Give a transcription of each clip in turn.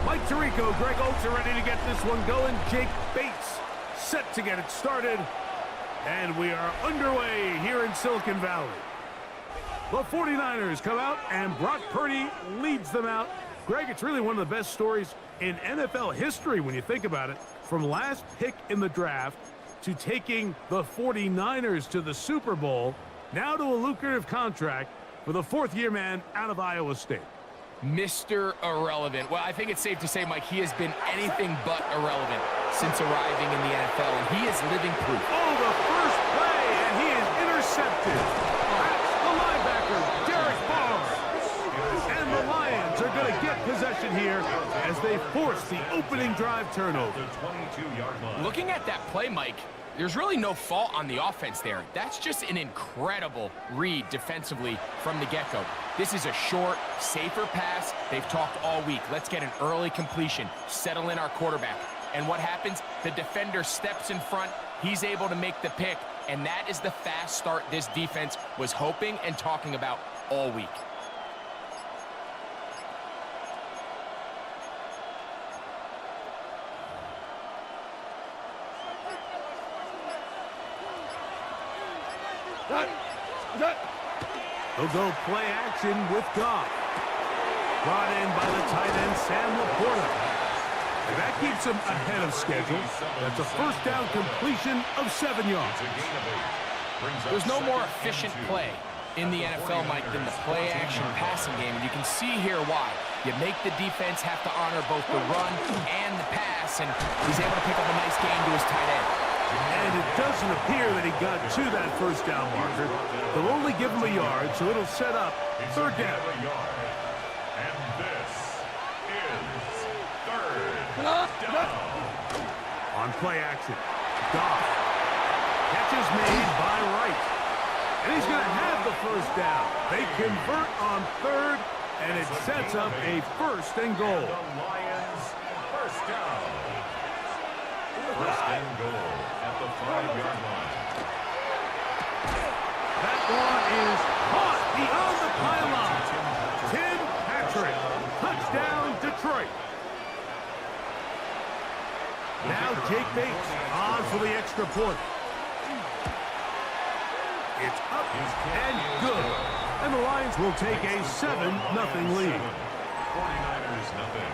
Mike Tirico, Greg Oates are ready to get this one going. Jake Bates set to get it started. And we are underway here in Silicon Valley. The 49ers come out, and Brock Purdy leads them out. Greg, it's really one of the best stories in NFL history when you think about it. From last pick in the draft to taking the 49ers to the Super Bowl, now to a lucrative contract for the fourth-year man out of Iowa State. Mr. Irrelevant. Well, I think it's safe to say, Mike, he has been anything but irrelevant since arriving in the NFL, and he is living proof. Oh, the first play, and he is intercepted. That's the linebacker, Derek Barr. And the Lions are going to get possession here as they force the opening drive turnover. Looking at that play, Mike, there's really no fault on the offense there. That's just an incredible read defensively from the get-go. This is a short, safer pass. They've talked all week. Let's get an early completion, settle in our quarterback. And what happens? The defender steps in front. He's able to make the pick. And that is the fast start this defense was hoping and talking about all week. They'll go play action with Goff. Brought in by the tight end, Sam Laporta. And that keeps him ahead of schedule. That's a first down completion of 7 yards. There's no more efficient play in the NFL, Mike, than the play-action passing game. And you can see here why. You make the defense have to honor both the run and the pass, and he's able to pick up a nice gain to his tight end. And it doesn't appear that he got to that first down marker. They'll only give him a yard, so it'll set up third down. And this is third down. On play action, Goff. Catch is made by Wright. And he's going to have the first down. They convert on third, and it sets up a first and goal. The Lions first down. First and goal at the 5-yard line. That one is caught beyond the pylon. Tim Patrick, touchdown Detroit. Now Jake Bates on for the extra point. It's up and good. And the Lions will take a 7-0 lead. 49ers nothing.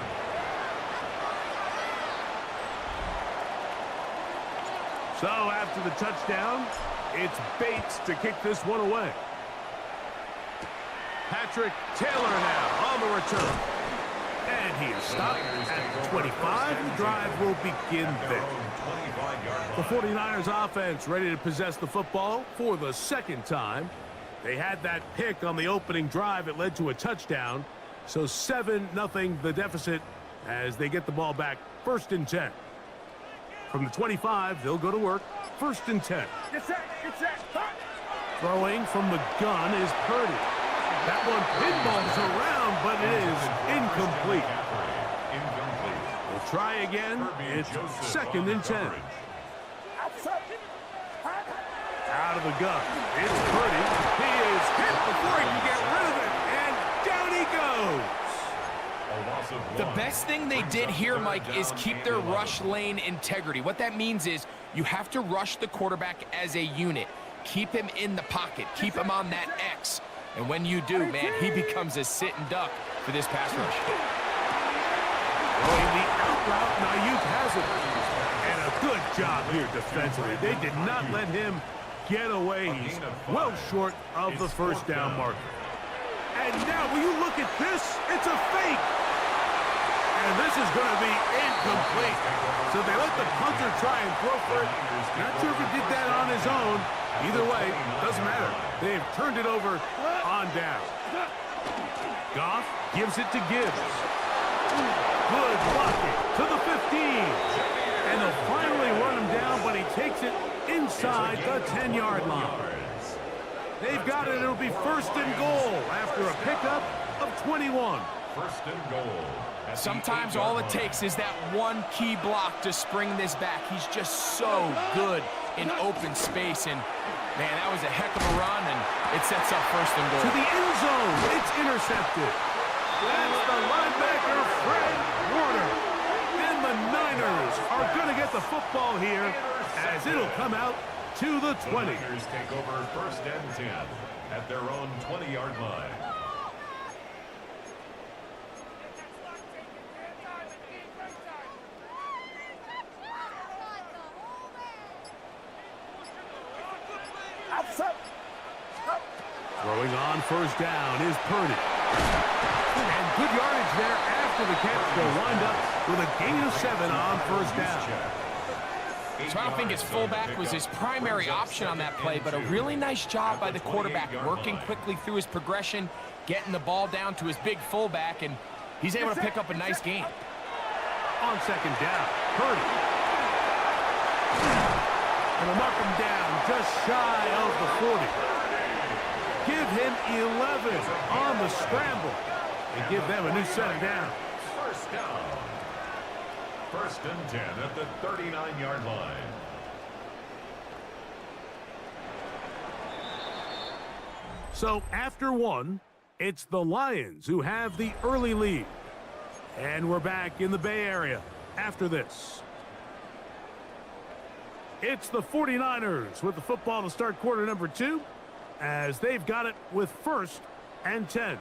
So after the touchdown, it's Bates to kick this one away. Patrick Taylor now on the return. And he is stopped at 25. The drive will begin there. The 49ers offense ready to possess the football for the second time. They had that pick on the opening drive. It led to a touchdown. So 7-0 the deficit as they get the ball back. First and 10. From the 25, they'll go to work. First and 10. Throwing from the gun is Purdy. That one pinballs around, but it is incomplete. We'll try again. It's second and 10. Out of the gun. It's Purdy. He is hit before he can get rid of it. And down he goes. The best thing they did here, Mike, is keep their rush lane integrity. What that means is you have to rush the quarterback as a unit. Keep him in the pocket. Keep him on that X. And when you do, man, he becomes a sit and duck for this pass rush. Going the out route, Nayuk has it. And a good job here defensively. They did not let him get away. He's well short of the first down marker. And now, will you look at this? It's a fake. And this is going to be incomplete. So they let the punter try and throw for it. Not sure if he did that on his own. Either way, doesn't matter. They've turned it over on down. Goff gives it to Gibbs. Good blocking to the 15. And they'll finally run him down, but he takes it inside the 10-yard line. They've got it. It'll be first and goal after a pickup of 21. First and goal. Sometimes all it takes is that one key block to spring this back. He's just so good in open space. And, man, that was a heck of a run, and it sets up first and goal. To the end zone. It's intercepted. That's the linebacker, Fred Warner. football here as it'll come out to the 20. The Buccaneers take over 1st and 10 at their own 20-yard line. Throwing on 1st down is Purdy. And good yardage there after the catch. They'll wind up with a gain of 7 on 1st down. So I don't think his fullback was his primary option on that play, but a really nice job by the quarterback working quickly through his progression, getting the ball down to his big fullback, and he's able to pick up a nice gain. On 2nd down, Purdy. And they'll mark him down just shy of the 40. Give him 11 on the scramble and give them a new set of downs. 1st down. 1st and 10 at the 39-yard line. So after 1, it's the Lions who have the early lead. And we're back in the Bay Area after this. It's the 49ers with the football to start quarter number 2, as they've got it with 1st and 10.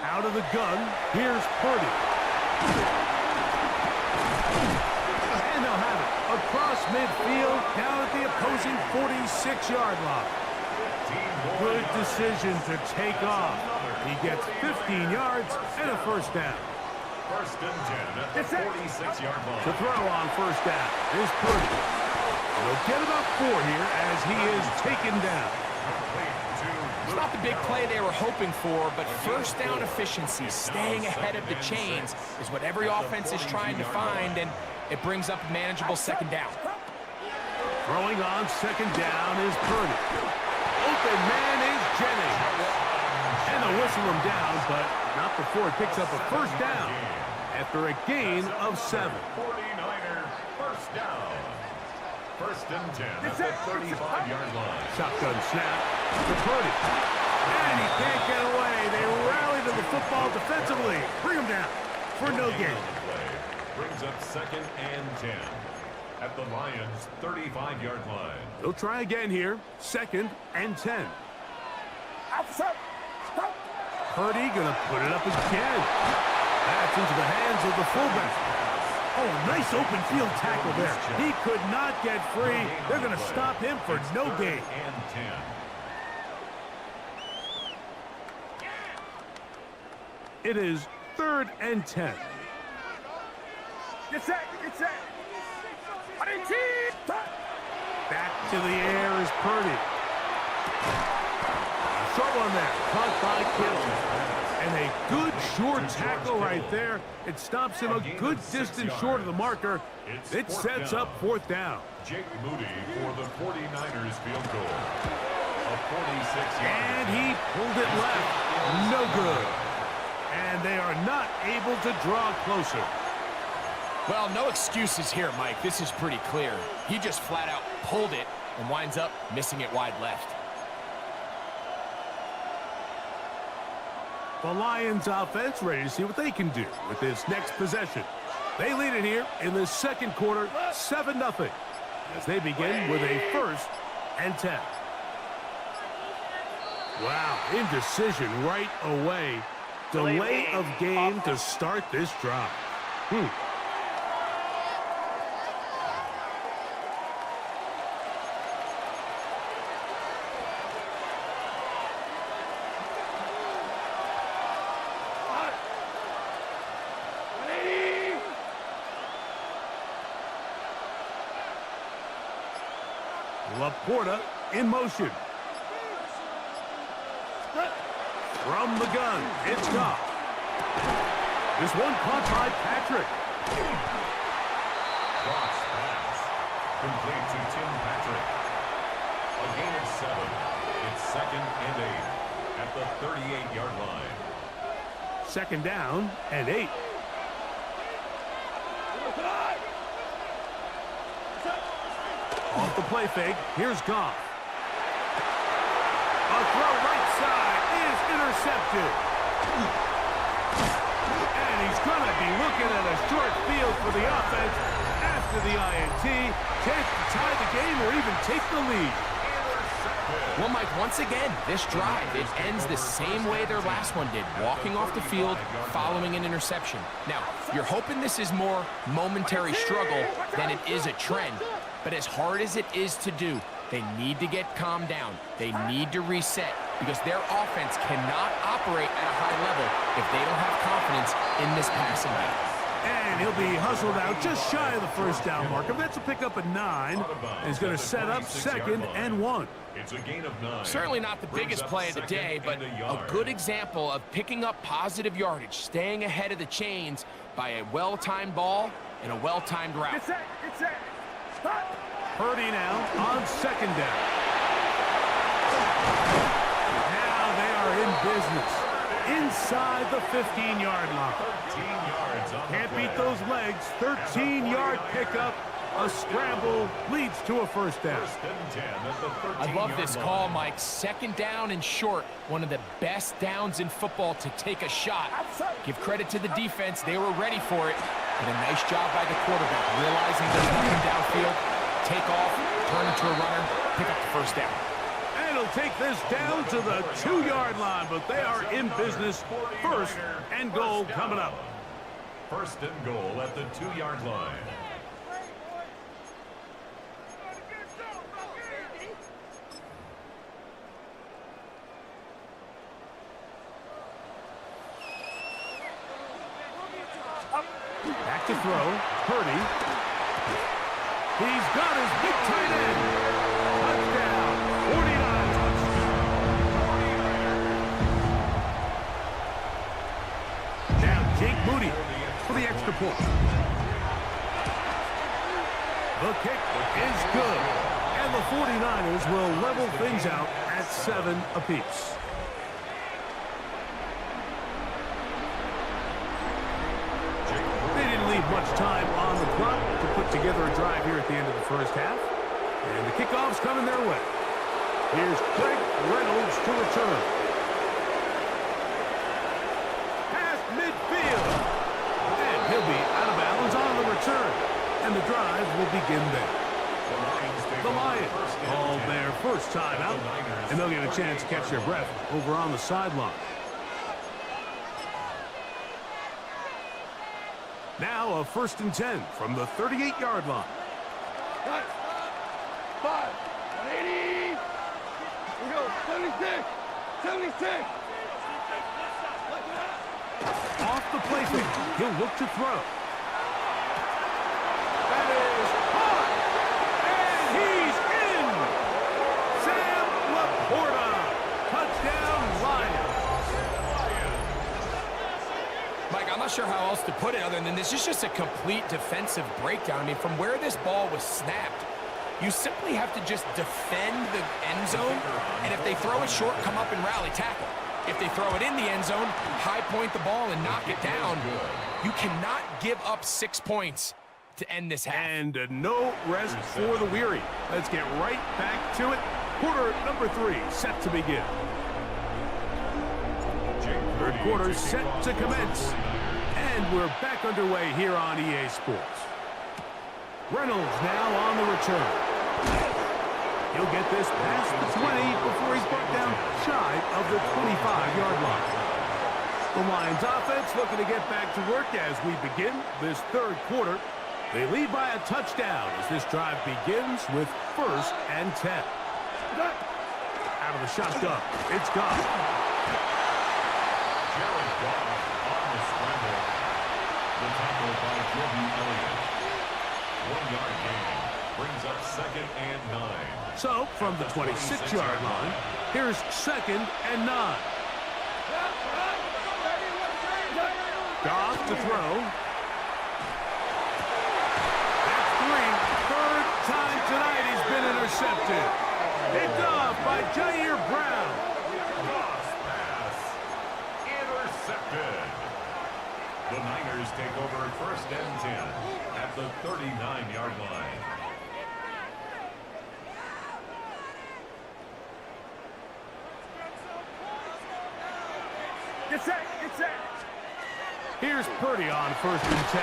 Out of the gun, here's Purdy. And they'll have it across midfield, down at the opposing 46-yard line. Good decision to take off. He gets 15 yards and a 1st down. 1st and 10 at the 46-yard line. To throw on 1st down is Purdy. He'll get about 4 here as he is taken down. It's not the big play they were hoping for, but 1st down efficiency, staying ahead of the chains, is what every offense is trying to find, and it brings up a manageable 2nd down. Throwing on 2nd down is Purdy. Open man is Jennings. And they'll whistle him down, but not before it picks up a 1st down after a gain of 7. 49ers 1st down. 1st and 10 at the 35-yard line. Shotgun snap to Purdy. And he can't get away. They rally to the football defensively. Bring him down for no gain. Brings up 2nd and 10 at the Lions' 35-yard line. They'll try again here. 2nd and 10. Purdy gonna put it up again. That's into the hands of the fullback. Oh, nice open field tackle there. He could not get free. They're gonna stop him for no gain. And 10. It is 3rd and 10. Back to the air is Purdy. Short one there, caught by Kittle. And a good short tackle right there. It stops him a good distance short of the marker. It sets up 4th down. Jake Moody for the 49ers field goal. A 46-yard. And he pulled it left. No good. And they are not able to draw closer. Well, no excuses here, Mike. This is pretty clear. He just flat out pulled it and winds up missing it wide left. The Lions offense ready to see what they can do with this next possession. They lead it here in the 2nd quarter, 7-0, as they begin with a 1st and 10. Wow, indecision right away. Delay of game to start this drive. Laporta in motion. From the gun, it's Goff. This one caught by Patrick. Goff's pass. Complete to Tim Patrick. A gain of 7. It's 2nd and 8 at the 38-yard line. 2nd down and 8. Off the play fake, here's Goff. A throw right side is intercepted. And be looking at a short field for the offense after the INT. Chance to tie the game or even take the lead. Well, Mike, once again, this drive, it ends the same way their last one did, walking off the field, following an interception. Now, you're hoping this is more momentary struggle than it is a trend, but as hard as it is to do, they need to get calmed down. They need to reset because their offense cannot operate at a high level if they don't have confidence in this passing game. And he'll be hustled out just shy of the first down marker. That's a pickup at 9. And he's going to set up 2nd and 1. It's a gain of 9. Certainly not the biggest play of the day, but a good example of picking up positive yardage, staying ahead of the chains by a well-timed ball and a well-timed route. It's set. Purdy now on 2nd down. Now they are in business inside the 15-yard line. 13 yards on Can't the beat play. those legs. 13-yard pickup. A scramble leads to a first down. First and 10 at the 13-yard I love this line. call, Mike. 2nd down and short. One of the best downs in football to take a shot. Give credit to the defense. They were ready for it. And a nice job by the quarterback, realizing there's nothing downfield. Take off, turn into a runner, pick up the first down. And he'll take this down to the 2-yard line, but they are in business. 1st and goal coming up. First and goal at the 2-yard line. Back to throw. Purdy. He's got his big tight end. Touchdown. 49 touchdown. Now Jake Moody for the extra point. The kick is good. And the 49ers will level things out at 7 apiece. Much time on the clock to put together a drive here at the end of the first half. And the kickoff's coming their way. Here's Craig Reynolds to return. Past midfield. And he'll be out of bounds on the return. And the drive will begin there. The Lions call their first time out. And they'll get a chance to catch their breath over on the sideline. Now a 1st and 10 from the 38-yard line. 5, 80. We go, 76. 76. Off the placement, he'll look to throw. That is caught, and he's in. Sam Laporta, touchdown Lions. Mike, I'm not sure how else to put it other than this is just a complete defensive breakdown. I mean, from where this ball was snapped, you simply have to just defend the end zone, and if they throw it short, come up and rally tackle. If they throw it in the end zone, high point the ball and knock it down. You cannot give up 6 points to end this half. And no rest for the weary. Let's get right back to it. Quarter number 3 set to begin. Third quarter set to commence. And we're back underway here on EA Sports. Reynolds now on the return. He'll get this past the 20 before he's brought down shy of the 25-yard line. The Lions offense looking to get back to work as we begin this third quarter. They lead by a touchdown as this drive begins with 1st and 10. Out of the shotgun, it's gone. Jared Goff on the scramble. The tackle by Jordan Elliott. 1-yard gain brings up 2nd and 9. So, from the 26-yard line, here's 2nd and 9. Goff to throw. That's 3. Third time tonight he's been intercepted. Picked off by Jair Brown. Goff's pass intercepted. The Niners take over 1st and 10 at the 39-yard line. Get set, get set. Here's Purdy on 1st and 10.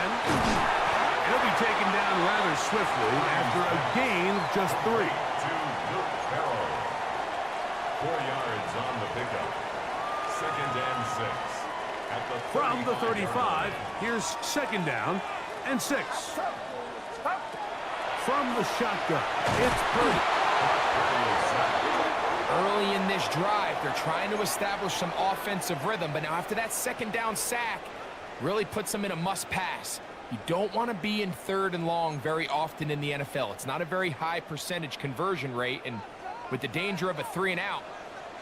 He'll be taken down rather swiftly after a gain of just 3. To Luke Farrell. 4 yards on the pickup. 2nd and 6. At the From the 35, here's 2nd down and 6. From the shotgun, it's Purdy. Early in this drive, they're trying to establish some offensive rhythm, but now after that 2nd down sack, really puts them in a must-pass. You don't want to be in 3rd and long very often in the NFL. It's not a very high percentage conversion rate, and with the danger of a 3 and out,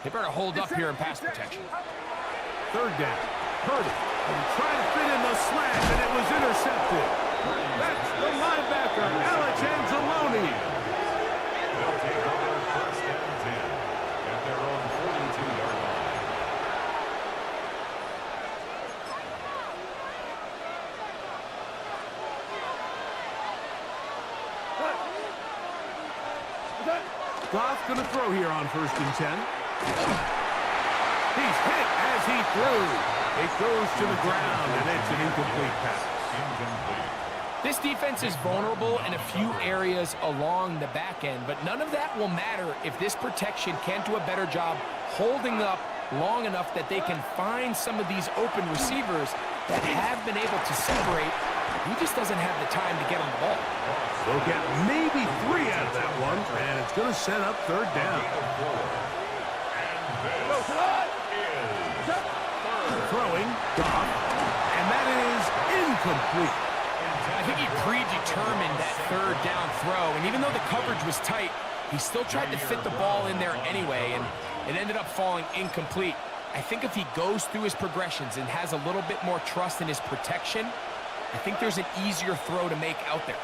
they better hold up here in pass protection. 3rd down, Purdy. And trying to fit in the slant, and it was intercepted. That's the linebacker, Alex Anzalone. They'll take over 1st and 10 at their own 42-yard line. Goff going to throw here on 1st and 10. He's hit as he threw. It goes to the ground, and it's an incomplete pass. Incomplete. This defense is vulnerable in a few areas along the back end, but none of that will matter if this protection can't do a better job holding up long enough that they can find some of these open receivers that have been able to separate. He just doesn't have the time to get on the ball. They'll get maybe 3 out of that one, and it's going to set up 3rd down. Throwing, Goff, and that is incomplete. I think he predetermined that 3rd down throw, and even though the coverage was tight, he still tried to fit the ball in there anyway, and it ended up falling incomplete. I think if he goes through his progressions and has a little bit more trust in his protection, I think there's an easier throw to make out there.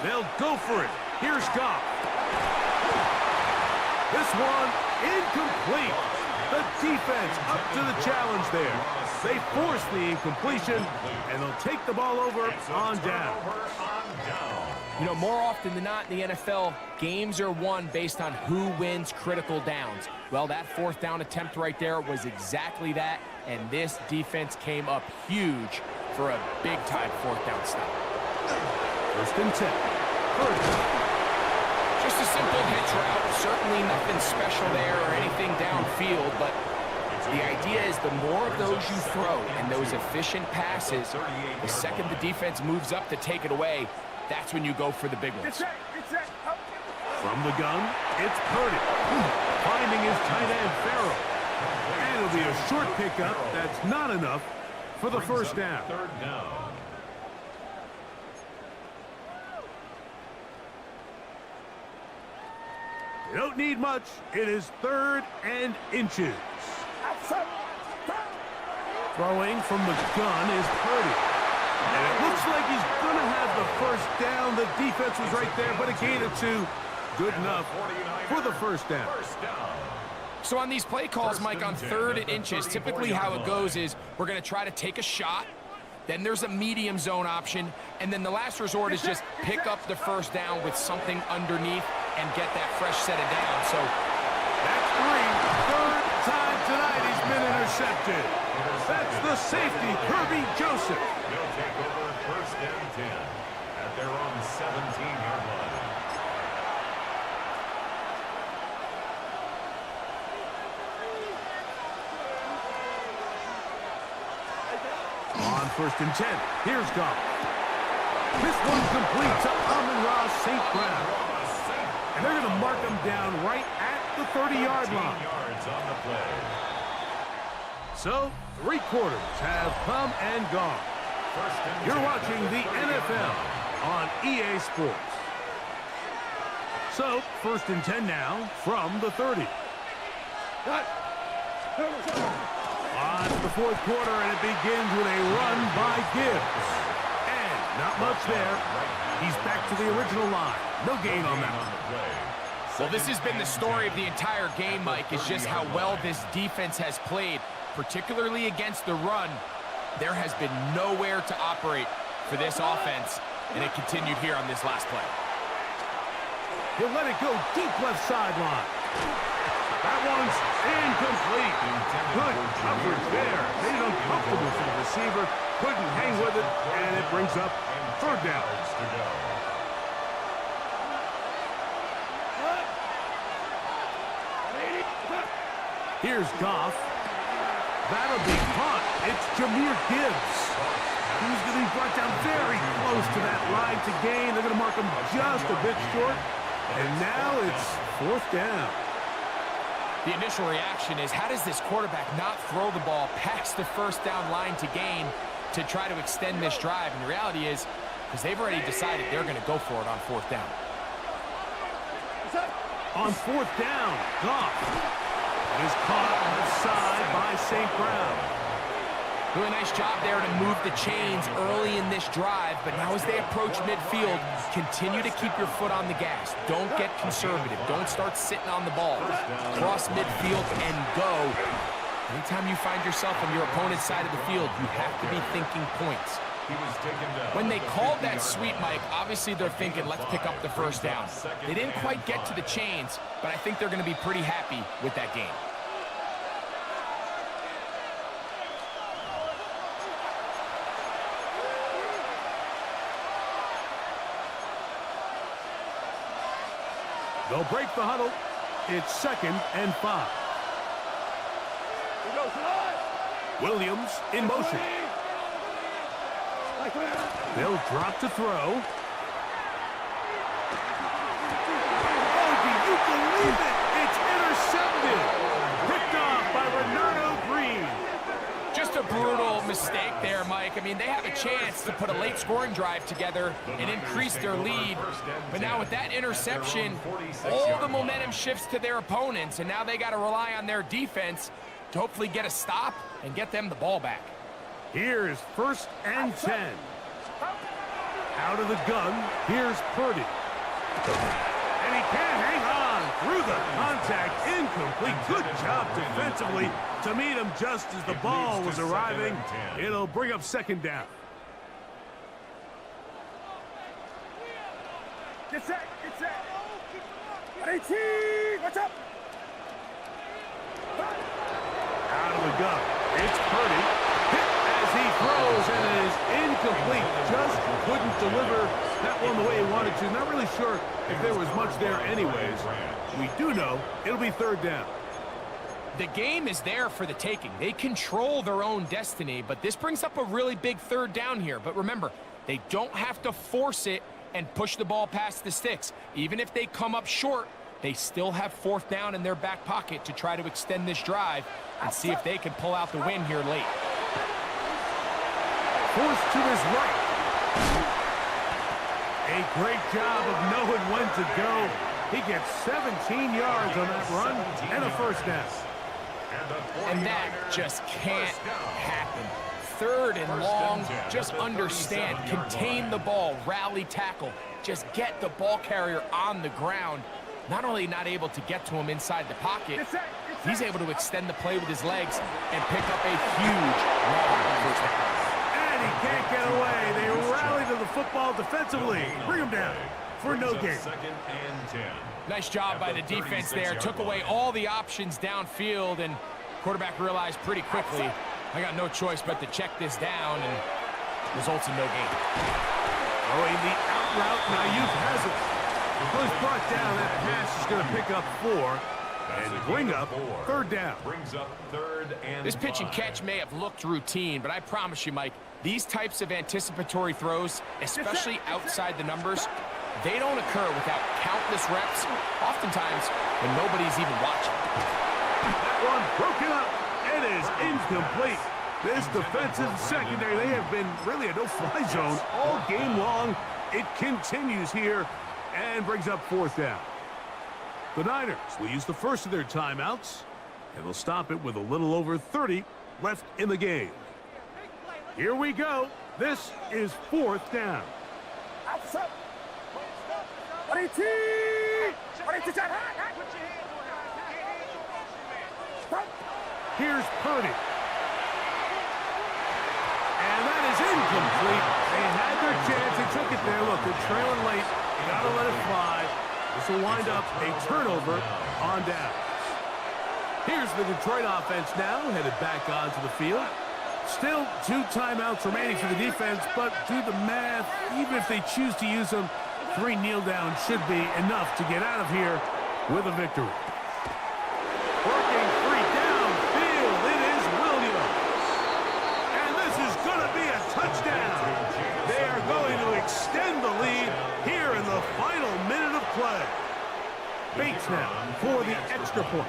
They'll go for it. Here's Goff. This one, incomplete. The defense up to the challenge there. They force the incompletion, and they'll take the ball over on down. You know, more often than not in the NFL, games are won based on who wins critical downs. Well, that 4th down attempt right there was exactly that, and this defense came up huge for a big-time 4th down stop. 1st and 10. Purdy. Just a simple hitch route. Certainly nothing special there or anything downfield, but the idea is the more of those you throw and those efficient passes, the second the defense moves up to take it away, that's when you go for the big ones. From the gun, it's Purdy. Finding his tight end, Farrell. And it'll be a short pickup. That's not enough for the 1st down. 3rd down. You don't need much. It is 3rd and inches. Throwing from the gun is Purdy. And it looks like he's going to have the 1st down. The defense was right there, but a gain of 2. Good enough for the 1st down. So on these play calls, Mike, on 3rd and inches, typically how it goes is we're going to try to take a shot. Then there's a medium zone option, and then the last resort is just pick up the 1st down with something underneath and get that fresh set of down. So that's 3rd time tonight he's been intercepted. That's the safety, Kirby Joseph. They'll take over 1st and 10 at their own 17-yard line. On 1st and 10, here's Goff. This one complete to Amon-Ra St. Brown. And they're going to mark him down right at the 30-yard line. Yards on the play. So, 3 quarters have come and gone. You're watching the NFL on EA Sports. So, 1st and 10 now from the 30. On to the 4th quarter, and it begins with a run by Gibbs. And not much there. He's back to the original line. No gain on that one. Well, this has been the story of the entire game, Mike, is just how well this defense has played, particularly against the run. There has been nowhere to operate for this offense, and it continued here on this last play. He'll let it go deep left sideline. That one's incomplete. Good coverage there. Made it uncomfortable for the receiver. Couldn't hang with it, and it brings up third down. Here's Goff. That'll be caught. It's Jahmyr Gibbs. He's going to be brought down very close to that line to gain. They're going to mark him just a bit short. And now it's fourth down. The initial reaction is, how does this quarterback not throw the ball past the first down line to gain to try to extend this drive? And the reality is, because they've already decided they're going to go for it on fourth down. On fourth down, Goff is caught left side by St. Brown. Really nice job there to move the chains early in this drive, but now as they approach midfield, continue to keep your foot on the gas. Don't get conservative. Don't start sitting on the ball. Cross midfield and go. Anytime you find yourself on your opponent's side of the field, you have to be thinking points. When they called that sweep, Mike, obviously they're thinking, let's pick up the first down. They didn't quite get to the chains, but I think they're going to be pretty happy with that game. They'll break the huddle. It's 2nd and 5. Williams in motion. They'll drop to throw. Oh, do you believe it? It's intercepted. Picked off by Renardo Green. Just a brutal mistake there, Mike. I mean, they have a chance to put a late scoring drive together and increase their lead. But now with that interception, all the momentum shifts to their opponents, and now they got to rely on their defense to hopefully get a stop and get them the ball back. Here's 1st and 10. Out of the gun, here's Purdy. And he can't hang on through the contact. Incomplete. Good job defensively to meet him just as the ball was arriving. It'll bring up 2nd down. Get set, get set. 18, what's up? Out of the gun, it's Purdy. Hit as he throws, and it is incomplete. Just couldn't deliver that one the way he wanted to. Not really sure if there was much there anyways. We do know it'll be 3rd down. The game is there for the taking. They control their own destiny, but this brings up a really big 3rd down here. But remember, they don't have to force it and push the ball past the sticks. Even if they come up short, they still have 4th down in their back pocket to try to extend this drive and see if they can pull out the win here late. Forced to his right. A great job of knowing when to go. He gets 17 yards on that run and a 1st down. And that just can't happen. 3rd and long, just understand, contain the ball, rally tackle, just get the ball carrier on the ground. Not only not able to get to him inside the pocket, he's able to extend the play with his legs and pick up a huge long 1st down. And he can't get away. They rally to the football defensively. Bring him down for no gain. 2nd and 10. Nice job by the defense there. Took away all the options downfield, and quarterback realized pretty quickly, I got no choice but to check this down, and results in no gain. Throwing the out route. Now Ayuk has it. He's brought down. That pass is going to pick up 4 and bring up 3rd down. Brings up 3rd and This pitch and 5. catch may have looked routine, but I promise you, Mike, these types of anticipatory throws, especially outside the numbers, they don't occur without countless reps, oftentimes when nobody's even watching. That one broken up. It is incomplete. This defensive secondary, they have been really a no-fly zone all game long. It continues here and brings up 4th down. The Niners will use the first of their timeouts, and they'll stop it with a little over 30 left in the game. Here we go. This is 4th down. Here's Purdy. And that is incomplete. They had their chance. They took it there. Look, they're trailing late. Gotta let it fly. This will wind up a turnover on down. Here's the Detroit offense now, headed back onto the field. Still 2 timeouts remaining for the defense, but do the math. Even if they choose to use them, 3 kneel downs should be enough to get out of here with a victory. Working free downfield, it is Williams. And this is going to be a touchdown. They are going to extend the lead here in the final minute of play. Bates now for the extra point.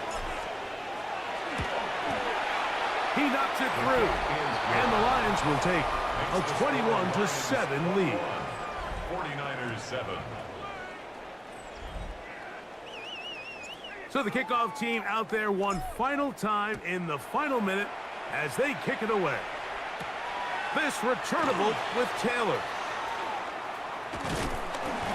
He knocks it through, and the Lions will take a 21-7 lead. 49ers 7. So the kickoff team out there one final time in the final minute as they kick it away. This returnable with Taylor.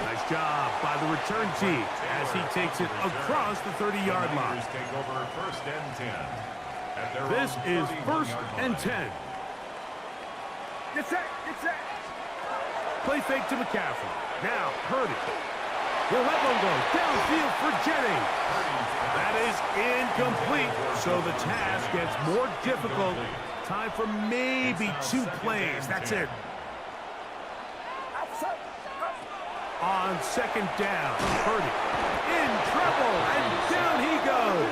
Nice job by the return team as he takes it across the 30-yard line. Take over first and 10. This is first and 10. Get set, get set. Play fake to McCaffrey. Now, Purdy. He'll let one go. Downfield for Jennings. That is incomplete. So the task gets more difficult. Time for maybe 2 plays. That's it. On second down, Purdy in trouble, and down he goes.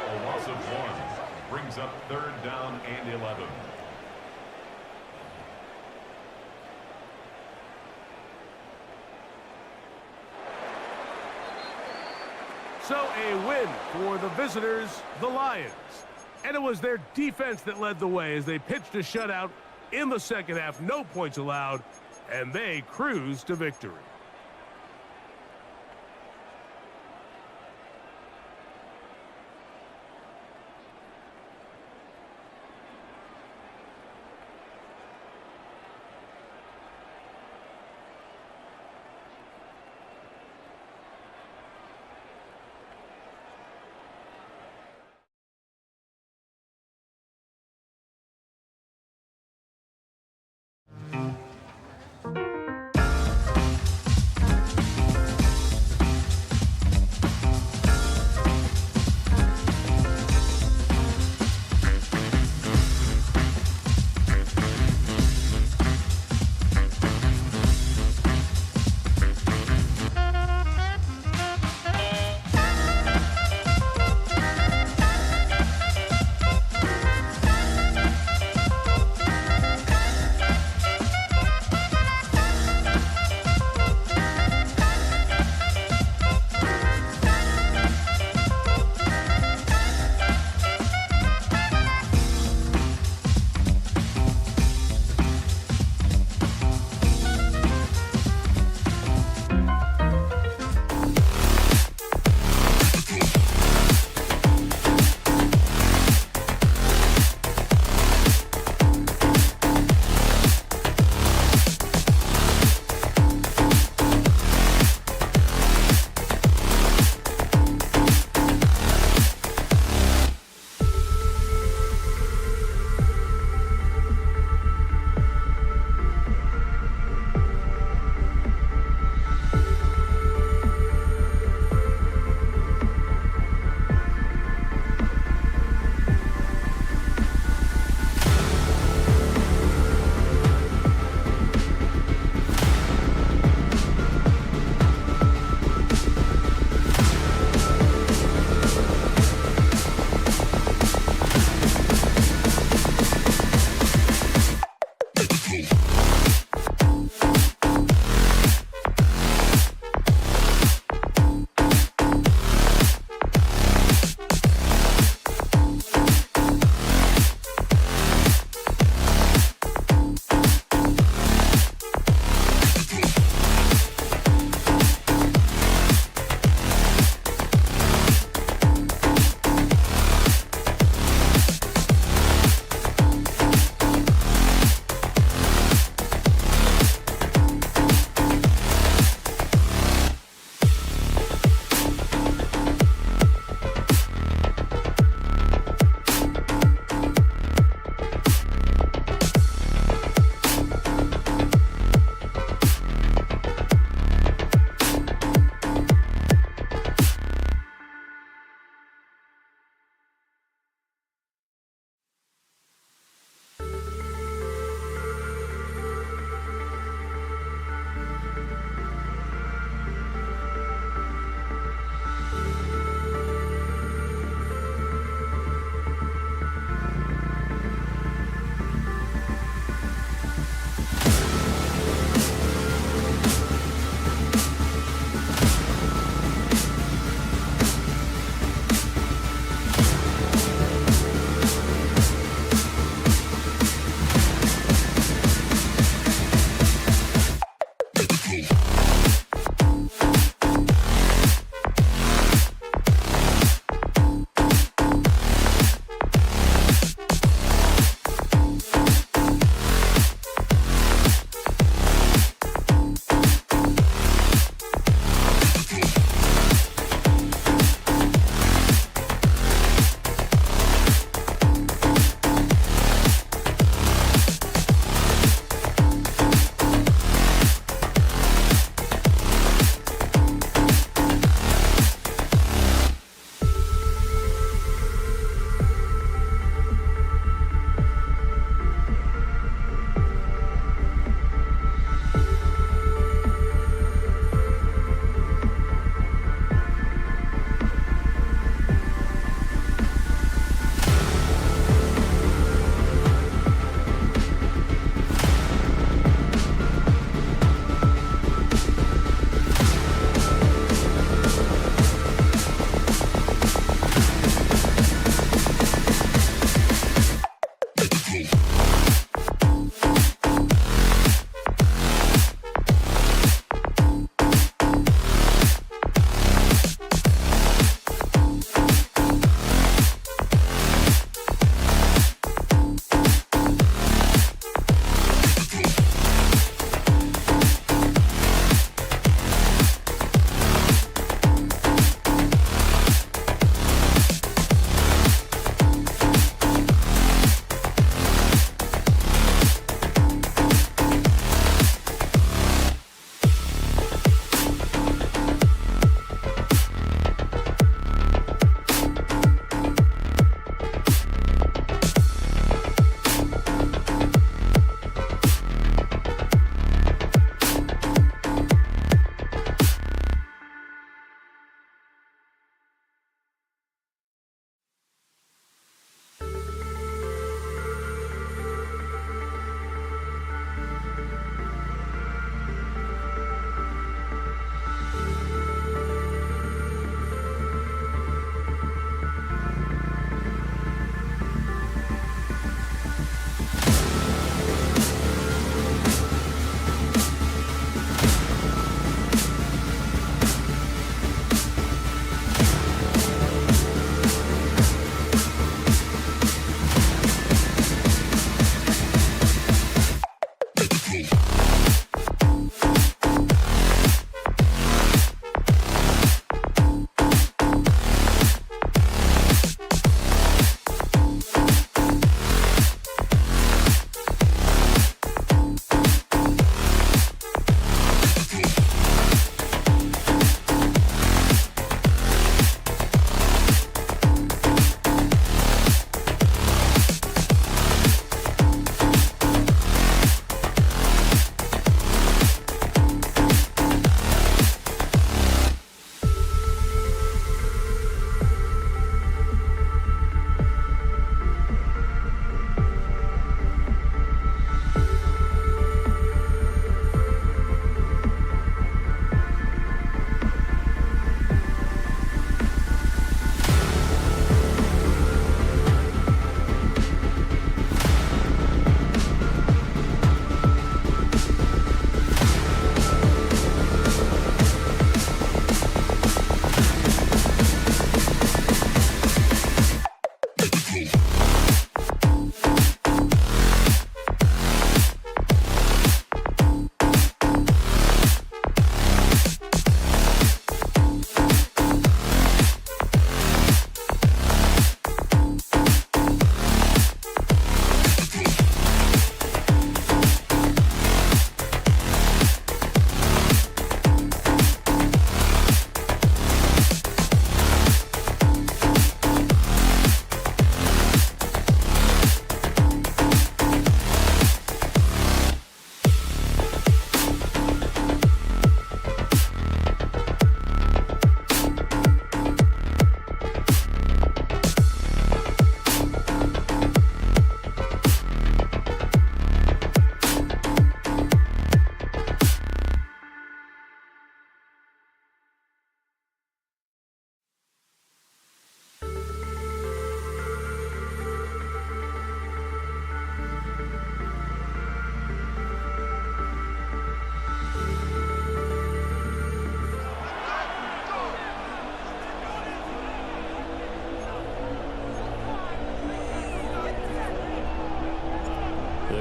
A loss of 1 brings up 3rd down and 11. So a win for the visitors, the Lions. And it was their defense that led the way as they pitched a shutout in the second half. No points allowed, and they cruised to victory.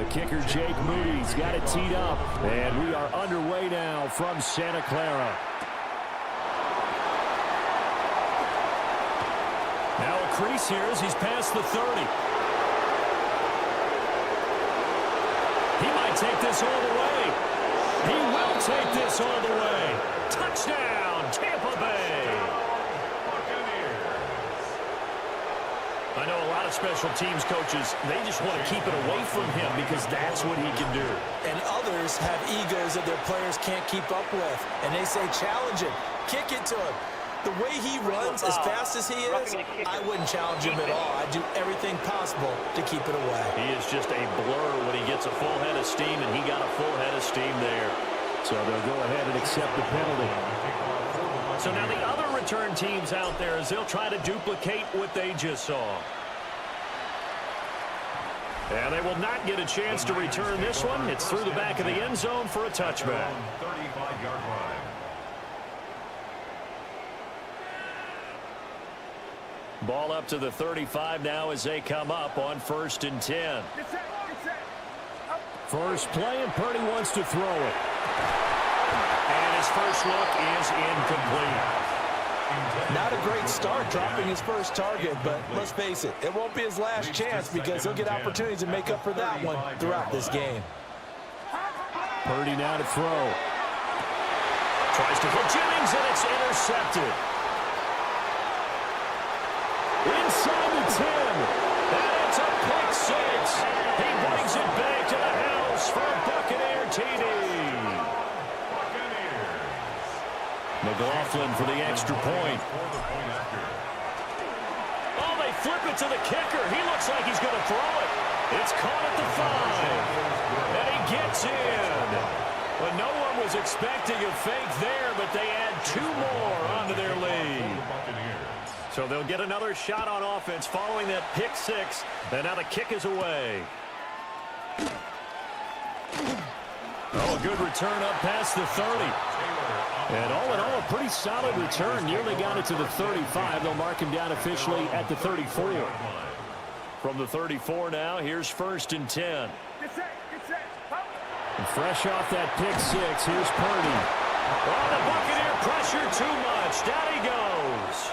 kicker Jake Moody's got it teed up. And we are underway now from Santa Clara. Now a crease here as he's past the 30. He might take this all the way. He will take this all the way. Touchdown, Tampa Bay. I know a lot of special teams coaches, they just want to keep it away from him because that's what he can do. And others have egos that their players can't keep up with. And they say, challenge him, kick it to him. The way he runs as fast as he is, I wouldn't challenge him at all. I'd do everything possible to keep it away. He is just a blur when he gets a full head of steam, and he got a full head of steam there. So they'll go ahead and accept the penalty. So now the other return teams out there as they'll try to duplicate what they just saw. And they will not get a chance to return this one. It's through the back of the end zone for a touchback. 35-yard line. Ball up to the 35 now as they come up on 1st and 10. First play, and Purdy wants to throw it. And his first look is incomplete. Not a great start dropping his first target, but let's face it, it won't be his last chance because he'll get opportunities to make up for that one throughout this game. Purdy now to throw. Tries to hit Jennings, and it's intercepted. Inside the 10, and it's a pick six. He brings it back to the house for a Buccaneer TD. McLaughlin for the extra point. Oh, they flip it to the kicker. He looks like he's going to throw it. It's caught at the 5, and he gets in. But no one was expecting a fake there, but they add 2 more onto their lead. So they'll get another shot on offense following that pick six. And now the kick is away. Oh, a good return up past the 30. And all in all, a pretty solid return. Nearly got it to the 35. They'll mark him down officially at the 34. From the 34 now, here's 1st and 10. And fresh off that pick six, here's Purdy. Oh, the Buccaneer pressure too much. Down he goes.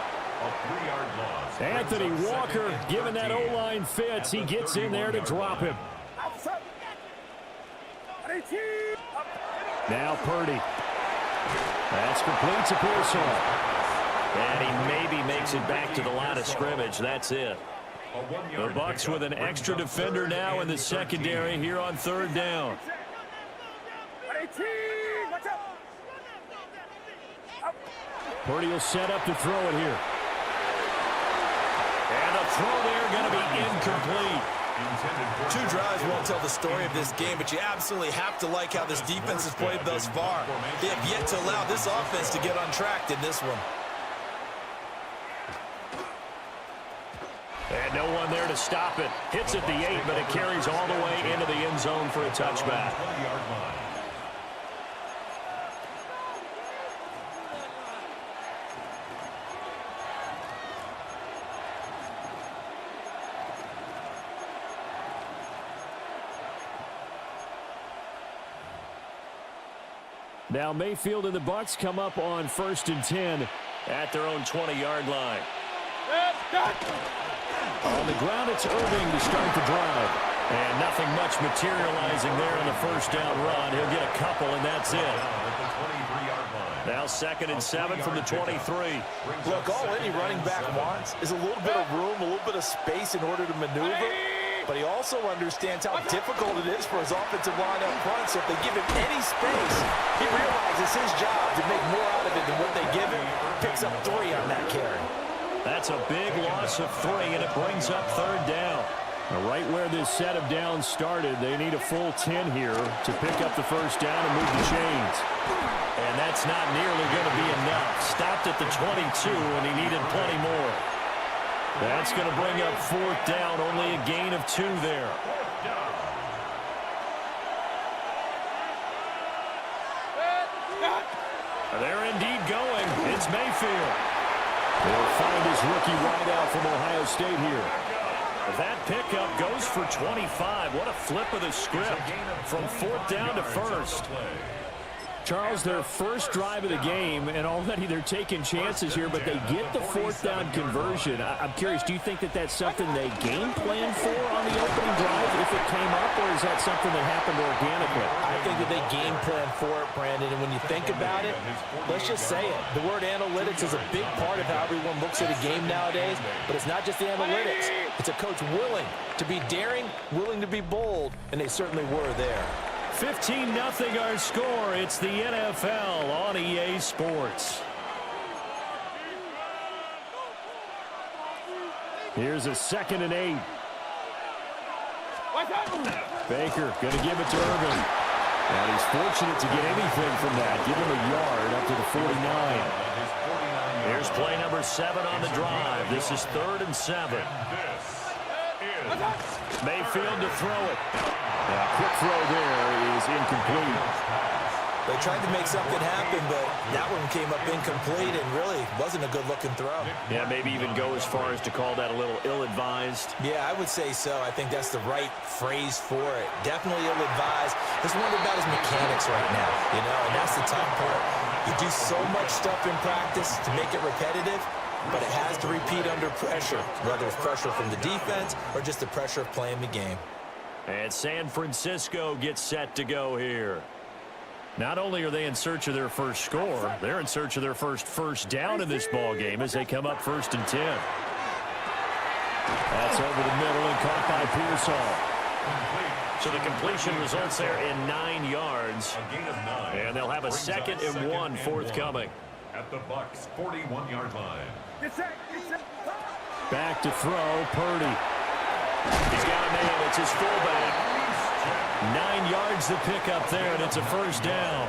Anthony Walker, given that O-line fits, he gets in there to drop him. Now Purdy. That's complete to Pearson. And he maybe makes it back to the line of scrimmage. That's it. The Bucs with an extra defender now in the secondary here on 3rd down. Purdy will set up to throw it here. And the throw there going to be incomplete. 2 drives won't tell the story of this game, but you absolutely have to like how this defense has played thus far. They have yet to allow this offense to get on track in this one. And no one there to stop it. Hits at the 8, but it carries all the way into the end zone for a touchback. Now Mayfield and the Bucs come up on 1st and 10 at their own 20-yard line. On the ground, it's Irving to start the drive. And nothing much materializing there on the first down run. He'll get a couple, and that's it. Now 2nd and 7 from the 23. Look, all any running back wants is a little bit of room, a little bit of space in order to maneuver. But he also understands how difficult it is for his offensive line up front. So if they give him any space, he realizes his job to make more out of it than what they give him. Picks up 3 on that carry. That's a big loss of 3, and it brings up 3rd down. Now, right where this set of downs started, they need a full 10 here to pick up the first down and move the chains. And that's not nearly going to be enough. Stopped at the 22, and he needed plenty more. That's going to bring up 4th down, only a gain of 2 there. They're indeed going. It's Mayfield. They'll find his rookie wideout from Ohio State here. That pickup goes for 25. What a flip of the script from 4th down to 1st. Charles, their first drive of the game, and already they're taking chances here, but they get the 4th down conversion. I'm curious, do you think that that's something they game plan for on the opening drive if it came up, or is that something that happened organically? I think that they game plan for it, Brandon, and when you think about it, let's just say it. The word analytics is a big part of how everyone looks at a game nowadays, but it's not just the analytics. It's a coach willing to be daring, willing to be bold, and they certainly were there. 15-0 our score. It's the NFL on EA Sports. Here's a 2nd and 8. Baker going to give it to Irvin. And he's fortunate to get anything from that. Give him a yard up to the 49. Here's play number 7 on the drive. This is 3rd and 7. Mayfield to throw it. Quick throw there is incomplete. They tried to make something happen, but that one came up incomplete and really wasn't a good-looking throw. Yeah, maybe even go as far as to call that a little ill-advised. Yeah, I would say so. I think that's the right phrase for it. Definitely ill-advised. Just wonder about his mechanics right now, and that's the tough part. You do so much stuff in practice to make it repetitive, but it has to repeat under pressure, whether it's pressure from the defense or just the pressure of playing the game. And San Francisco gets set to go here. Not only are they in search of their first score, they're in search of their first down in this ball game as they come up 1st and 10. That's over the middle and caught by Pearsall. So the completion results there in 9 yards. A gain of 9. And they'll have a 2nd and 1 forthcoming. At the Bucs' 41-yard line. Back to throw, Purdy. He's got a man. It's his fullback. 9 yards to pick up there, and it's a 1st down.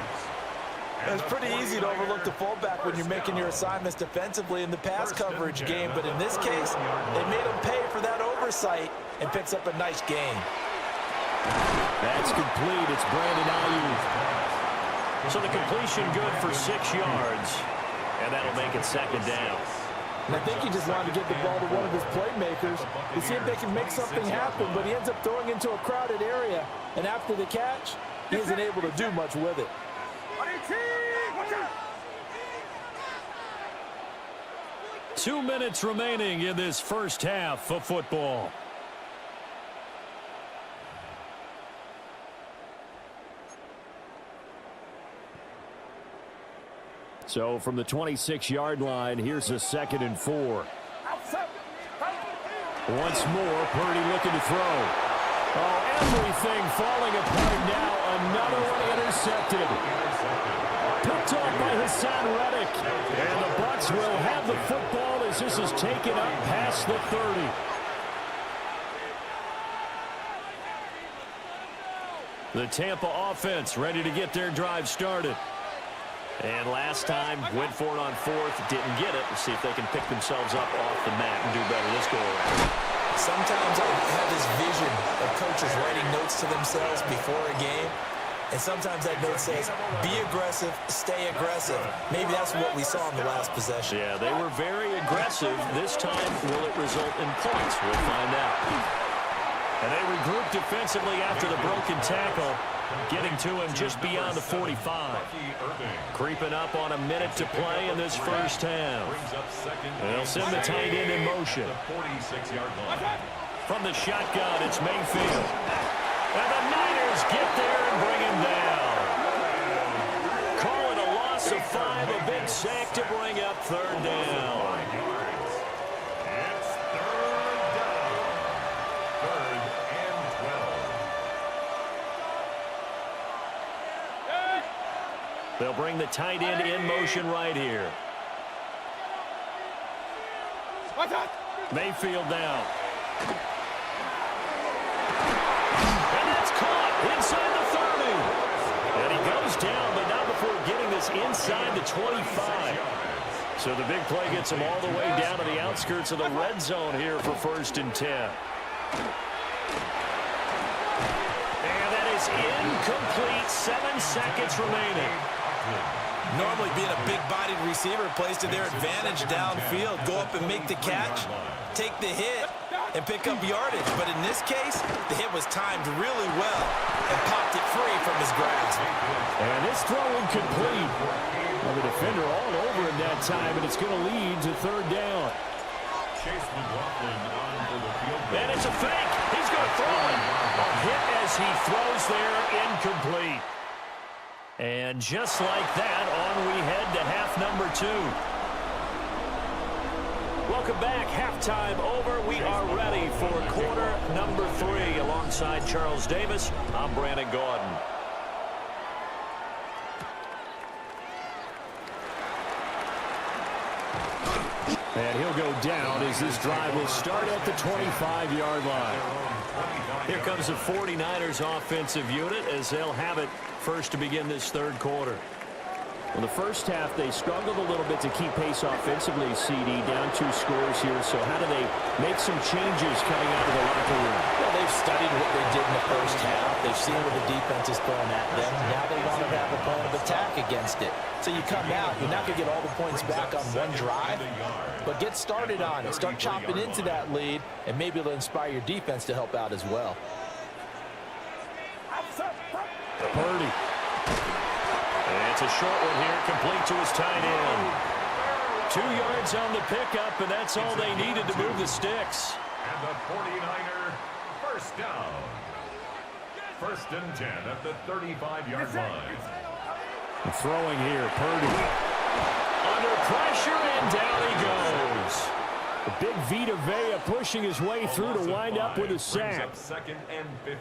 It's pretty easy to overlook the fullback when you're making your assignments defensively in the pass coverage game, but in this case, they made him pay for that oversight and picks up a nice gain. That's complete. It's Brandon Ayuk. So the completion good for 6 yards, and that'll make it 2nd down. And I think he just wanted to get the ball to one of his playmakers to see if they can make something happen, but he ends up throwing into a crowded area, and after the catch, he isn't able to do much with it. 2 minutes remaining in this first half of football. So from the 26-yard line, here's a 2nd and 4. Once more, Purdy looking to throw. Oh, everything falling apart now. Another one intercepted. Picked off by Hassan Reddick. And the Bucs will have the football as this is taken up past the 30. The Tampa offense ready to get their drive started. And last time, went for it on 4th, didn't get it. Let's see if they can pick themselves up off the mat and do better this go around. Sometimes I have this vision of coaches writing notes to themselves before a game, and sometimes that note says, be aggressive, stay aggressive. Maybe that's what we saw in the last possession. Yeah, they were very aggressive. This time, will it result in points? We'll find out. And they regrouped defensively after the broken tackle, getting to him just beyond the 45. Creeping up on a minute to play in this first half. They'll send the tight end in motion. From the shotgun, it's Mayfield. And the Niners get there and bring him down. Call it a loss of 5, a big sack to bring up 3rd down. They'll bring the tight end in motion right here. Mayfield down. And that's caught inside the 30. And he goes down, but not before getting this inside the 25. So the big play gets him all the way down to the outskirts of the red zone here for 1st and 10. And that is incomplete. 7 seconds remaining. Normally being a big-bodied receiver plays to their advantage downfield. Go up and make the catch, take the hit, and pick up yardage. But in this case, the hit was timed really well and popped it free from his grasp. And this throw incomplete. Well, the defender all over him that time, and it's going to lead to third down. And it's a fake. He's going to throw it. A hit as he throws there, incomplete. And just like that, on we head to half number 2. Welcome back. Halftime over. We are ready for quarter number 3. Alongside Charles Davis, I'm Brandon Gordon. And he'll go down as this drive will start at the 25-yard line. Here comes the 49ers offensive unit as they'll have it first to begin this third quarter. In the first half, they struggled a little bit to keep pace offensively, CD, down 2 scores here. So how do they make some changes coming out of the locker room? Well, they've studied what they did in the first half. They've seen what the defense is throwing at them. Now they want to have a plan of attack against it. So you come out, you're not going to get all the points back on one drive, but get started on it. Start chopping into that lead, and maybe it'll inspire your defense to help out as well. Purdy. And it's a short one here, complete to his tight end. 2 yards on the pickup, and that's all they needed to move the sticks. And the 49er first down. 1st and 10 at the 35-yard line. Throwing here, Purdy. Under pressure, and down he goes. The big Vita Vea pushing his way through to wind up with a sack.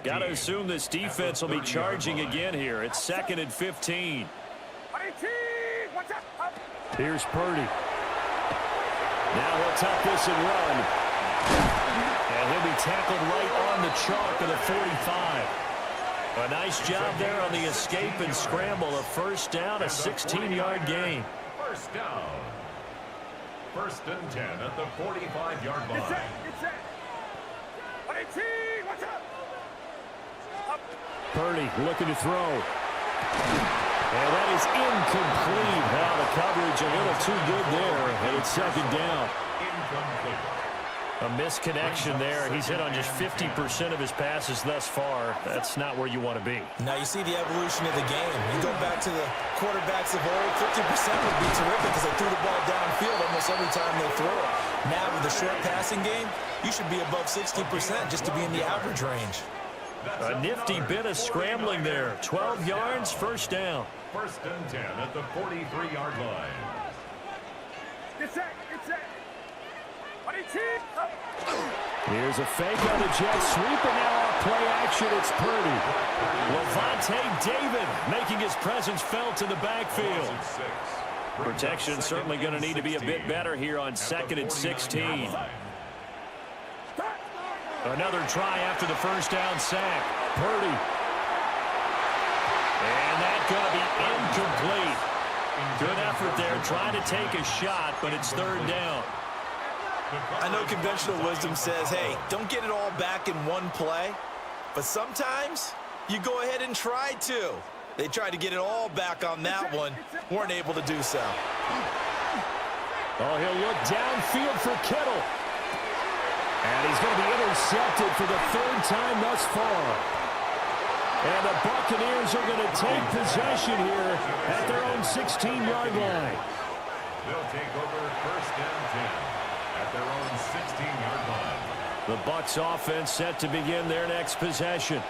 Got to assume this defense will be charging again here. It's 2nd and 15. Here's Purdy. Now he'll tuck this and run. And he'll be tackled right on the chalk of the 45. A nice job there on the escape and scramble. A first down, a 16-yard gain. First down. 1st and 10 at the 45-yard line. Purdy looking to throw. And that is incomplete. Now the coverage a little too good there. And it's 2nd down. Incomplete. A misconnection there. He's hit on just 50% of his passes thus far. That's not where you want to be. Now you see the evolution of the game. You go back to the quarterbacks of old, 50% would be terrific because they threw the ball downfield almost every time they throw it. Now with the short passing game, you should be above 60% just to be in the average range. A nifty bit of scrambling there. 12 yards, first down. 1st and 10 at the 43-yard line. Here's a fake on the jet sweep, and now off play action, it's Purdy. Levante David making his presence felt in the backfield. Protection certainly going to need to be a bit better here on 2nd and 16. Another try after the first down sack. Purdy. And that's going to be incomplete. Good effort there, trying to take a shot, but it's 3rd down. I know conventional wisdom says, hey, don't get it all back in one play. But sometimes you go ahead and try to. They tried to get it all back on that one. Weren't able to do so. Oh, he'll look downfield for Kittle. And he's going to be intercepted for the 3rd time thus far. And the Buccaneers are going to take possession here at their own 16-yard line. They'll take over 1st and 10. At their own 16-yard line. The Bucs offense set to begin their next possession.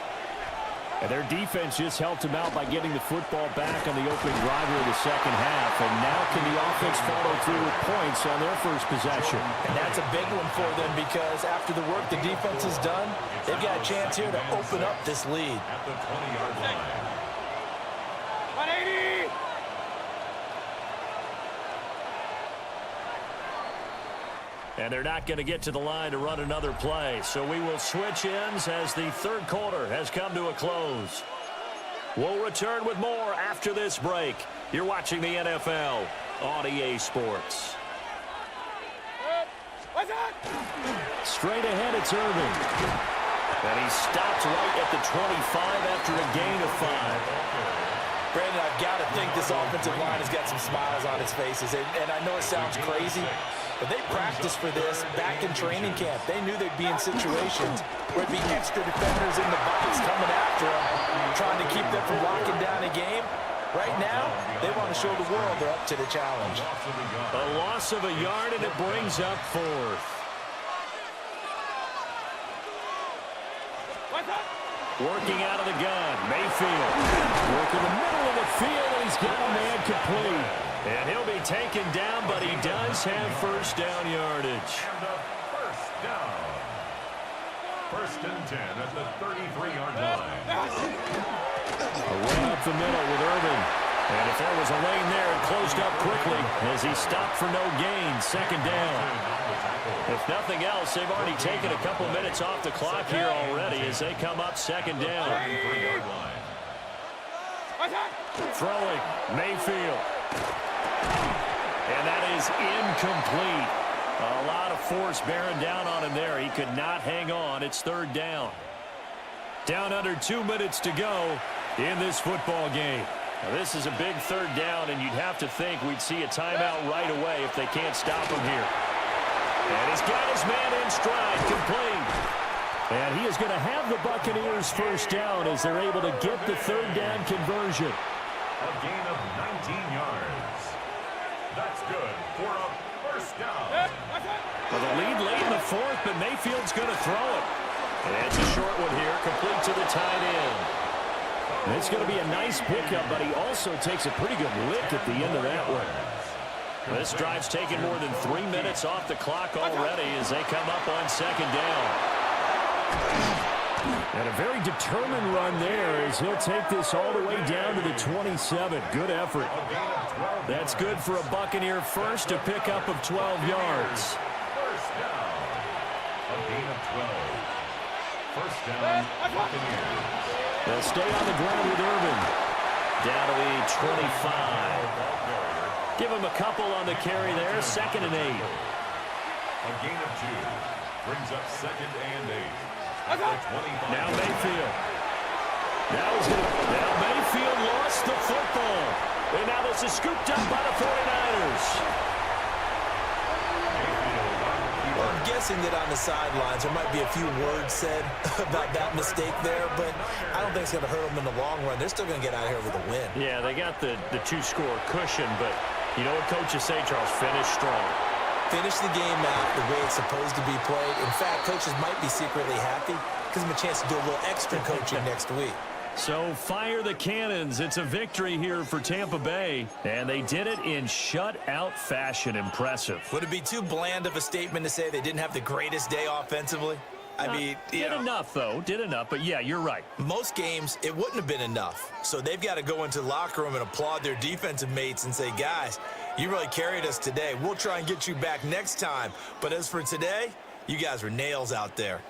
And their defense just helped them out by getting the football back on the opening drive of the 2nd half. And now can the offense follow through with points on their first possession? And that's a big one for them because after the work the defense has done, they've got a chance here to open up this lead. At the 20-yard line. 180! And they're not going to get to the line to run another play. So we will switch ends as the 3rd quarter has come to a close. We'll return with more after this break. You're watching the NFL on EA Sports. Straight ahead, it's Irving. And he stopped right at the 25 after a gain of 5. Brandon, I've got to think this offensive line has got some smiles on its faces. And I know it sounds crazy, But they practiced for this back in training camp. They knew they'd be in situations where it'd be extra defenders in the box coming after them, trying to keep them from locking down a game. Right now, they want to show the world they're up to the challenge. A loss of a yard, and it brings up fourth. Working out of the gun, Mayfield. Working the middle of the field, and he's got a man complete. And he'll be taken down, but he does have first down yardage. And a first down. First and 10 at the 33-yard line. A run up the middle with Irvin. And if there was a lane there, it closed up quickly as he stopped for no gain. Second down. If nothing else, they've already taken a couple minutes off the clock here already as they come up second down. Throwing, Mayfield. And that is incomplete. A lot of force bearing down on him there. He could not hang on. It's third down. Down under 2 minutes to go in this football game. Now, this is a big third down, and you'd have to think we'd see a timeout right away if they can't stop him here. And he's got his man in stride, complete. And he is going to have the Buccaneers first down as they're able to get the third down conversion. A gain of 19 yards. That's good for a first down. Well, the lead late in the fourth, but Mayfield's going to throw it. And it's a short one here, complete to the tight end. And it's going to be a nice pickup, but he also takes a pretty good lick at the end of that one. This drive's taken more than 3 minutes off the clock already as they come up on second down. And a very determined run there as he'll take this all the way down to the 27. Good effort. That's good for a Buccaneer first, a pickup of 12 yards. First down. A gain of 12. First down, Buccaneers. They'll stay on the ground with Irvin. Down to the 25. Give him a couple on the carry there. Second and 8. A gain of 2. Brings up second and 8. Now Mayfield. Now Mayfield lost the football. And now this is scooped up by the 49ers. Well, I'm guessing that on the sidelines there might be a few words said about that mistake there, but I don't think it's going to hurt them in the long run. They're still going to get out of here with a win. Yeah, they got the two-score cushion, but you know what coaches say, Charles? Finish strong. Finish the game out the way it's supposed to be played. In fact, coaches might be secretly happy because of a chance to do a little extra coaching next week. So fire the cannons. It's a victory here for Tampa Bay, and they did it in shutout fashion. Impressive. Would it be too bland of a statement to say they didn't have the greatest day offensively? I mean, did enough, though. Did enough, but yeah, you're right. Most games, it wouldn't have been enough. So they've got to go into the locker room and applaud their defensive mates and say, guys, you really carried us today. We'll try and get you back next time. But as for today, you guys were nails out there.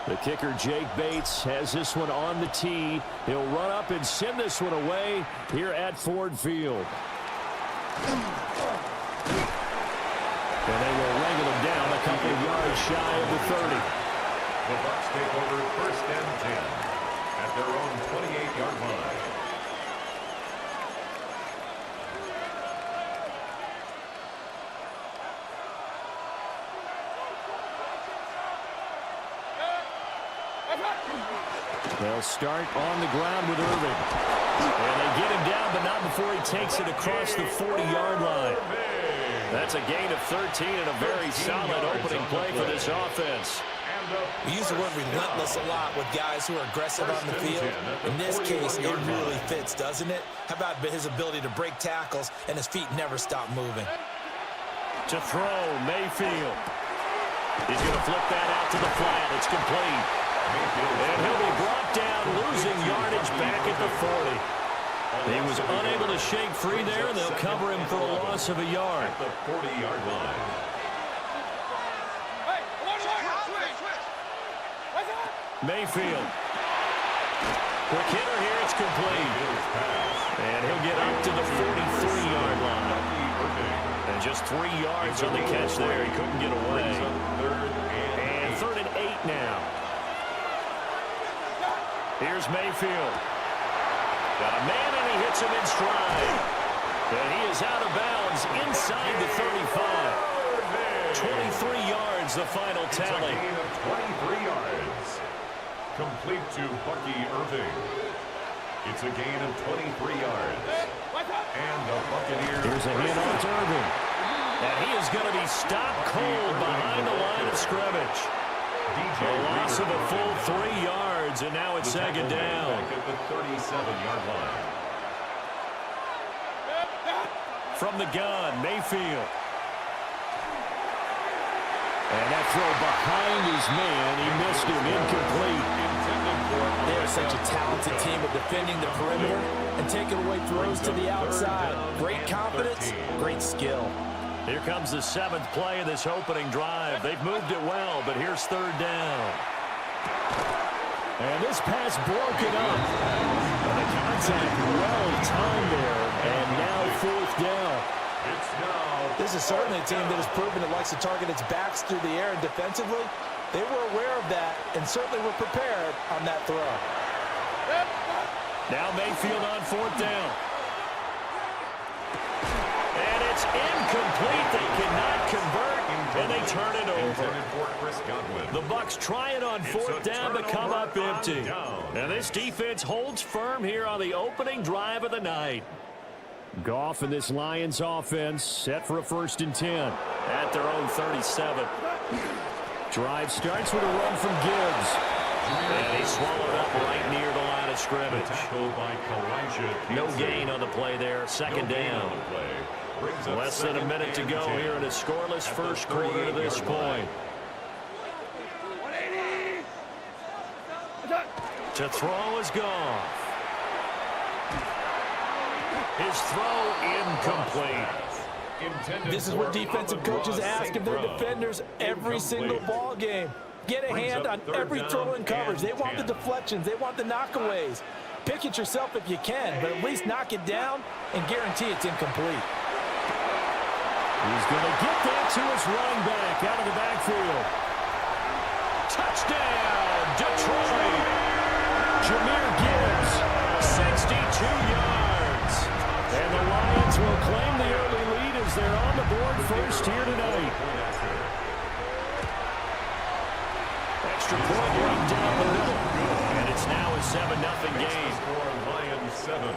The kicker, Jake Bates, has this one on the tee. He'll run up and send this one away here at Ford Field. And they will wrangle him down a couple of yards shy of the 30. The Bucs take over 1st and 10 at their own 28-yard line. They'll start on the ground with Irving. And they get him down, but not before he takes it across the 40-yard line. That's a gain of 13 and a very solid opening play for this offense. We use the word relentless a lot with guys who are aggressive on the field. In this case, it really fits, doesn't it? How about his ability to break tackles and his feet never stop moving? To throw, Mayfield. He's going to flip that out to the flat. It's complete. And he'll be brought down, losing yardage back at the 40. He was unable to shake free there, and they'll cover him for a loss of a yard. At the 40-yard line. Mayfield. Quick hitter here, it's complete. And he'll get up to the 43-yard line. And just 3 yards on the catch there. He couldn't get away. And 3rd and 8 now. Here's Mayfield. Got a man, and he hits him in stride. And he is out of bounds inside the 35. 23 yards, the final tally. It's a gain of 23 yards. Complete to Bucky Irving. It's a gain of 23 yards. And the Buccaneers. Here's a hit on Irving. And he is going to be stopped cold behind the line of scrimmage. A loss of a full 3 yards, and now it's 2nd down. Back at the 37-yard line. From the gun, Mayfield. And that throw behind his man, he missed him, incomplete. They are such a talented team at defending the perimeter and taking away throws to the outside. Great confidence, great skill. Here comes the 7th play of this opening drive. They've moved it well, but here's 3rd down. And this pass broken up. And the contact well timed there, and now 4th down. This is certainly a team that has proven it likes to target its backs through the air, and defensively, they were aware of that and certainly were prepared on that throw. Now Mayfield on 4th down. And it's incomplete. They cannot convert, and they turn it over. The Bucs try it on 4th down, but come up empty. And this defense holds firm here on the opening drive of the night. Goff and this Lions offense set for a 1st and 10 at their own 37. Drive starts with a run from Gibbs. And he swallowed up right near the line of scrimmage. No gain on the play there. 2nd down. Less than a minute to go here in a scoreless first quarter to this point. To throw is Goff. His throw incomplete. This is what defensive coaches ask of their defenders every single ball game. Get a hand on every throw in coverage. They want the deflections. They want the knockaways. Pick it yourself if you can, but at least knock it down and guarantee it's incomplete. He's going to get that to his running back out of the backfield. Touchdown, Detroit. Jahmyr Gibbs, 62 yards. And the Lions will claim the early lead as they're on the board first here tonight. Extra point right down the middle. And it's now a 7-0 game. Lions 7.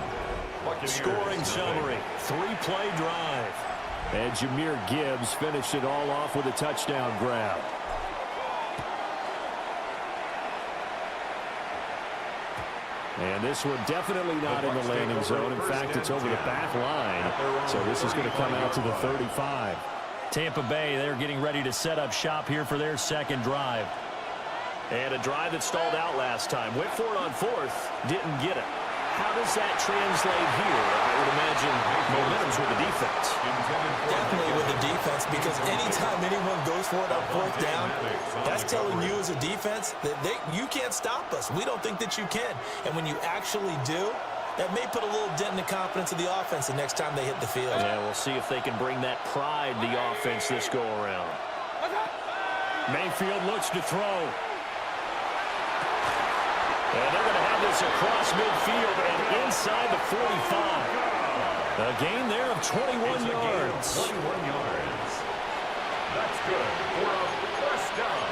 Scoring summary, 3-play drive. And Jahmyr Gibbs finished it all off with a touchdown grab. And this one definitely not in the landing zone. In fact, it's over the back line. So this is going to come out to the 35. Tampa Bay, they're getting ready to set up shop here for their second drive. And a drive that stalled out last time. Went for it on fourth, didn't get it. How does that translate here? I would imagine momentum's with the defense. Definitely with the defense, because anytime anyone goes for it on fourth down, that's telling you as a defense that you can't stop us. We don't think that you can. And when you actually do, that may put a little dent in the confidence of the offense the next time they hit the field. Yeah, we'll see if they can bring that pride to the offense this go-around. Mayfield looks to throw. And they're going to have this across midfield and inside the 45. A gain there of 21 yards. 21 yards. That's good for a first down.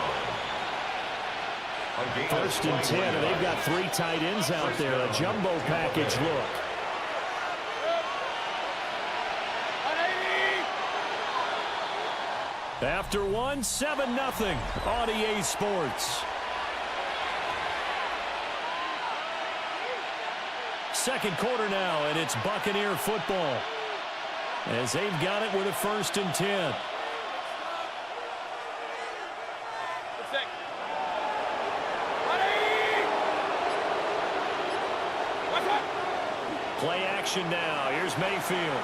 First and 10, and they've got 3 tight ends out there. A jumbo package look. After one, 7-0 on EA Sports. Second quarter now, and it's Buccaneer football as they've got it with a first and 10. Play action now. Here's Mayfield.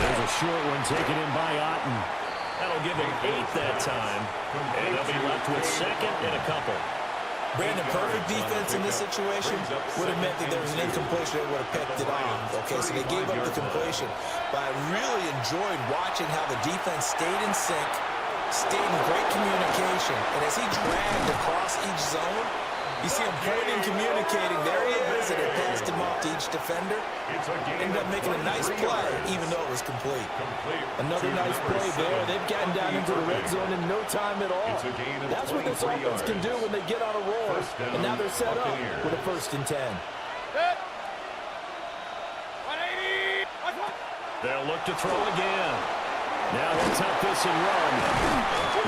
There's a short one taken in by Otten. That'll give him 8 that time, and they'll be left with second and a couple. Brandon, perfect defense in this situation would have meant that there was an incompletion that would have picked it off. Okay, so they gave up the completion. But I really enjoyed watching how the defense stayed in sync, stayed in great communication. And as he dragged across each zone, you see him pointing, communicating. There he is, and it passed him off to each defender. Ended up making a nice play, even though it was complete. Another nice play there. They've gotten down into the red zone in no time at all. That's what this offense can do when they get on a roll. And now they're set up with a first and 10. They'll look to throw again. Now he'll tuck this and run.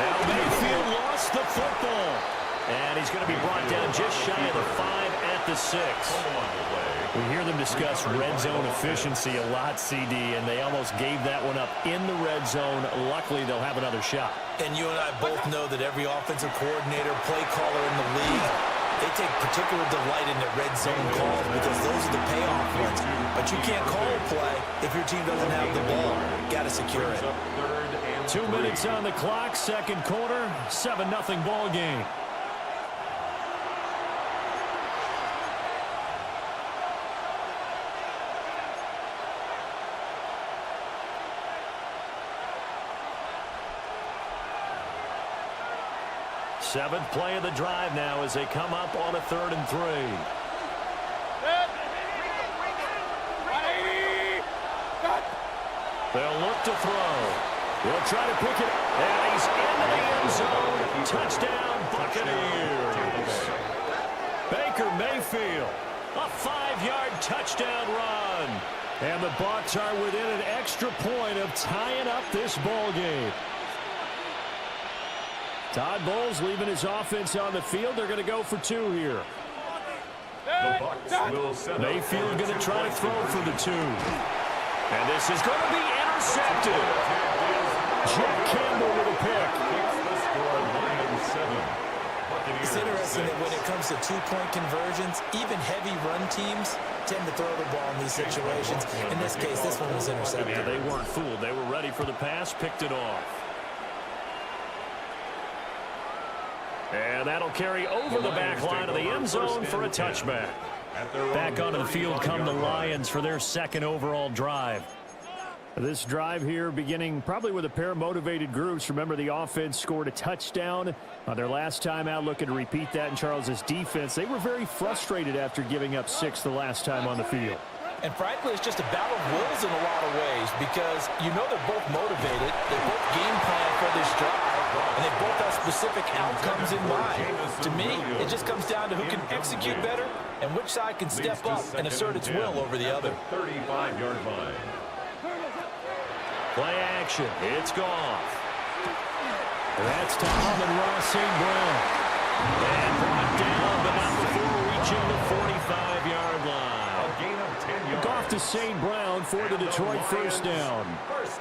Now Mayfield lost the football. And he's going to be brought down just shy of the 5 at the 6. We hear them discuss red zone efficiency a lot, CD, and they almost gave that one up in the red zone. Luckily, they'll have another shot. And you and I both know that every offensive coordinator, play caller in the league, they take particular delight in the red zone calls because those are the payoff ones. But you can't call a play if your team doesn't have the ball. Got to secure it. 2 minutes on the clock, second quarter, 7-0 ball game. Seventh play of the drive now as they come up on a 3rd and 3. They'll look to throw. They'll try to pick it up. And he's into the end zone. Touchdown, Buccaneers. Baker Mayfield. A 5-yard touchdown run. And the Bucs are within an extra point of tying up this ball game. Todd Bowles leaving his offense on the field. They're going to go for 2 here. Mayfield going to try to throw for the 2. And this is going to be intercepted. Jack Campbell with a pick. It's interesting that when it comes to 2-point conversions, even heavy run teams tend to throw the ball in these situations. In this case, this one was intercepted. Yeah, they weren't fooled. They were ready for the pass, picked it off. And that'll carry over the back line of the end zone for a touchback. Back onto the field come the Lions for their second overall drive. This drive here beginning probably with a pair of motivated groups. Remember, the offense scored a touchdown on their last time out, looking to repeat that in Charles's defense. They were very frustrated after giving up 6 the last time on the field. And frankly, it's just a battle of wills in a lot of ways because you know they're both motivated. They both game plan for this drive, and they both have specific outcomes in mind. To me, it just comes down to who can execute better and which side can step up and assert its will over the other. 35-yard line. Play action. It's Goff. That's to Amon-Ra St. Brown. And brought down, but not before reaching the 45-yard line. Goff to St. Brown for the Detroit first down.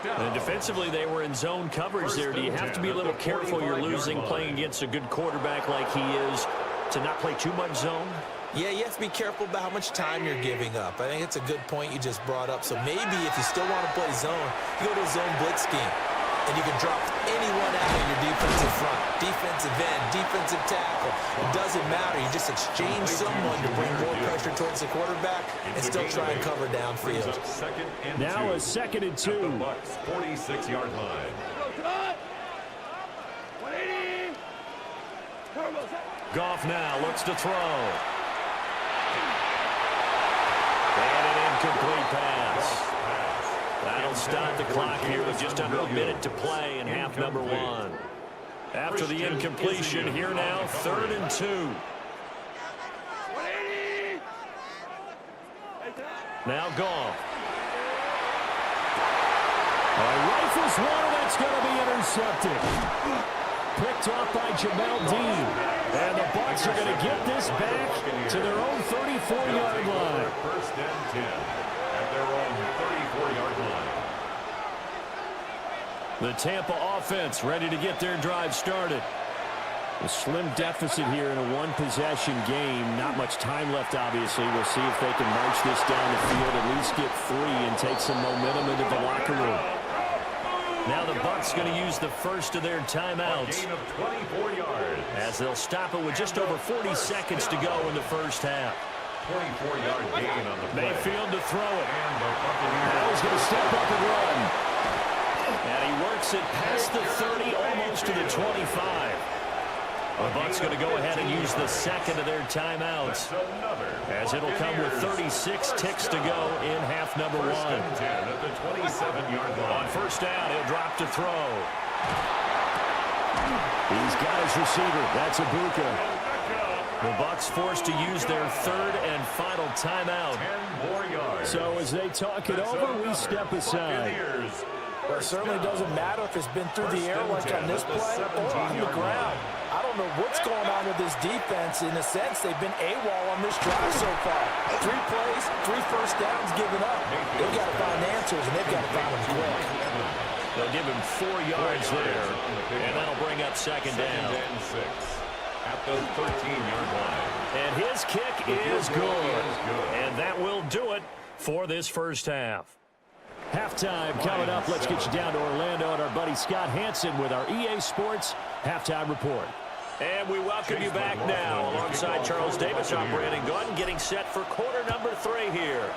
And defensively, they were in zone coverage there. Do you have to be a little careful you're losing playing against a good quarterback like he is to not play too much zone? Yeah, you have to be careful about how much time you're giving up. I think it's a good point you just brought up. So maybe if you still want to play zone, you go to a zone blitz scheme. And you can drop anyone out of your defensive front, defensive end, defensive tackle. It doesn't matter. You just exchange someone to bring more pressure towards the quarterback and still try and cover downfield. Now a 2nd and 2. 46-yard line. Goff now looks to throw. And an incomplete pass. That'll stop the clock here with just under a minute to play in half number 1. After the incompletion, here now, 3rd and 2. Now Goff. Rifles one, that's going to be intercepted. Picked off by Jamel Dean. And the Bucs are going to get this back to their own 34-yard line. 1st and 10 at their own 34-yard line. The Tampa offense ready to get their drive started. A slim deficit here in a one-possession game. Not much time left, obviously. We'll see if they can march this down the field, at least get 3 and take some momentum into the locker room. Now the Bucs going to use the first of their timeouts. A gain of 24 yards. As they'll stop it with just over 40 seconds to go in the first half. 24-yard gain on the play. Mayfield to throw it. And the Buccaneers. Now he's going to step up and run. And he works it past the 30, almost to the 25. The Bucs going to go ahead and use the second of their timeouts, as it'll come with 36 ticks to go in half number 1. At the 27-yard line. On first down, he'll drop to throw. He's got his receiver. That's Ibuka. The Bucs forced to use their 3rd and final timeout. 10 more yards. So as they talk it over, we step aside. Well, it certainly doesn't matter if it's been through the air like on this play or on the ground. I don't know what's going on with this defense. In a sense, they've been AWOL on this drive so far. 3 plays, 3 first downs given up. They've got to find answers, and they've got to find them quick. They'll give him 4 yards there, and that'll bring up 2nd down. 2nd and 6 at the 13-yard line. And his kick is good. And that will do it for this first half. Halftime coming up. Let's get you down to Orlando and our buddy Scott Hansen with our EA Sports Halftime Report. And we welcome you back now alongside Charles Davis. I'm Brandon Gunn, getting set for quarter number 3 here.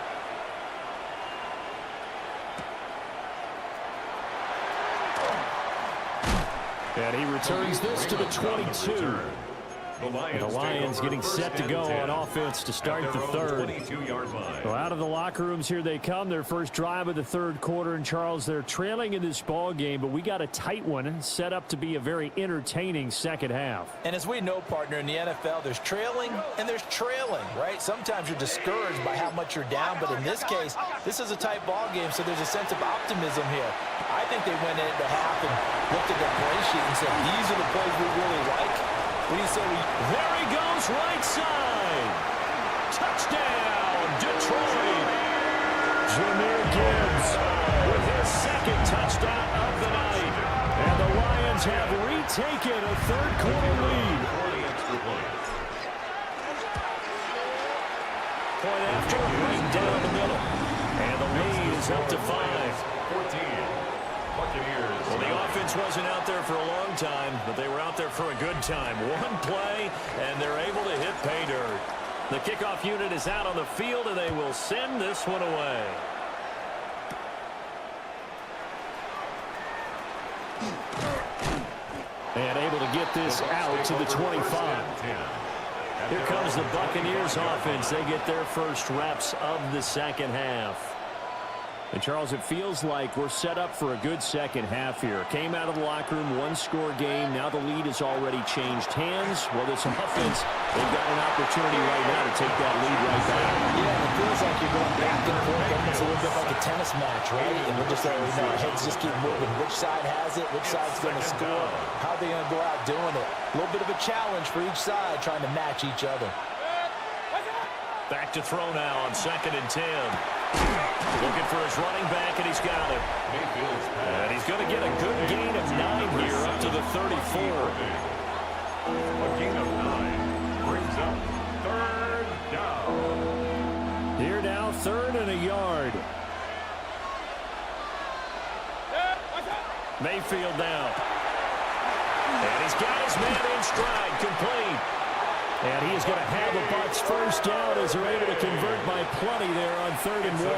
And he returns this to the 22. The Lions getting set to go on offense to start the 3rd. Well, out of the locker rooms here they come. Their first drive of the 3rd quarter. And Charles, they're trailing in this ball game, but we got a tight one set up to be a very entertaining second half. And as we know, partner, in the NFL, there's trailing and there's trailing, right? Sometimes you're discouraged by how much you're down, but in this case, this is a tight ball game, so there's a sense of optimism here. I think they went into half and looked at their play sheet and said, these are the plays we really like. What do you say? There he goes, right side. Touchdown, Detroit. Jahmyr Gibbs with his 2nd touchdown of the night. And the Lions have retaken a 3rd quarter lead. Point after, right down the middle. And the lead is up to 5. 14. Buccaneers. Well, the offense wasn't out there for a long time, but they were out there for a good time. One play, and they're able to hit pay dirt. The kickoff unit is out on the field, and they will send this one away. And able to get this out to the 25. Here comes the Buccaneers offense. They get their first reps of the second half. And, Charles, it feels like we're set up for a good second half here. Came out of the locker room, one-score game. Now the lead has already changed hands. Well, this offense, they've got an opportunity right now to take that lead right back. Yeah, it feels like you're going back and forth, almost a little bit like a tennis match, right? And we're just our heads just keep moving. Which side has it? Which side's going to score? How are they going to go out doing it? A little bit of a challenge for each side, trying to match each other. Back to throw now on 2nd and 10. Looking for his running back, and he's got it. And he's going to get a good gain of 9 here up to the 34. A gain of 9 brings up 3rd down. Here now, 3rd and a yard. Mayfield now. And he's got his man in stride, complete. And he is going to have a Bucs first down as they're able to convert by plenty there on 3rd and 1.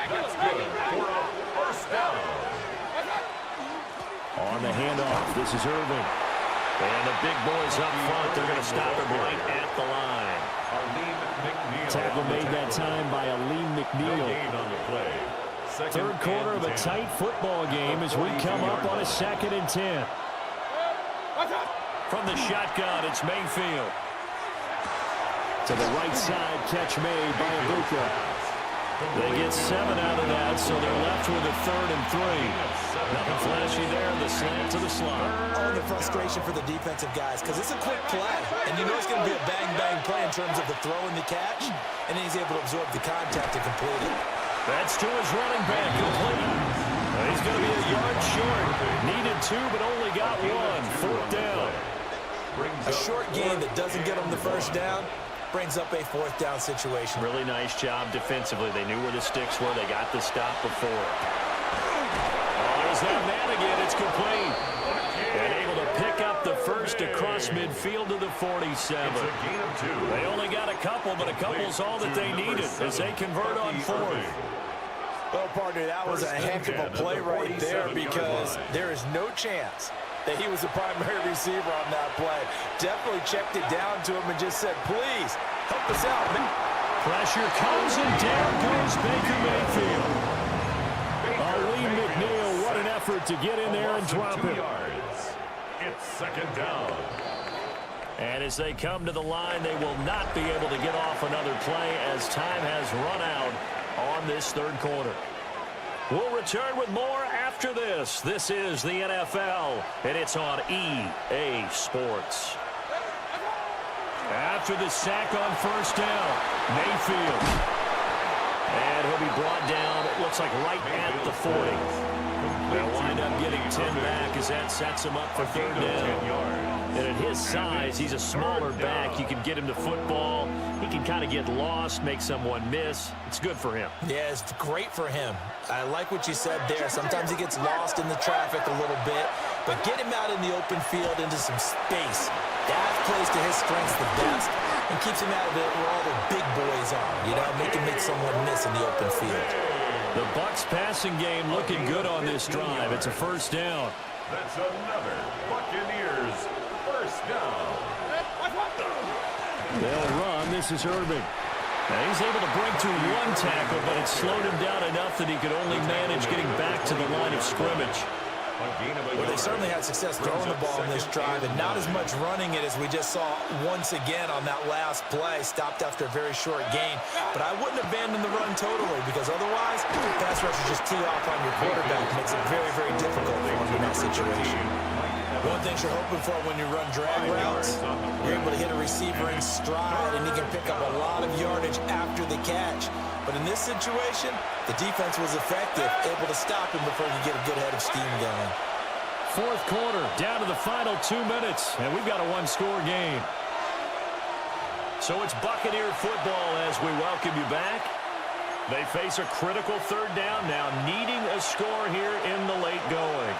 That's good for a first down. On the handoff, this is Irving. And the big boys up front, they're going to stop him right at the line. Tackle made that time by Aleem McNeil. Third quarter of a tight football game as we come up on a 2nd and 10. From the shotgun, it's Mayfield. To the right side, catch made by Ibuka. They get 7 out of that, so they're left with a 3rd and 3. Nothing flashy there, the slant to the slot. Oh, the frustration for the defensive guys, because it's a quick play. And you know it's going to be a bang-bang play in terms of the throw and the catch. And then he's able to absorb the contact to complete it. That's to his running back, complete. He's going to be a yard short. Needed 2, but only got 1. 4th down. A short gain that doesn't get them the first down brings up a 4th down situation. Really nice job defensively. They knew where the sticks were. They got the stop before. Oh, there's that man again. It's complete. And able to pick up the first across midfield to the 47. They only got a couple, but a couple's all that they needed as they convert on 4th. Well, partner, that was a heck of a play right there because there is no chance that he was the primary receiver on that play. Definitely checked it down to him and just said, please, help us out, man. Pressure comes and down goes Baker Mayfield. Aleem McNeil, what an effort to get in there and drop it. It's 2nd down. And as they come to the line, they will not be able to get off another play as time has run out on this 3rd quarter. We'll return with more after this. This is the NFL, and it's on EA Sports. After the sack on 1st down, Mayfield. And he'll be brought down, it looks like right at the 40. They'll wind up getting 10 back as that sets him up for 3rd down. And at his size, he's a smaller back. You can get him to football. He can kind of get lost, make someone miss. It's good for him. Yeah, it's great for him. I like what you said there. Sometimes he gets lost in the traffic a little bit, but get him out in the open field into some space. That plays to his strengths the best and keeps him out of it where all the big boys are. You know, make someone miss in the open field. The Bucs passing game looking good on this drive. It's a 1st down. That's another Buccaneers first down. They'll run. This is Irving. Now he's able to break through 1 tackle, but it slowed him down enough that he could only manage getting back to the line of scrimmage. Well, they certainly had success throwing the ball in this drive, and not as much running it as we just saw once again on that last play. Stopped after a very short gain. But I wouldn't abandon the run totally, because otherwise, pass rushers just tee off on your quarterback. Makes it very, very difficult for him in that situation. One thing you're hoping for when you run drag routes, you're able to hit a receiver in stride, and he can pick up a lot of yardage after the catch. But in this situation, the defense was effective, able to stop him before you get a good head of steam going. 4th quarter, down to the final 2 minutes, and we've got a 1-score game. So it's Buccaneer football as we welcome you back. They face a critical 3rd down now, needing a score here in the late going.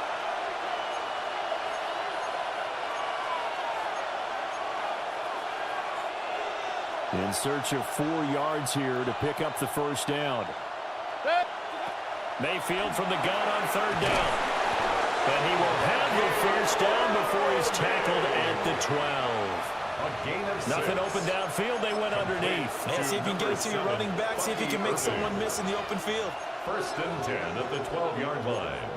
In search of 4 yards here to pick up the 1st down. Mayfield from the gun on 3rd down. And he will have the 1st down before he's tackled at the 12. A gain of 6. Nothing open downfield. They went underneath. Man, see if you can get it to your running back. See if you can make someone miss in the open field. 1st and 10 at the 12-yard line.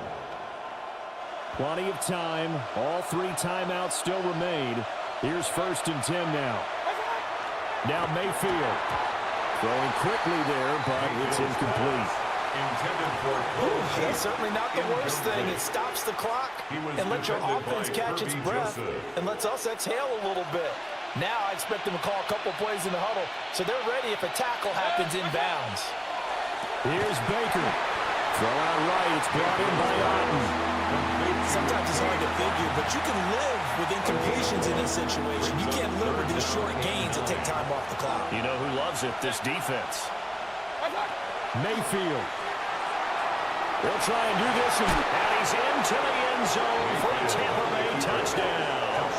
Plenty of time. All 3 timeouts still remain. Here's 1st and 10 now. Now Mayfield. Throwing quickly there, but it's incomplete. Intended for That's certainly not the worst thing. It stops the clock and lets your offense catch its breath and lets us exhale a little bit. Now I expect them to call a couple plays in the huddle so they're ready if a tackle happens inbounds. Here's Baker. Throw out right. It's brought in by Otten. Sometimes it's hard to figure, but you can live with incompletions in this situation. You can't live with these short gains that take time off the clock. You know who loves it? This defense. Mayfield. They'll try and do this, and he's into the end zone for a Tampa Bay touchdown.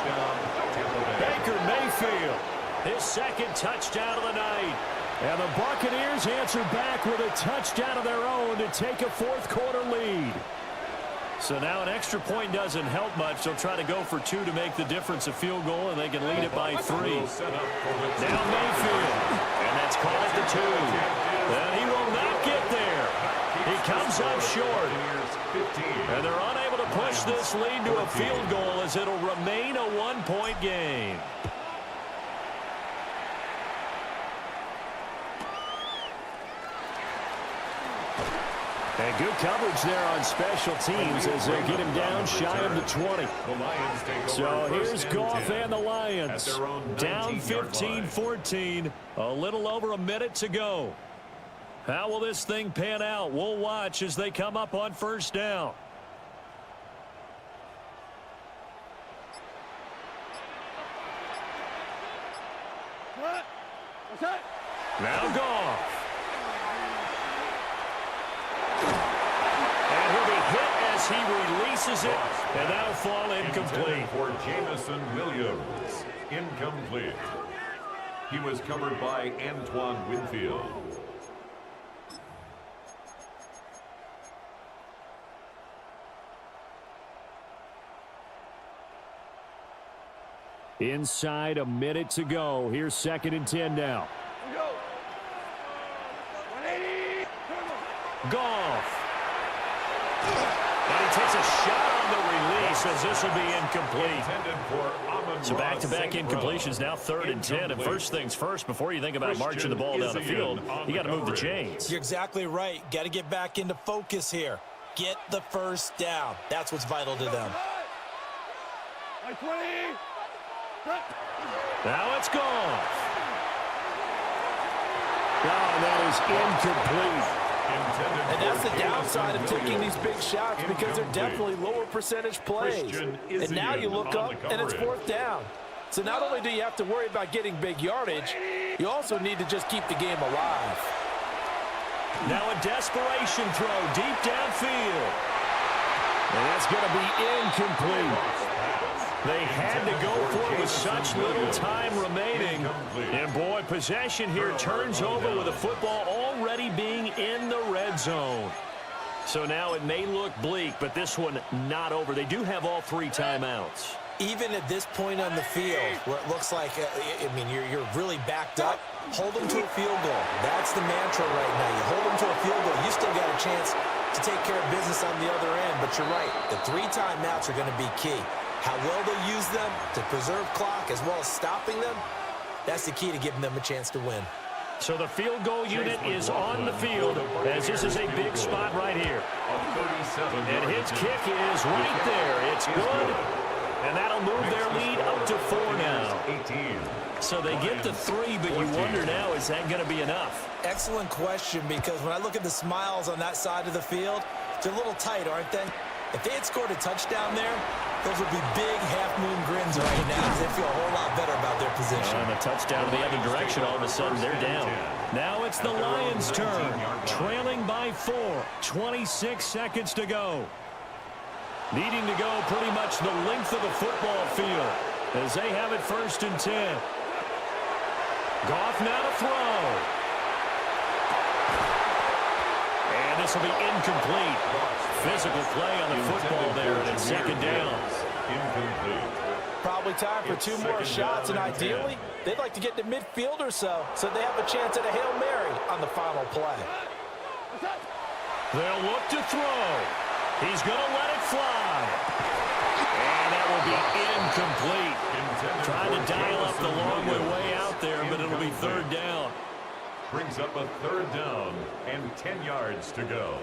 Baker Mayfield, his 2nd touchdown of the night. And the Buccaneers answer back with a touchdown of their own to take a 4th quarter lead. So now an extra point doesn't help much. They'll try to go for 2 to make the difference a field goal, and they can lead it by 3. Now Mayfield, and that's called at the 2. And he will not get there. He comes up short. And they're unable to push this lead to a field goal as it'll remain a 1-point game. And good coverage there on special teams as they get him down shy of the 20. So here's Goff and the Lions. Down 15-14. A little over a minute to go. How will this thing pan out? We'll watch as they come up on 1st down. Now Goff. And he'll be hit as he releases it, and that'll fall incomplete. For Jamison Williams, incomplete. He was covered by Antoine Winfield. Inside a minute to go. Here's 2nd and 10 now. Goff. And he takes a shot on the release as this will be incomplete. So back-to-back incompletions, now 3rd and 10. And first things first, before you think about marching the ball down the field, you got to move the chains. You're exactly right. Got to get back into focus here. Get the 1st down. That's what's vital to them. Now it's gone. Oh, that is incomplete. And that's the downside of taking these big shots because they're definitely lower percentage plays. And now you look up and it's 4th down. So not only do you have to worry about getting big yardage, you also need to just keep the game alive. Now a desperation throw deep downfield. And that's going to be incomplete. They had to go for it with such little time remaining. And, boy, possession here turns over with the football already being in the red zone. So now it may look bleak, but this one not over. They do have all 3 timeouts. Even at this point on the field, where it looks like, I mean, you're really backed up, hold them to a field goal. That's the mantra right now. You hold them to a field goal. You still got a chance to take care of business on the other end. But you're right. The 3 timeouts are going to be key. How well they use them to preserve clock as well as stopping them, that's the key to giving them a chance to win. So the field goal unit is on the field as this is a big spot right here. And his kick is right there. It's good. And that'll move their lead up to 4 now. So they get the 3, but you wonder now, is that going to be enough? Excellent question, because when I look at the smiles on that side of the field, they're a little tight, aren't they? If they had scored a touchdown there, those would be big half-moon grins right now because they feel a whole lot better about their position. And a touchdown the other direction, all of a sudden they're down. Now it's the Lions' turn, trailing by 4, 26 seconds to go. Needing to go pretty much the length of the football field as they have it 1st and 10. Goff now to throw. And this will be incomplete. Physical play on the football there, and it's 2nd down. Incomplete. Probably time for 2 more shots, and ideally, they'd like to get to midfield or so they have a chance at a Hail Mary on the final play. They'll look to throw. He's going to let it fly. And that will be incomplete. Trying to dial up the long way out there, but it'll be 3rd down. Brings up a 3rd down and 10 yards to go.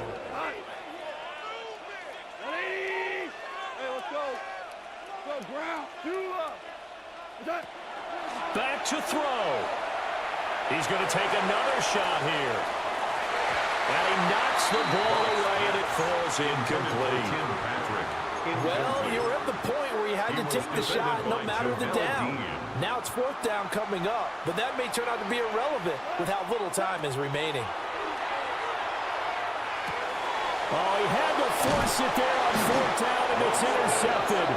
Hey, let's go. Go, ground. Back to throw. He's going to take another shot here. And he knocks the ball away, and it falls incomplete. Well, you were at the point where you had to take the shot no matter the down. Now it's 4th down coming up, but that may turn out to be irrelevant with how little time is remaining. Oh, he had to force it there on 4th down, and it's intercepted.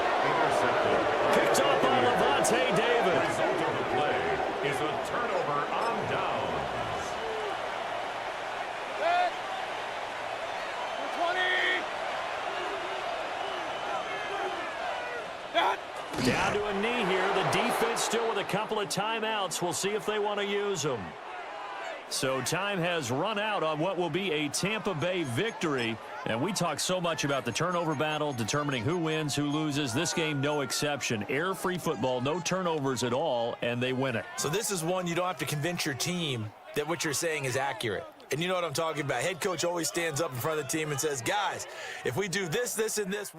Picked up by Levante David. The result of the play is a turnover on downs. 20. Down to a knee here. The defense still with a couple of timeouts. We'll see if they want to use them. So time has run out on what will be a Tampa Bay victory. And we talk so much about the turnover battle, determining who wins, who loses. This game, no exception. Air-free football, no turnovers at all, and they win it. So this is one you don't have to convince your team that what you're saying is accurate. And you know what I'm talking about. Head coach always stands up in front of the team and says, guys, if we do this, this, and this...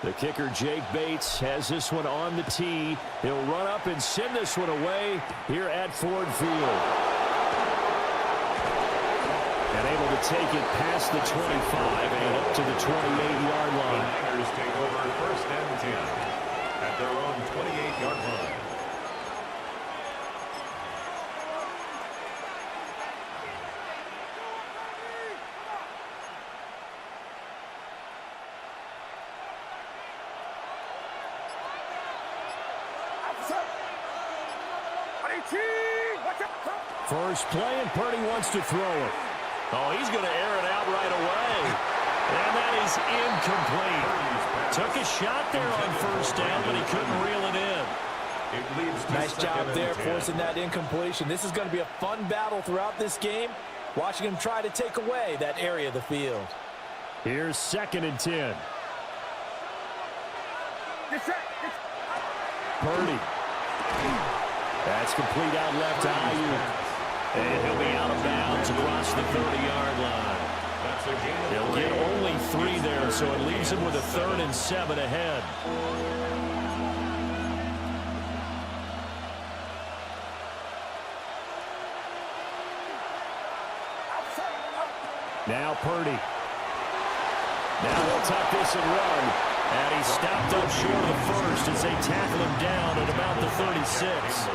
The kicker, Jake Bates, has this one on the tee. He'll run up and send this one away here at Ford Field. And able to take it past the 25 and up to the 28-yard line. The Niners take over 1st and 10 at their own 28-yard line. First play, and Purdy wants to throw it. Oh, he's going to air it out right away. And that is incomplete. Took a shot there on 1st down, but he couldn't reel it in. Nice job there forcing that incompletion. This is going to be a fun battle throughout this game, watching him try to take away that area of the field. Here's 2nd and 10. Purdy. That's complete out left to Ayuk. And he'll be out of bounds across the 30-yard line. He'll get only 3 there, so it leaves him with a 3rd and 7 ahead. Now Purdy. Now he'll tuck this and run. And he's stopped up short of the 1st as they tackle him down at about the 36.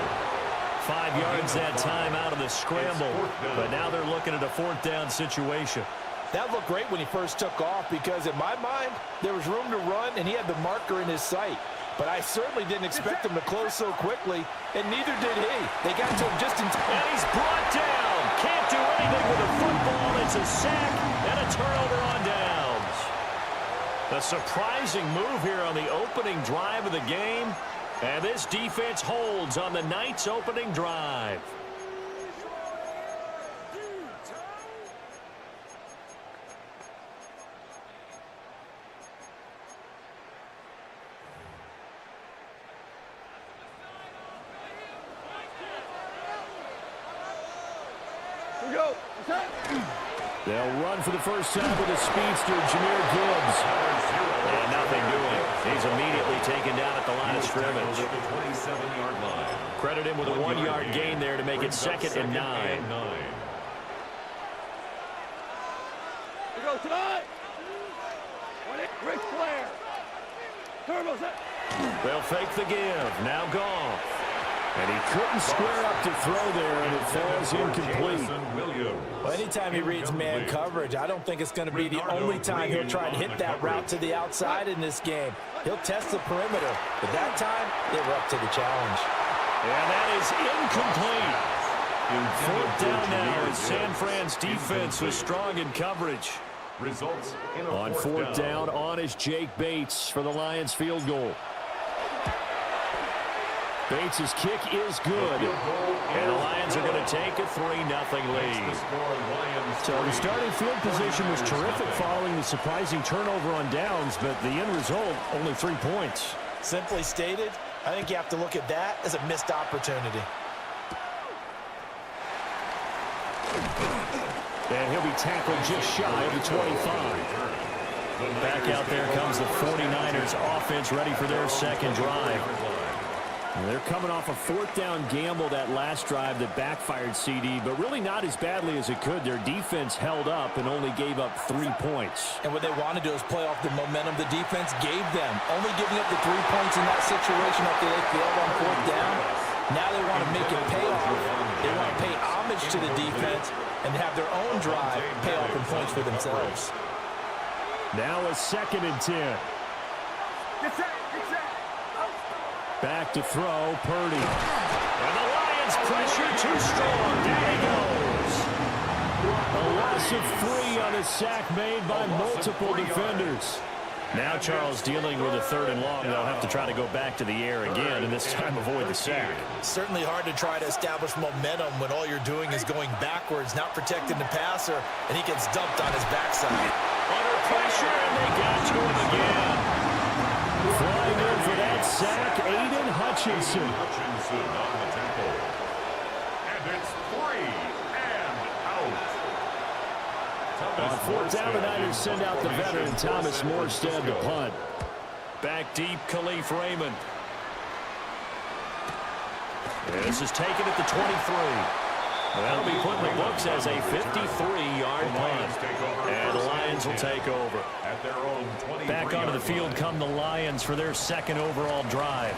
5 yards that time out of the scramble. But now they're looking at a 4th down situation. That looked great when he first took off because, in my mind, there was room to run, and he had the marker in his sight. But I certainly didn't expect him to close so quickly, and neither did he. They got to him just in time. And he's brought down. Can't do anything with a football. It's a sack and a turnover on downs. A surprising move here on the opening drive of the game. And this defense holds on the Knights' opening drive. Here we go. They'll run for the first time with a speedster, Jahmyr Gibbs. And nothing doing. He's immediately taken down at the line of scrimmage. At the 27-yard line. Credit him with a 1-yard gain there to make it 2nd and 9. Here goes tonight. Ric Flair. Turbo set. They'll fake the give. Now Goff. And he couldn't square up to throw there, and it falls incomplete. Well, anytime he reads man coverage, I don't think it's going to be the only time he'll try to hit that route to the outside in this game. He'll test the perimeter, but that time, they were up to the challenge. And that is incomplete. 4th down now as San Fran's defense was strong in coverage. Results in a On 4th down, on is Jake Bates for the Lions field goal. Bates' kick is good, and the Lions are going to take a 3-0 lead. So the starting field position was terrific following the surprising turnover on downs, but the end result, only 3 points. Simply stated, I think you have to look at that as a missed opportunity. And he'll be tackled just shy of the 25. Back out there comes the 49ers offense ready for their 2nd drive. And they're coming off a 4th down gamble that last drive that backfired CD, but really not as badly as it could. Their defense held up and only gave up 3 points. And what they want to do is play off the momentum the defense gave them. Only giving up the 3 points in that situation after they failed on 4th down. Now they want to make it pay off. They want to pay homage to the defense and have their own drive pay off in points for themselves. Now a 2nd and 10. Back to throw, Purdy. And the Lions pressure too strong. Down he goes. A loss of 3 on a sack made by multiple defenders. Now Charles dealing with a 3rd and long. They'll have to try to go back to the air again, and this time avoid the sack. Certainly hard to try to establish momentum when all you're doing is going backwards, not protecting the passer, and he gets dumped on his backside. Under pressure, and they got to him again. Flying in for that sack, Aiden Hutchinson. Hutchinson on the tackle. And it's 3 and out. On 4th down, the Niners send out the veteran Thomas Morstead to punt. Back deep, Khalif Raymond. This is taken at the 23. That'll be put in the books as a 53-yard punt. And the Lions will take over. At their own 23. Back onto the field come the Lions for their second overall drive.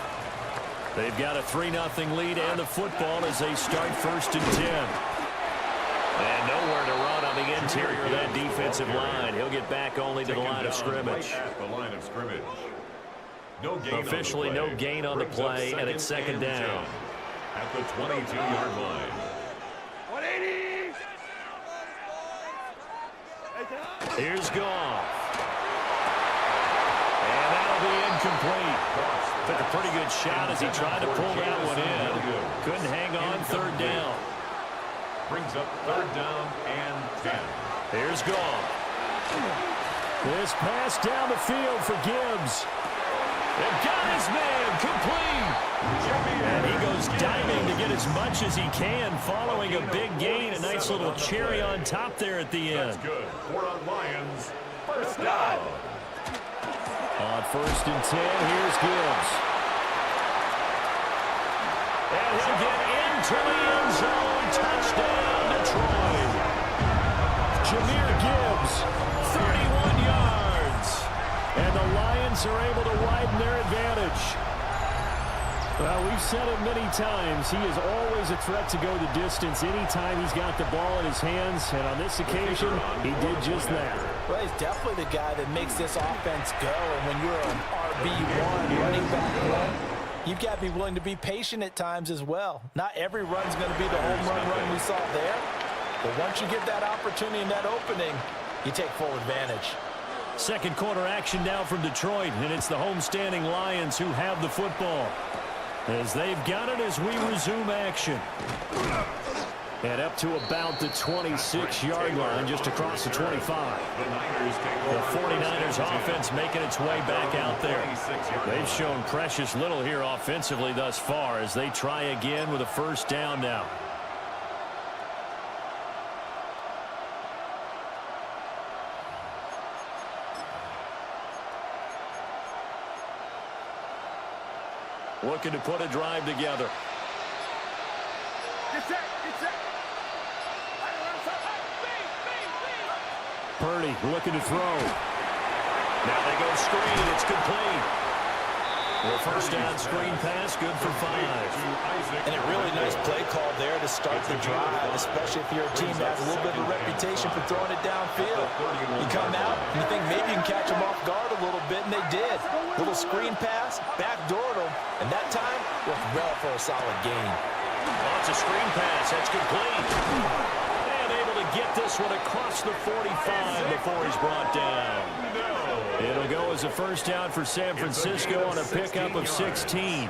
They've got a 3-0 lead and the football as they start 1st and 10. And nowhere to run on the interior of that defensive line. He'll get back only to the line of scrimmage. Officially no gain on the play, and it's 2nd down. At the 22-yard line. 180. Here's Goff. And that'll be incomplete. Took a pretty good shot as he tried to pull that one in. Couldn't hang on, 3rd down. Brings up 3rd down and 10. Here's Goff. This pass down the field for Gibbs. They've got his man complete. And he goes diving to get as much as he can following a big gain. A nice little cherry on top there at the end. That's good. For the Lions, 1st down. On 1st and 10, here's Gibbs. And he'll get into the end zone. Touchdown, Detroit. Jahmyr Gibbs, 31 yards. And the Lions are able to widen their advantage. Well, we've said it many times. He is always a threat to go the distance anytime he's got the ball in his hands. And on this occasion, he did just that. Well, he's definitely the guy that makes this offense go. And when you're an RB1 running back, you've got to be willing to be patient at times as well. Not every run's going to be the home run we saw there. But once you get that opportunity and that opening, you take full advantage. Second quarter action now from Detroit, and it's the homestanding Lions who have the football. As they've got it as we resume action. And up to about the 26-yard line, just across the 25. The 49ers offense making its way back out there. They've shown precious little here offensively thus far as they try again with a 1st down now. Looking to put a drive together. Purdy looking to throw. Now they go screen. It's complete. Well, 1st down screen pass, good for 5. And a really nice play call there to start the drive, especially if you're a team that has a little bit of a reputation for throwing it downfield. You come out and you think maybe you can catch them off guard a little bit, and they did. Little screen pass, backdoored them, and that time worked well for a solid gain. Oh, it's a screen pass. That's complete. And able to get this one across the 45 before he's brought down. It'll go as a 1st down for San Francisco on a pickup of 16.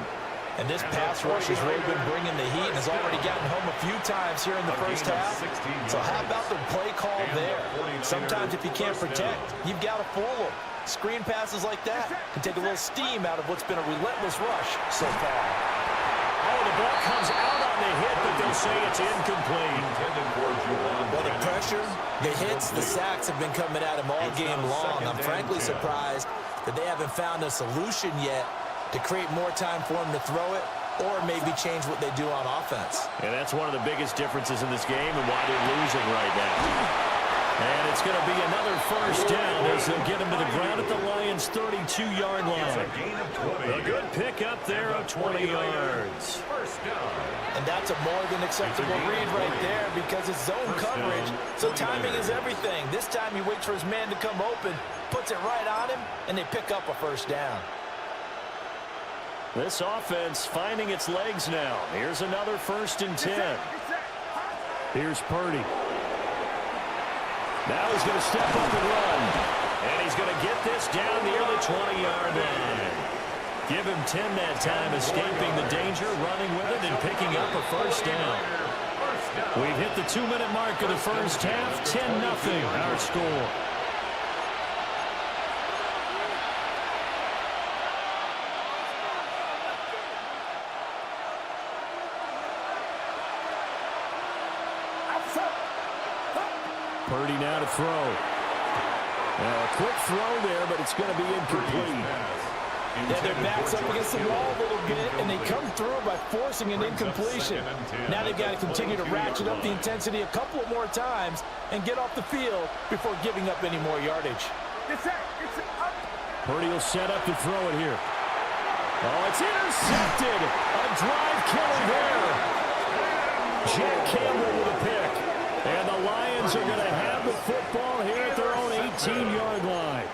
And this pass rush has really been bringing the heat and has already gotten home a few times here in the 1st half. So how about the play call there? Sometimes if you can't protect, you've got to fool them. Screen passes like that can take a little steam out of what's been a relentless rush so far. Oh, the ball comes out on the hit, but they'll say it's incomplete. Well, the pressure, the hits, the sacks have been coming at him all game long. I'm frankly surprised that they haven't found a solution yet to create more time for him to throw it or maybe change what they do on offense. And that's one of the biggest differences in this game and why they're losing right now. And it's going to be another 1st down as they'll get him to the ground at the Lions' 32-yard line. A good pickup there of 20 yards. And that's a more than acceptable read right there because it's zone coverage, so timing is everything. This time he waits for his man to come open, puts it right on him, and they pick up a 1st down. This offense finding its legs now. Here's another 1st and 10. Here's Purdy. Now he's going to step up and run. And he's going to get this down near the 20-yard line. Give him 10 that time, escaping the danger, running with it, and picking up a 1st down. We've hit the 2-minute mark of the 1st half. 10-0 our score. Purdy now to throw. Now a quick throw there, but it's going to be incomplete. Yeah, their back's up against the wall a little bit, and they come through by forcing an incompletion. Now they've got to continue to ratchet up the intensity a couple of more times and get off the field before giving up any more yardage. Purdy will set up to throw it here. Oh, it's intercepted. A drive killer there. Jack Campbell with a pick. And the Lions are going to have the football here at their own 18-yard line.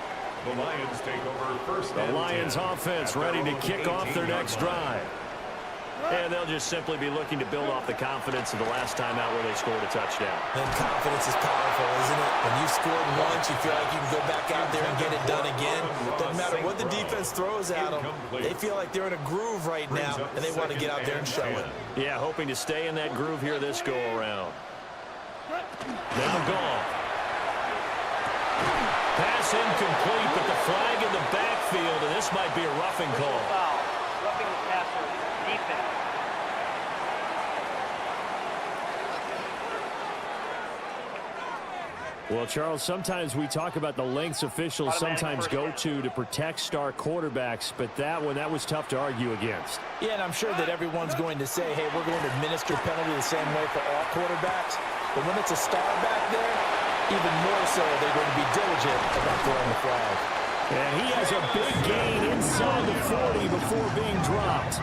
The Lions take over first. The Lions offense ready to kick off their next drive. And they'll just simply be looking to build off the confidence of the last time out where they scored a touchdown. And confidence is powerful, isn't it? When you've scored once, you feel like you can go back out there and get it done again. Doesn't matter what the defense throws at them. They feel like they're in a groove right now, and they want to get out there and show it. Yeah, hoping to stay in that groove here this go-around. Now gone. Pass incomplete, but the flag in the backfield, and this might be a roughing call. Roughing the passer, defense. Well, Charles, sometimes we talk about the lengths officials sometimes go to protect star quarterbacks, but that was tough to argue against. Yeah, and I'm sure that everyone's going to say, hey, we're going to administer penalty the same way for all quarterbacks. But when it's a star back there, even more so, they're going to be diligent about throwing the flag. And he has a big gain inside the 40 before being dropped.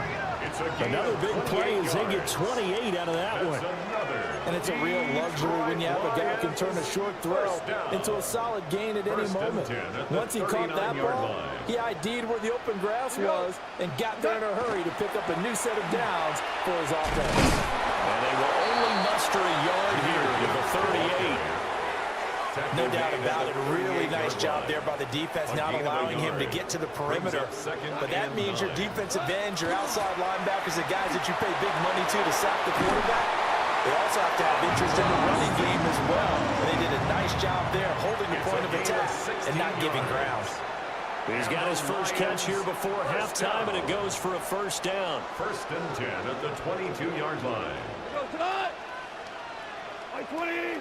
Another big play as they get 28 out of that one. And it's a real luxury when you have a guy who can turn a short throw into a solid gain at any moment. Once he caught that ball, he ID'd where the open grass was and got there in a hurry to pick up a new set of downs for his offense. And they will only muster a yard here to the 38. No doubt about it. Really nice job there by the defense, not allowing him to get to the perimeter. But that means your defensive ends, your outside linebackers, the guys that you pay big money to sack the quarterback, they also have to have interest in the running game as well. And they did a nice job there holding the point of attack and not giving ground. He's got his first catch here before halftime, and it goes for a first down. 1st and 10 at the 22-yard line. Go tonight. 20.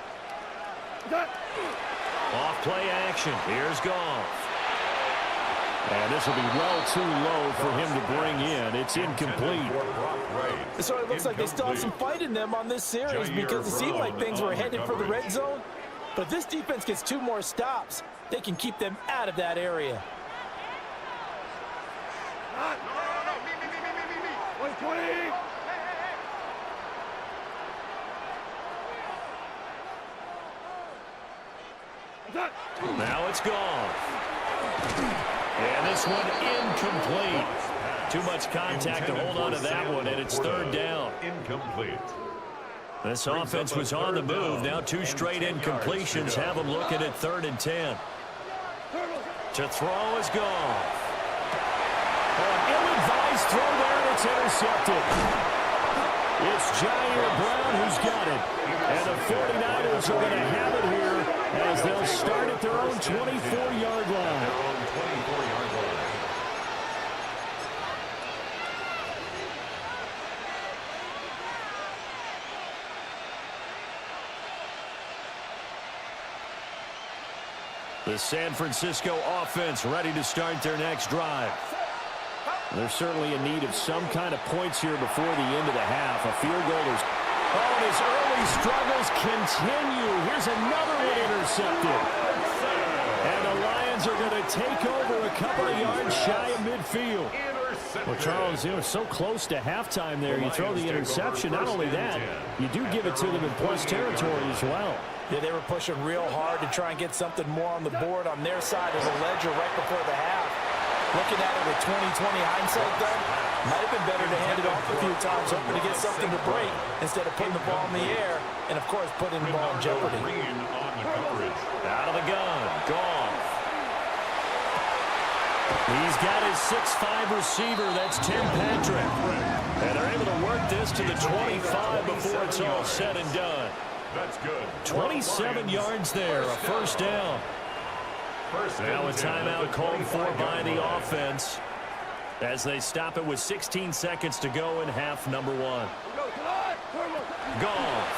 Off play action. Here's Goff. And this will be well too low for him to bring in. It's incomplete. So it looks like they still have some fight in them on this series because it seemed like things were headed for the red zone. But if this defense gets 2 more stops, they can keep them out of that area. 20. Now it's gone. And this one incomplete. Too much contact to hold on to that one, and it's 3rd down. Incomplete. This offense was on the move. Now 2 straight incompletions have them looking at 3rd and 10. To throw is gone. An ill-advised throw there, and it's intercepted. It's Jair Brown who's got it. And the 49ers are going to have it here as they'll start at their own 24-yard line. The San Francisco offense ready to start their next drive. They're certainly in need of some kind of points here before the end of the half. A field goal is... Oh, his early struggles continue. Here's another one intercepted. And the Lions are going to take over a couple of yards shy of midfield. Well, Charles, so close to halftime there. You throw the interception. Not only that, you do give it to them in plus territory as well. Yeah, they were pushing real hard to try and get something more on the board on their side of the ledger right before the half. Looking at it with 20/20 hindsight, though, might have been better to hand it off a few times, hoping to get something to break instead of putting the ball in the air and, of course, putting the ball in jeopardy. Out of the gun, Goff. He's got his 6'5" receiver. That's Tim Patrick. And they're able to work this to the 25 before it's all said and done. That's good. 27 yards there, a first down. Now a timeout called for by the offense as they stop it with 16 seconds to go in half number 1. Goff.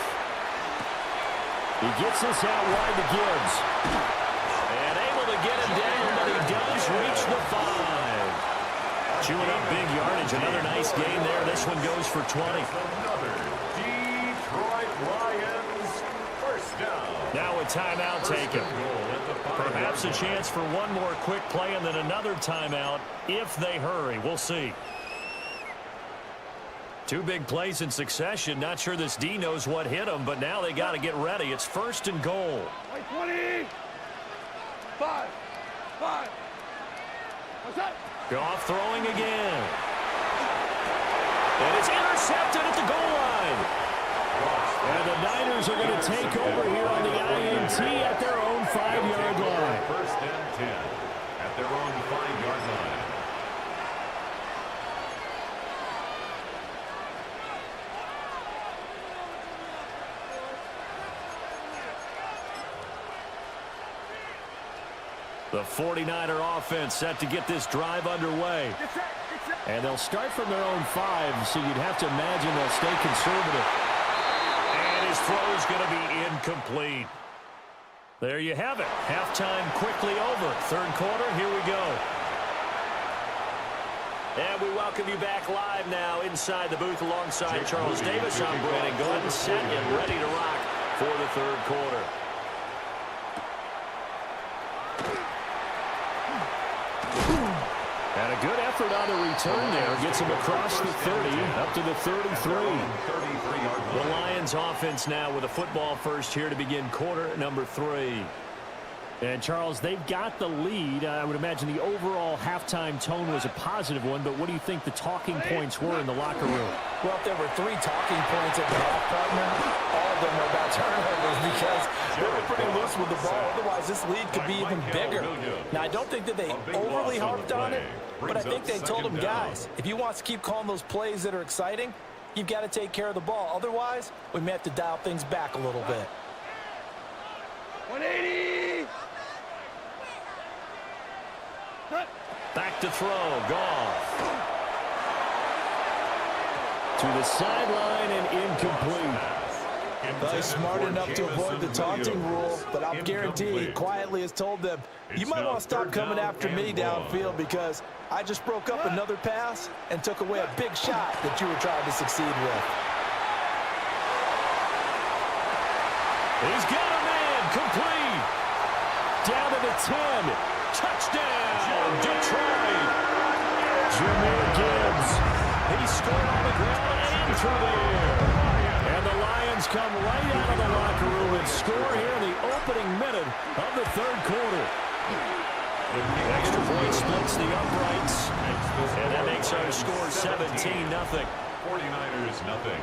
He gets this out wide to Gibbs. And able to get him down, but he does reach the 5. Chewing up big yardage. Another nice gain there. This one goes for 20. Another Detroit Lions first down. Now a timeout taken. Perhaps a chance for one more quick play and then another timeout if they hurry. We'll see. Two big plays in succession. Not sure this D knows what hit them, but now they got to get ready. It's first and goal. 20. 5. What's that? Goff throwing again. And it's intercepted at the goal line. And the Niners are going to take over here on the INT at their own 5-yard line. First and 10 at their own 5-yard line. The 49er offense set to get this drive underway. And they'll start from their own 5, so you'd have to imagine they'll stay conservative. And his throw is going to be incomplete. There you have it. Halftime quickly over. Third quarter, here we go. And we welcome you back live now inside the booth alongside Charles Davis. I'm Brandon Gordon, set and ready to rock for the third quarter. And a good effort on the return there. Gets him across the 30, up to the 33. The Lions offense now with a football first here to begin quarter number 3. And, Charles, they've got the lead. I would imagine the overall halftime tone was a positive one, but what do you think the talking points were in the locker room? Well, if there were 3 talking points at the half, partner, all of them were about turnovers because they were pretty loose with the ball. Otherwise, this lead could be even bigger. Now, I don't think that they overly harped on it, but I think they told them, guys, if you want to keep calling those plays that are exciting, you've got to take care of the ball. Otherwise, we may have to dial things back a little bit. 180. Back to throw. Goff. To the sideline and incomplete. Well, he's smart enough to avoid the taunting rule, but I'll guarantee he quietly has told them, you might want to stop coming after me downfield because I just broke up another pass and took away a big shot that you were trying to succeed with. He's got a man. Complete. Down to the 10. Touchdown, Detroit. Jahmyr Gibbs. He scored on the ground and through the air. And the Lions come right out of the locker room and score here in the opening minute of the third quarter. The extra point splits the uprights. And that makes our score 17-0. 49ers nothing.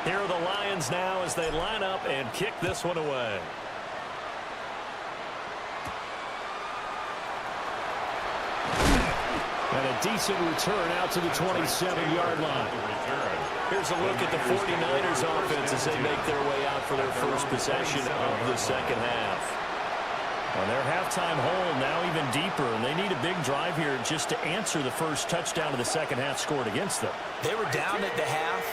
Here are the Lions now as they line up and kick this one away. And a decent return out to the 27-yard line. Here's a look at the 49ers offense as they make their way out for their first possession of the second half. On their halftime hole now even deeper, and they need a big drive here just to answer the first touchdown of the second half scored against them. They were down at the half.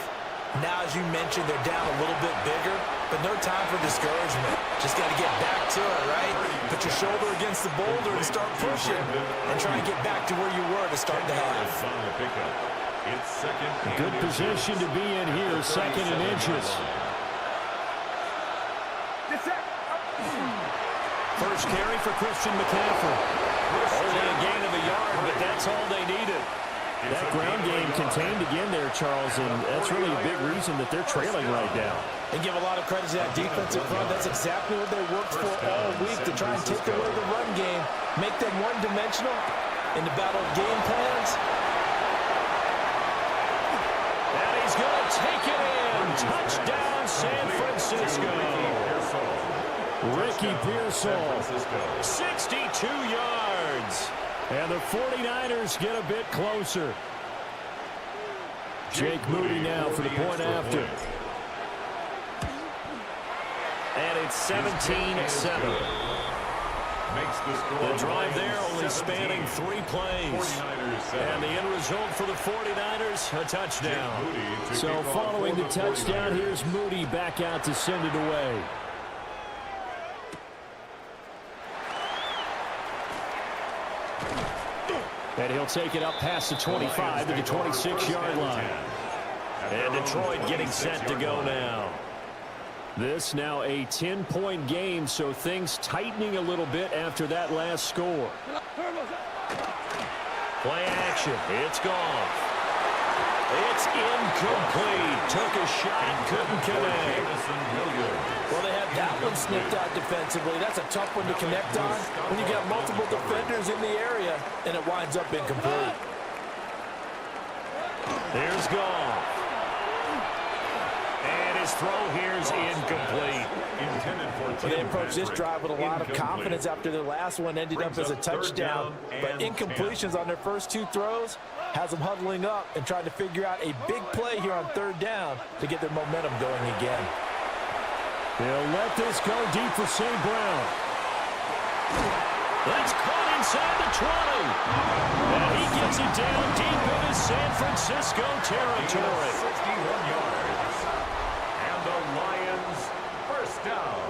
Now, as you mentioned, they're down a little bit bigger, but no time for discouragement. Just got to get back to it, right? Put your shoulder against the boulder and start pushing and try and get back to where you were to start the half. Good position to be in here, second and inches. First carry for Christian McCaffrey. Only a gain of a yard, but that's all they needed. That ground game contained again there, Charles, and that's really a big reason that they're trailing right now. And give a lot of credit to that defensive front. That's exactly what they worked for all week to try and take away the run game, make them one-dimensional in the battle of game plans. And he's going to take it in. Touchdown, San Francisco. Ricky Pearsall, 62 yards. And the 49ers get a bit closer. Jake Moody now for the point after. And it's 17-7. makes the score. The drive there only spanning 3 plays. And the end result for the 49ers, a touchdown. So following the touchdown, here's Moody back out to send it away. And he'll take it up past the 25 to the 26-yard line. And Detroit getting set to go now. This now a 10-point game, so things tightening a little bit after that last score. Play action. It's gone. It's incomplete. Took a shot, couldn't connect. Well, they had that one snipped out defensively. That's a tough one to connect on when you got multiple defenders in the area, and it winds up incomplete. There's Goff. And his throw here is incomplete. Well, they approached this drive with a lot of confidence after their last one ended up as a touchdown. But incompletions on their first 2 throws has them huddling up and trying to figure out a big play here on 3rd down to get their momentum going again. They'll let this go deep for St. Brown. That's caught inside the 20. And he gets it down deep into San Francisco territory. 61 yards. And the Lions first down.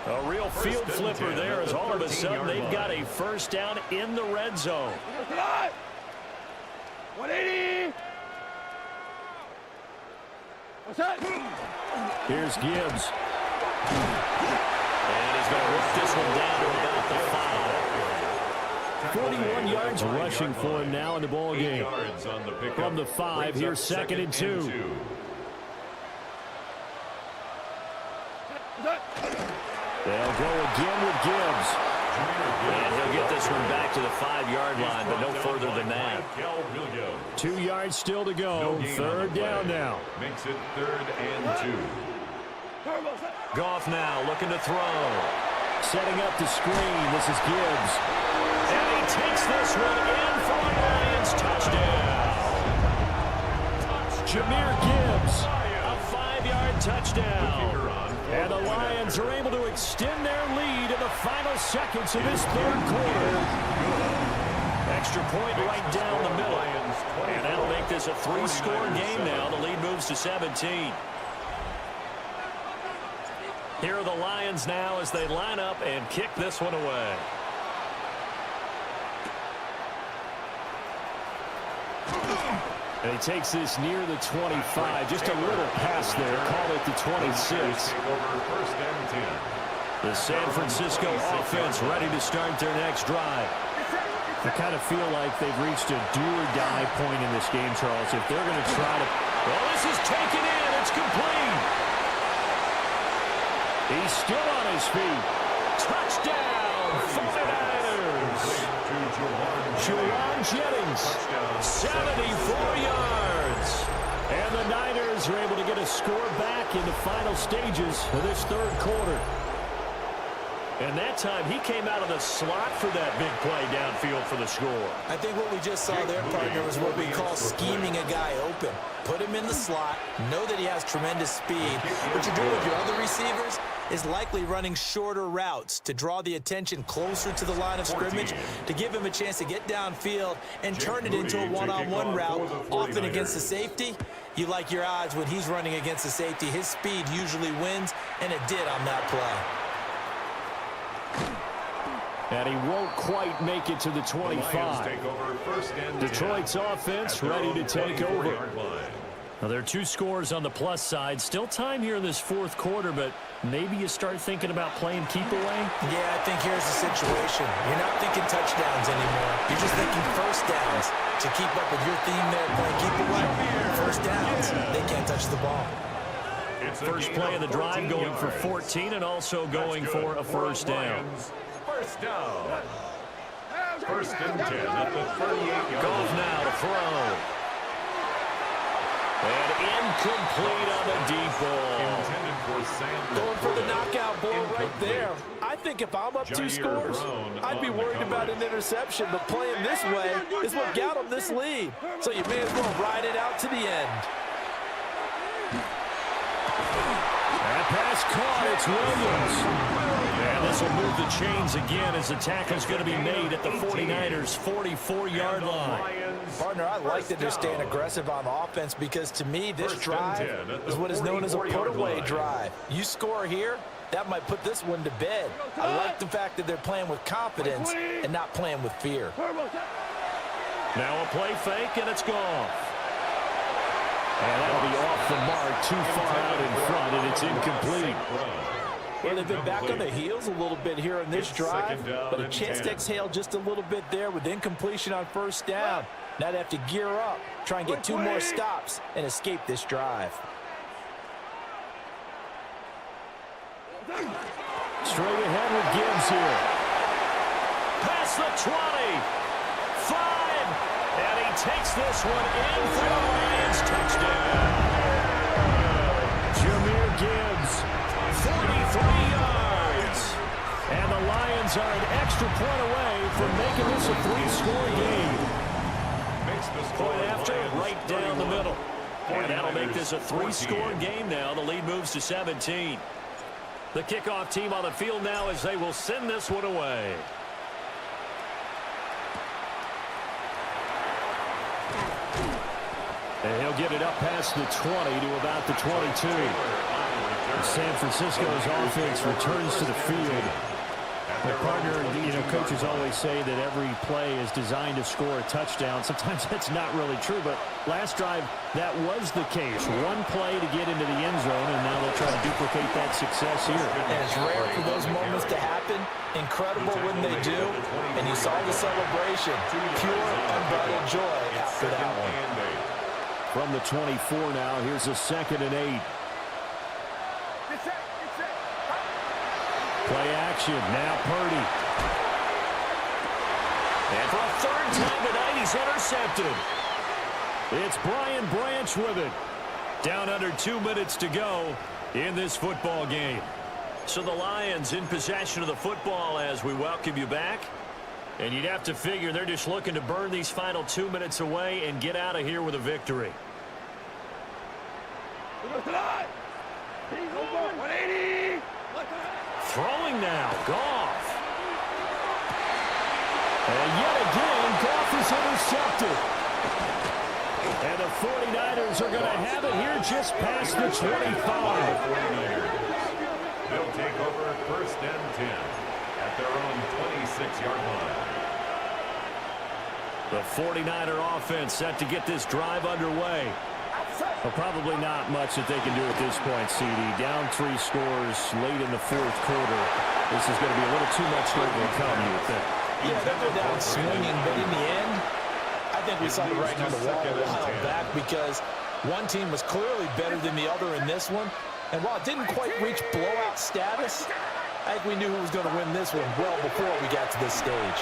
A real field flipper there as all of a sudden they've got a first down in the red zone. 180. What's that? Here's Gibbs. And he's going to work this one down to about the 5. 41 yards rushing for him now in the ball game. From the 5, here's 2nd and 2. They'll go again with Gibbs. And he'll get this one back to the 5-yard line, but no further than that. 2 yards still to go. 3rd down now. Makes it 3rd and 2. Goff now looking to throw. Setting up the screen. This is Gibbs. And he takes this one in for a Lions touchdown. Jahmyr Gibbs, a 5-yard touchdown. And the Lions are able to extend their lead in the final seconds of this 3rd quarter. Extra point right down the middle. And that'll make this a 3-score game now. The lead moves to 17. Here are the Lions now as they line up and kick this one away. And he takes this near the 25. Just a little pass there. Call it the 26. The San Francisco offense ready to start their next drive. I kind of feel like they've reached a do-or-die point in this game, Charles. If they're going to try to... Well, this is taken in. It's complete. He's still on his feet. Touchdown, 49ers. Juwan Jennings, 74 yards. And the Niners are able to get a score back in the final stages of this 3rd quarter. And that time, he came out of the slot for that big play downfield for the score. I think what we just saw there, partner, was what we call scheming a guy open. Put him in the slot, know that he has tremendous speed. What you're doing with your other receivers is likely running shorter routes to draw the attention closer to the line of scrimmage, to give him a chance to get downfield and turn it into a one-on-one route, often against the safety. You like your odds when he's running against the safety. His speed usually wins, and it did on that play. And he won't quite make it to the 25. Detroit's offense ready to take over. Now, there are 2 scores on the plus side. Still time here in this 4th quarter, but maybe you start thinking about playing keep away? Yeah, I think here's the situation. You're not thinking touchdowns anymore. You're just thinking first downs. To keep up with your theme there, playing keep away, first downs, they can't touch the ball. First play of the drive going for 14 and also going for a first down. First down. 1st and 10 at the 38-yard Goff now to throw. And incomplete on the deep ball. Going for the knockout ball right there. I think if I'm up 2 scores, I'd be worried about an interception, but playing this way is what got them this lead. So you may as well ride it out to the end. That pass caught. It's Williams. And this will move the chains again as the tackle's going to be made at the 49ers' 44-yard line. Partner, I like that they're staying aggressive on offense because to me, this drive is what is known as a put-away drive. You score here, that might put this one to bed. I like the fact that they're playing with confidence and not playing with fear. Now a play fake, and it's gone. And that'll be off the mark, too far out in front, and it's incomplete. Well, they've been back on their heels a little bit here on this drive, but a chance to exhale just a little bit there with incompletion on first down. Now they have to gear up, try and get 2 more stops, and escape this drive. Straight ahead with Gibbs here. Past the 20. 5. And he takes this one in for the Lions. Touchdown. Jahmyr Gibbs, 43 yards. And the Lions are an extra point away from making this a 3-score game. Point after, right down the middle. And that'll make this a 3-score game now. The lead moves to 17. The kickoff team on the field now as they will send this one away. And he'll get it up past the 20 to about the 22. San Francisco's offense returns to the field. The partner, coaches always say that every play is designed to score a touchdown. Sometimes that's not really true, but last drive, that was the case. One play to get into the end zone, and now they'll try to duplicate that success here. And it's rare for those moments to happen. Incredible when they do. And you saw the celebration. Pure, unbridled joy after that one. From the 24 now, here's a 2nd and 8. Play action, now Purdy. And for a 3rd time tonight, he's intercepted. It's Brian Branch with it. Down under 2 minutes to go in this football game. So the Lions in possession of the football as we welcome you back. And you'd have to figure they're just looking to burn these final 2 minutes away and get out of here with a victory. Throwing now, Goff. And yet again, Goff is intercepted. And the 49ers are going to have it here just past the 25. They'll take over 1st and 10 at their own 26-yard line. The 49er offense set to get this drive underway. Well, probably not much that they can do at this point, CD. Down 3 scores late in the 4th quarter. This is going to be a little too much to overcome, you would think. Yeah, they're down swinging, but in the end, I think we saw the writing on the wall a while back because one team was clearly better than the other in this one. And while it didn't quite reach blowout status, I think we knew who was going to win this one well before we got to this stage.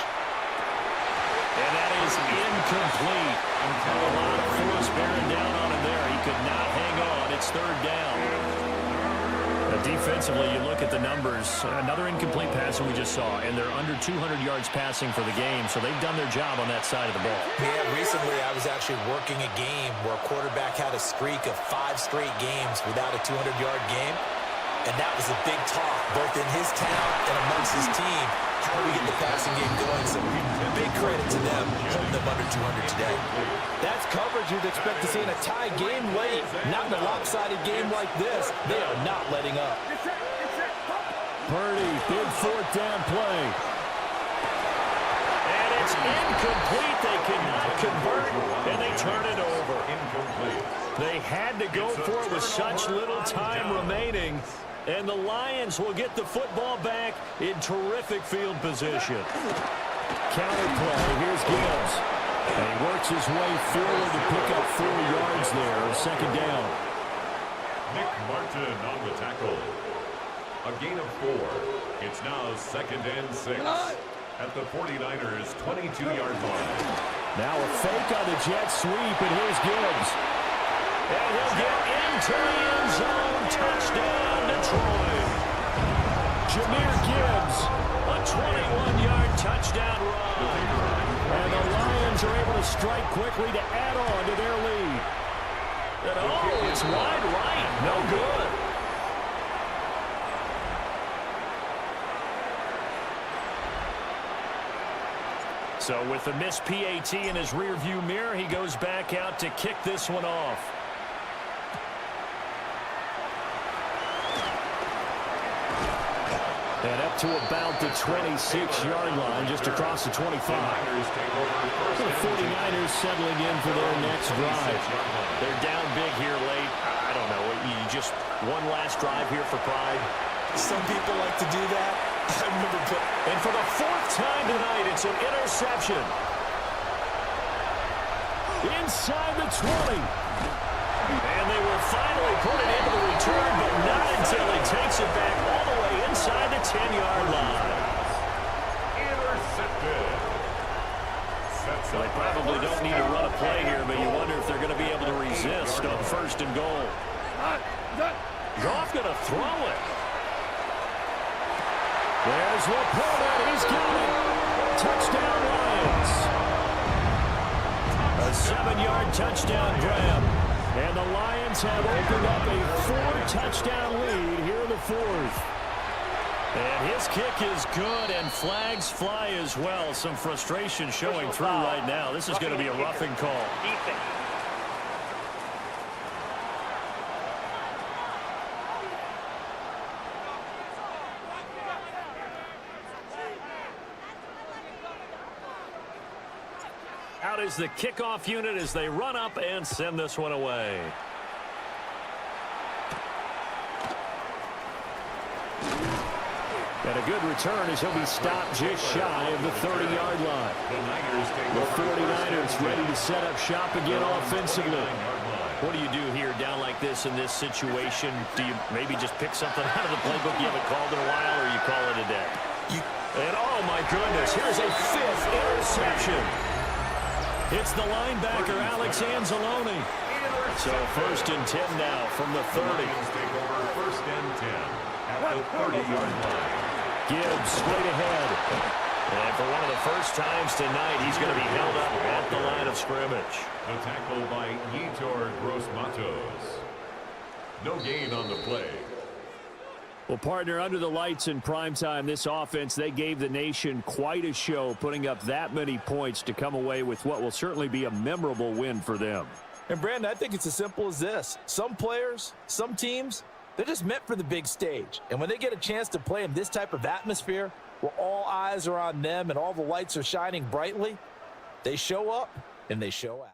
And that is incomplete. A lot of force bearing down on him there. He could not hang on. It's 3rd down. Defensively, you look at the numbers. Another incomplete pass that we just saw, and they're under 200 yards passing for the game, so they've done their job on that side of the ball. Yeah, recently I was actually working a game where a quarterback had a streak of 5 straight games without a 200-yard game, and that was a big talk, both in his town and amongst his team. How do we get the passing game going? So big credit to them holding them under 200 today. That's coverage you'd expect to see in a tie game late. Not in a lopsided game like this. They are not letting up. Purdy, big 4th down play. And it's incomplete. They cannot convert, and they turn it over. Incomplete. They had to go for it with such little time remaining. And the Lions will get the football back in terrific field position. Counter play. Here's Gibbs. And he works his way forward to pick up 4 yards there. 2nd down. Nick Martin on the tackle. A gain of 4. It's now 2nd and 6 at the 49ers' 22-yard line. Now a fake on the jet sweep, and here's Gibbs. And he'll get into the end zone. Touchdown, Detroit. Jahmyr Gibbs, a 21-yard touchdown run. And the Lions are able to strike quickly to add on to their lead. And oh, it's wide right. No good. So with the missed PAT in his rearview mirror, he goes back out to kick this one off. And up to about the 26-yard line, just across the 25. The 49ers settling in for their next drive. They're down big here late. I don't know. You just one last drive here for pride. Some people like to do that. I remember and for the fourth time tonight, it's an interception. Inside the 20. And they will finally put it into the return, but not until he takes it back all the way inside the 10-yard line. Intercepted. Well, they probably don't need to run a play here, but you wonder if they're going to be able to resist on first and goal. Goff going to throw it. There's Laporta. He's got it. Touchdown, Lions. A 7-yard touchdown grab. And the Lions have opened up a 4-touchdown lead here in the fourth. And his kick is good, and flags fly as well. Some frustration showing through right now. This is going to be a roughing call. Out is the kickoff unit as they run up and send this one away. And a good return as he'll be stopped just shy of the 30-yard line. The 49ers ready to set up shop again offensively. What do you do here down like this in this situation? Do you maybe just pick something out of the playbook you haven't called in a while, or you call it a day? And oh my goodness, here's a 5th interception. It's the linebacker, Alex Anzalone. So 1st and 10 now from the 30. Take over 1st and 10 at the 30-yard line. Gibbs straight ahead. And for one of the first times tonight, he's going to be held up at the line of scrimmage. The tackle by Yetur Gross-Matos. No gain on the play. Well, partner, under the lights in primetime, this offense, they gave the nation quite a show, putting up that many points to come away with what will certainly be a memorable win for them. And, Brandon, I think it's as simple as this. Some players, some teams, they're just meant for the big stage. And when they get a chance to play in this type of atmosphere, where all eyes are on them and all the lights are shining brightly, they show up and they show out.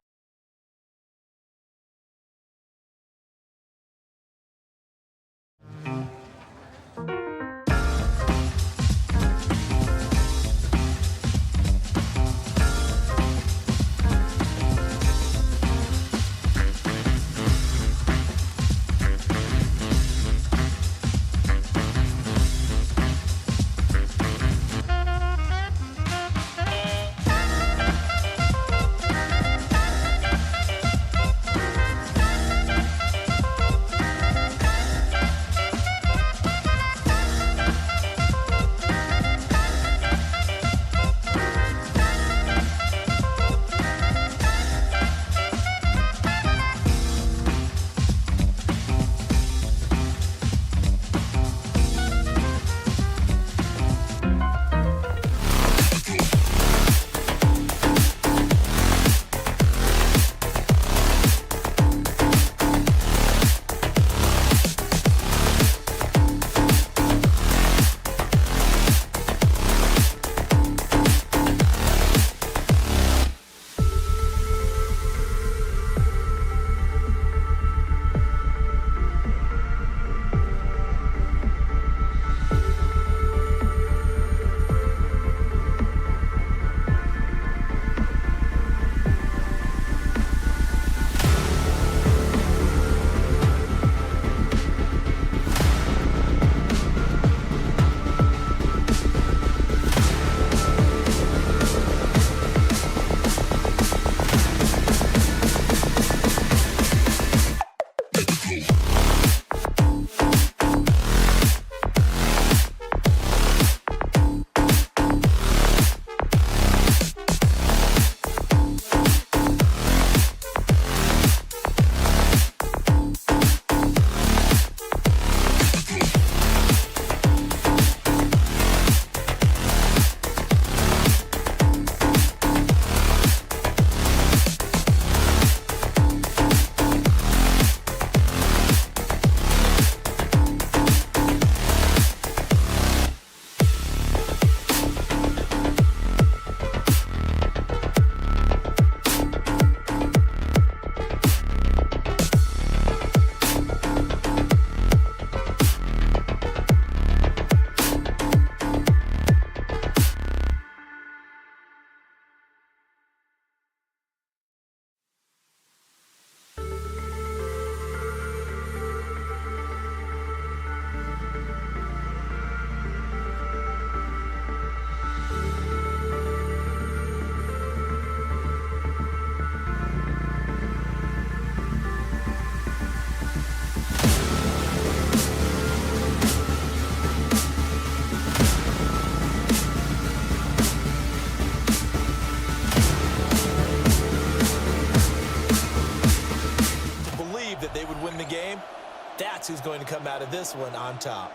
come out of this one on top.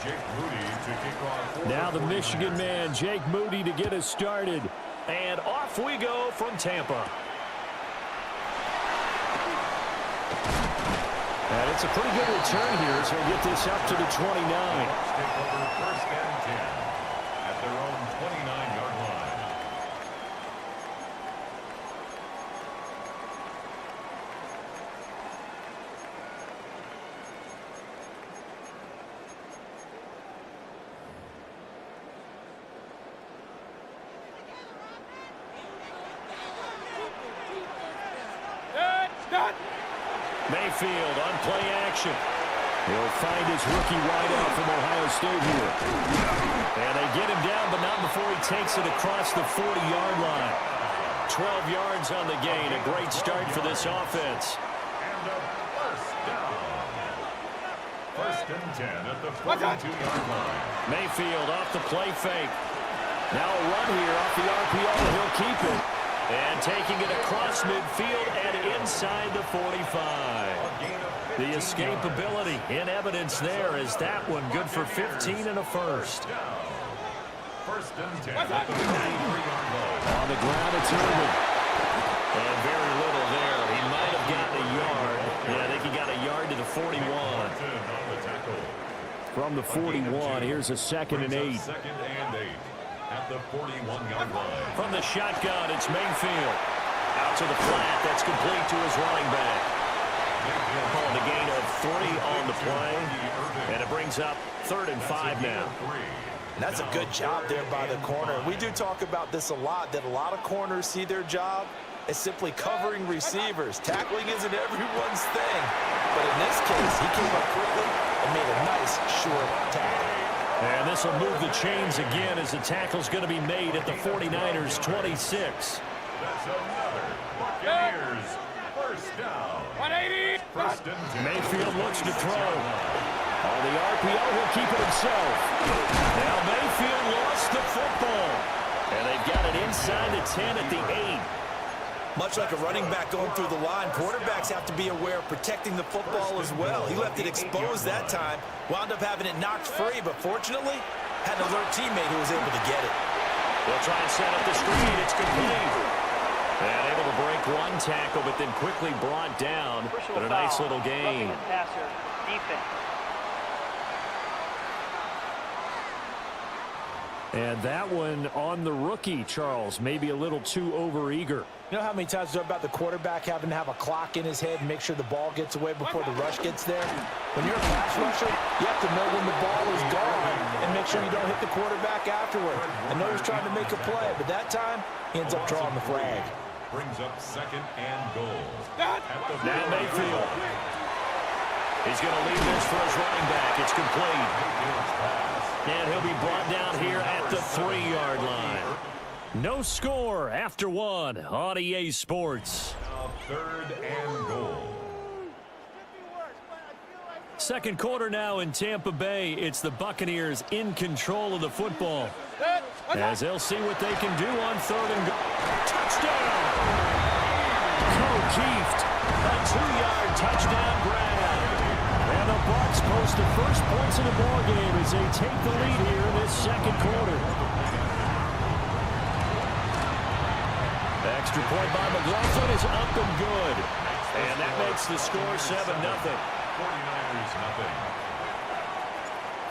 Jake Moody to kick off. Now the Michigan man, Jake Moody, to get us started. And off we go from Tampa. And it's a pretty good return here, so we'll get this up to the 29. Take over first and 10 at their own 29-yard line. Mayfield on play action. He'll find his rookie wideout from Ohio State here. And they get him down, but not before he takes it across the 40-yard line. 12 yards on the gain. A great start for this offense. And a first down. First and 10 at the 42-yard line. Mayfield off the play fake. Now a run here off the RPO. He'll keep it. And taking it across midfield and inside the 45. The escapability in evidence there is that one good for 15 and a first. First and 10 at the 43-yard line. On the ground, it's Irvin. And very little there. He might have gotten a yard. Yeah, I think he got a yard to the 41. From the 41, here's a 2nd and 8. Second and 8 at the 41-yard line. From the shotgun, it's Mayfield. Out to the flat. That's complete to his running back. Calling a gain of 3 on the play. And it brings up 3rd and 5 now. And that's a good job there by the corner. We do talk about this a lot, that a lot of corners see their job as simply covering receivers. Tackling isn't everyone's thing. But in this case, he came up quickly and made a nice, short tackle. And this will move the chains again as the tackle's going to be made at the 49ers' 26. That's another Buccaneers first down. 180. First and 10. Mayfield looks to throw. On the RPO, he'll keep it himself. Now Mayfield lost the football. And they've got it inside the 10 at the 8. Much like a running back going through the line, quarterbacks have to be aware of protecting the football as well. He left it exposed that time, wound up having it knocked free, but fortunately, had an alert teammate who was able to get it. They'll try and set up the screen. It's complete. And able to break one tackle, but then quickly brought down. But a nice little gain. Passer, defense. And that one on the rookie, Charles, maybe a little too overeager. You know how many times we talk about the quarterback having to have a clock in his head and make sure the ball gets away before the rush gets there? When you're a pass rusher, you have to know when the ball is gone and make sure you don't hit the quarterback afterward. I know he's trying to make a play, but that time, he ends up drawing the flag. Brings up 2nd and goal. Now Mayfield. He's going to leave this for his running back. It's complete. And he'll be brought down here at the 3-yard line. No score after 1 on EA Sports. Now 3rd and goal. Second quarter now in Tampa Bay. It's the Buccaneers in control of the football. As they'll see what they can do on 3rd and goal. Touchdown! O'Keefe, a 2-yard touchdown grab. And the Bucs post the first points of the ball game as they take the lead here in this second quarter. Extra point by McLaughlin is up and good. And that makes the score 7-0. 49ers nothing.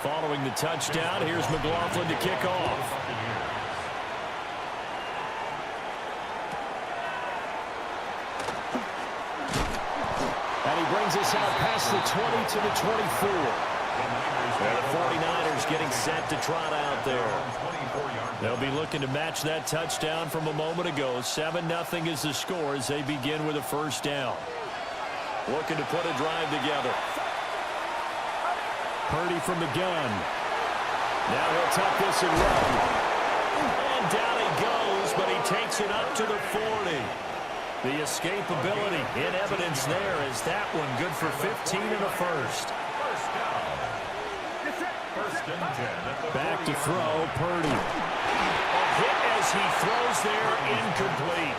Following the touchdown, here's McLaughlin to kick off. And he brings us out past the 20 to the 24. And the 49ers getting set to trot out there. They'll be looking to match that touchdown from a moment ago. 7-0 is the score as they begin with a first down. Looking to put a drive together. Purdy from the gun. Now he'll tuck this and run. And down he goes, but he takes it up to the 40. The escapability in evidence there is that one good for 15 and a first. First down. First and 10. Back to throw, Purdy. A hit as he throws there, incomplete.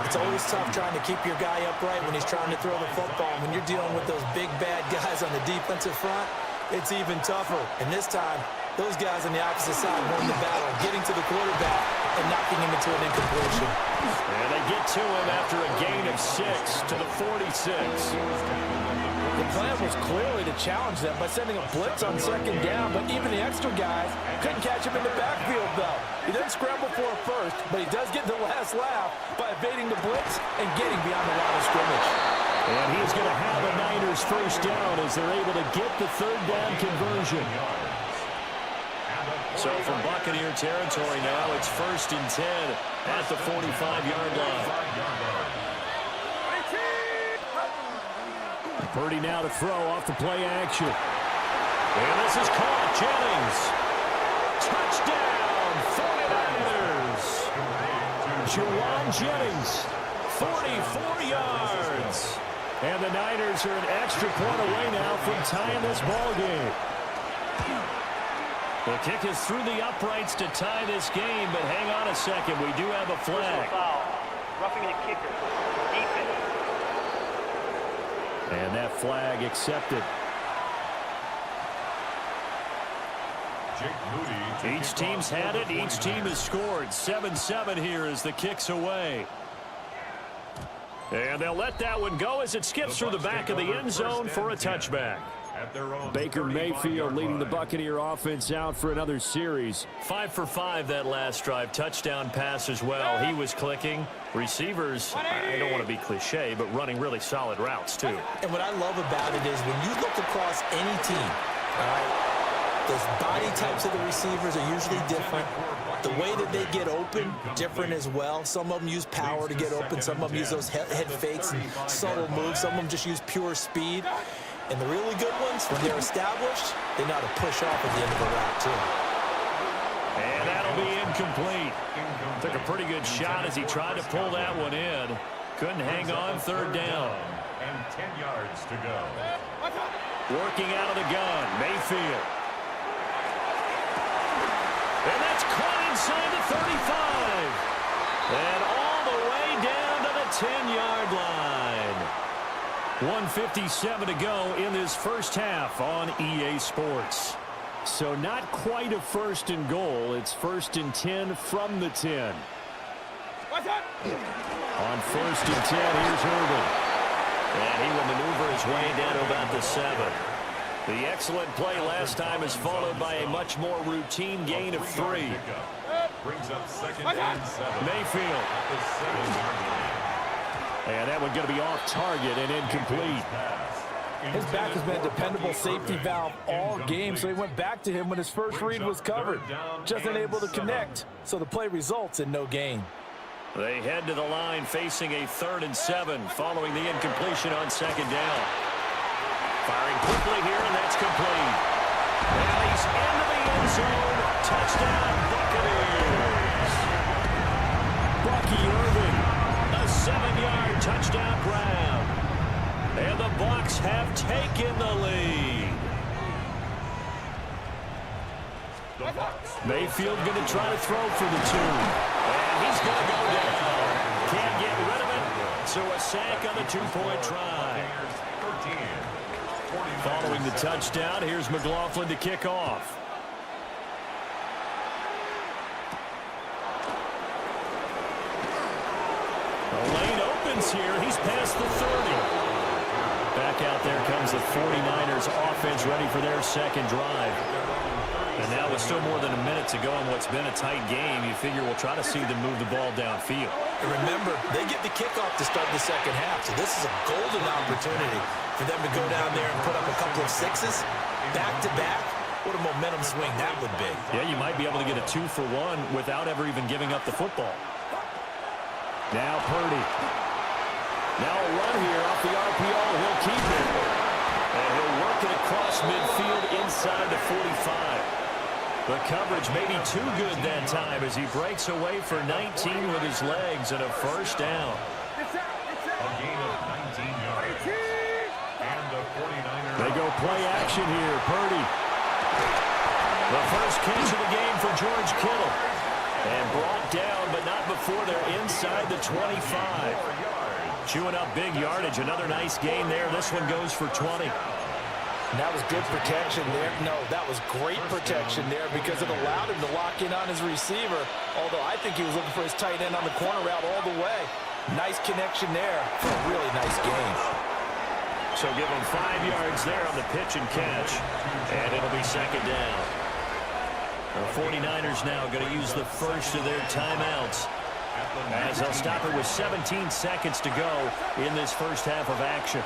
It's always tough trying to keep your guy upright when he's trying to throw the football. When you're dealing with those big, bad guys on the defensive front, it's even tougher. And this time, those guys on the opposite side won the battle, getting to the quarterback and knocking him into an incompletion. And they get to him after a gain of 6 to the 46. The plan was clearly to challenge them by sending a blitz on second down, but even the extra guys couldn't catch him in the backfield, though. He doesn't scramble for a first, but he does get the last laugh by evading the blitz and getting beyond the line of scrimmage. And he's going to have a Niners first down as they're able to get the third down conversion. So from Buccaneer territory now, it's 1st and 10 at the 45-yard line. Purdy now to throw off the play action. And this is caught. Jennings. Touchdown, 49ers. Juwan Jennings, 44 yards. And the Niners are an extra point away now from tying this ball game. The kick is through the uprights to tie this game, but hang on a second. We do have a flag. Roughing the kicker. Defense. And that flag accepted. Each team's had it. Each team has scored. 7-7 here as the kick's away. And they'll let that one go as it skips through the back of the end zone for a touchback. Baker Mayfield leading the Buccaneer offense out for another series. 5 for 5 that last drive. Touchdown pass as well. He was clicking. Receivers, I don't want to be cliche, but running really solid routes too. And what I love about it is when you look across any team, all right, those body types of the receivers are usually different. The way that they get open, different as well. Some of them use power to get open. Some of them use those head fakes and subtle moves. Some of them just use pure speed. And the really good ones, when they're established, they know how to push off at the end of the route, too. And that'll be incomplete. Took a pretty good shot as he tried to pull that one in. Couldn't hang on, third down. And 10 yards to go. Working out of the gun, Mayfield. And that's caught inside the 35. And all the way down to the 10-yard line. 1:57 to go in this first half on EA Sports. So not quite a 1st and goal. It's 1st and 10 from the 10. On 1st and 10, here's Irvin. And he will maneuver his way down to about the 7. The excellent play last time is followed by a much more routine gain of 3. Brings up 2nd and 7. Mayfield. And that one going to be off target and incomplete. His back has been a dependable safety valve all game, so he went back to him when his first read was covered. Just unable to connect, so the play results in no gain. They head to the line facing a 3rd and 7 following the incompletion on 2nd down. Firing quickly here, and that's complete. And he's into the end zone. Touchdown, Buccaneers. Bucky Irvin, a 7-yard touchdown grab. And the Bucs have taken the lead. Mayfield going to try to throw for the 2. And he's going to go down. Can't get rid of it. So a sack on the 2-point try. Following the touchdown, here's McLaughlin to kick off. The lane opens here. He's past the 30. Back out there comes the 49ers offense ready for their second drive. And now with still more than a minute to go in what's been a tight game, you figure we'll try to see them move the ball downfield. And remember, they get the kickoff to start the second half, so this is a golden opportunity for them to go down there and put up a couple of 6s back-to-back. What a momentum swing that would be. Yeah, you might be able to get a 2-for-1 without ever even giving up the football. Now Purdy. Now a run here off the RPO. He'll keep it. And he'll work it across midfield inside the 45. The coverage may be too good that time as he breaks away for 19 with his legs and a first down. A gain of 19 yards. And the 49ers. They go play action here. Purdy. The first catch of the game for George Kittle. And brought down, but not before they're inside the 25. Chewing up big yardage. Another nice gain there. This one goes for 20. That was good protection there. No, that was great protection there because it allowed him to lock in on his receiver, although I think he was looking for his tight end on the corner route all the way. Nice connection there for a really nice gain. So give him 5 yards there on the pitch and catch, and it'll be second down. The 49ers now going to use the first of their timeouts as they'll stop it with 17 seconds to go in this first half of action.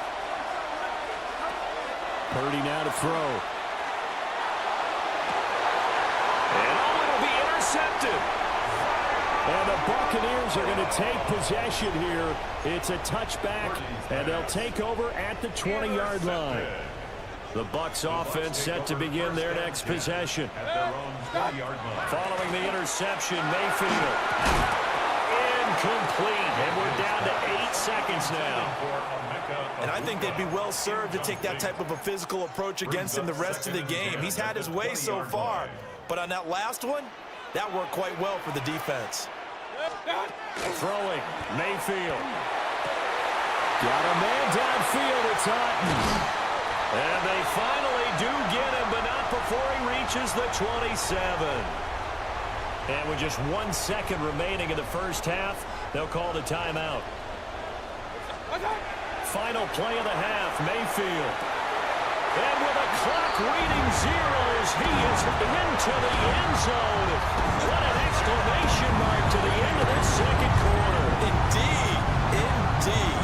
Purdy now to throw. And it'll be intercepted. And the Buccaneers are going to take possession here. It's a touchback, and they'll take over at the 20-yard line. The Bucs offense set to begin their next possession. Following the interception, Mayfield. Incomplete, and we're down to 8 seconds now. And I think they'd be well served to take that type of a physical approach against him the rest of the game. He's had his way so far, but on that last one, that worked quite well for the defense. Throwing, Mayfield. Got a man downfield, it's Otten. And they finally do get him, but not before he reaches the 27. And with just 1 second remaining in the first half, they'll call the timeout. Final play of the half, Mayfield. And with a clock reading zeros, he is into the end zone. What an exclamation mark to the end of this second quarter. Indeed, indeed.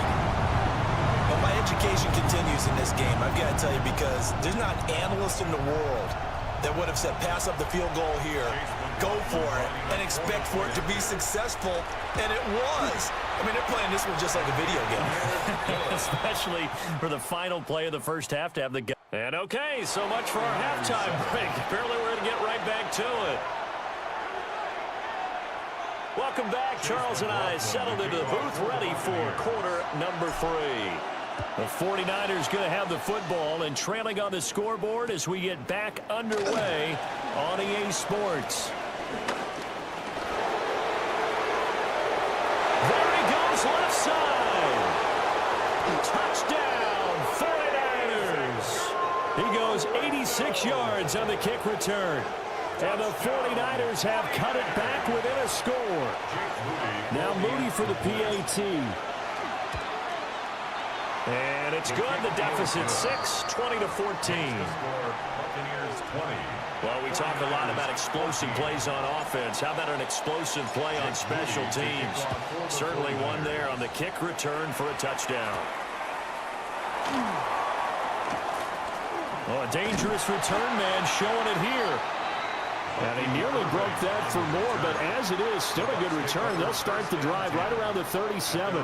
But my education continues in this game, I've got to tell you, because there's not an analyst in the world that would have said pass up the field goal here, go for it, and expect for it to be successful, and it was. I mean, they're playing this one just like a video game. Especially for the final play of the first half to have the... And okay, so much for our halftime break. Apparently we're going to get right back to it. Welcome back. Charles and I settled into the booth ready for quarter number 3. The 49ers going to have the football and trailing on the scoreboard as we get back underway on EA Sports. There he goes, left side. Touchdown, 49ers. He goes 86 yards on the kick return. And the 49ers have cut it back within a score. Now Moody for the PAT. And it's good. The deficit 6, 20-14. Well, we talk a lot about explosive plays on offense. How about an explosive play on special teams? Certainly one there on the kick return for a touchdown. Oh, a dangerous return man showing it here. And he nearly broke that for more, but as it is, still a good return. They'll start the drive right around the 37.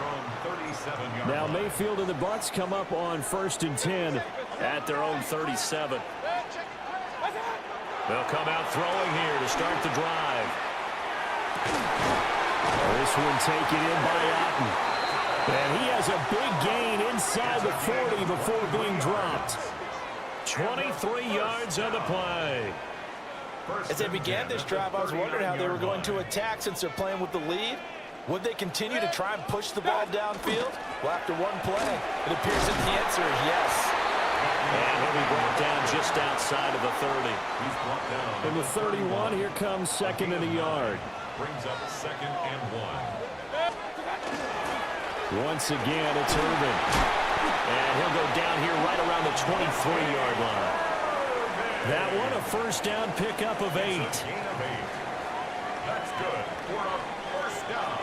Now Mayfield and the Bucs come up on 1st and 10 at their own 37. They'll come out throwing here to start the drive. This one taken in by Otten. And he has a big gain inside the 40 before being dropped. 23 yards on the play. As they began this drive, I was wondering how they were going to attack since they're playing with the lead. Would they continue to try and push the ball downfield? Well, after one play, it appears that the answer is yes. And he'll be brought down just outside of the 30. In the 31, here comes second and a yard. Brings up 2nd and 1. Once again, it's Irvin. And he'll go down here right around the 23-yard line. That one, a first down pickup of 8. That's good for a first down.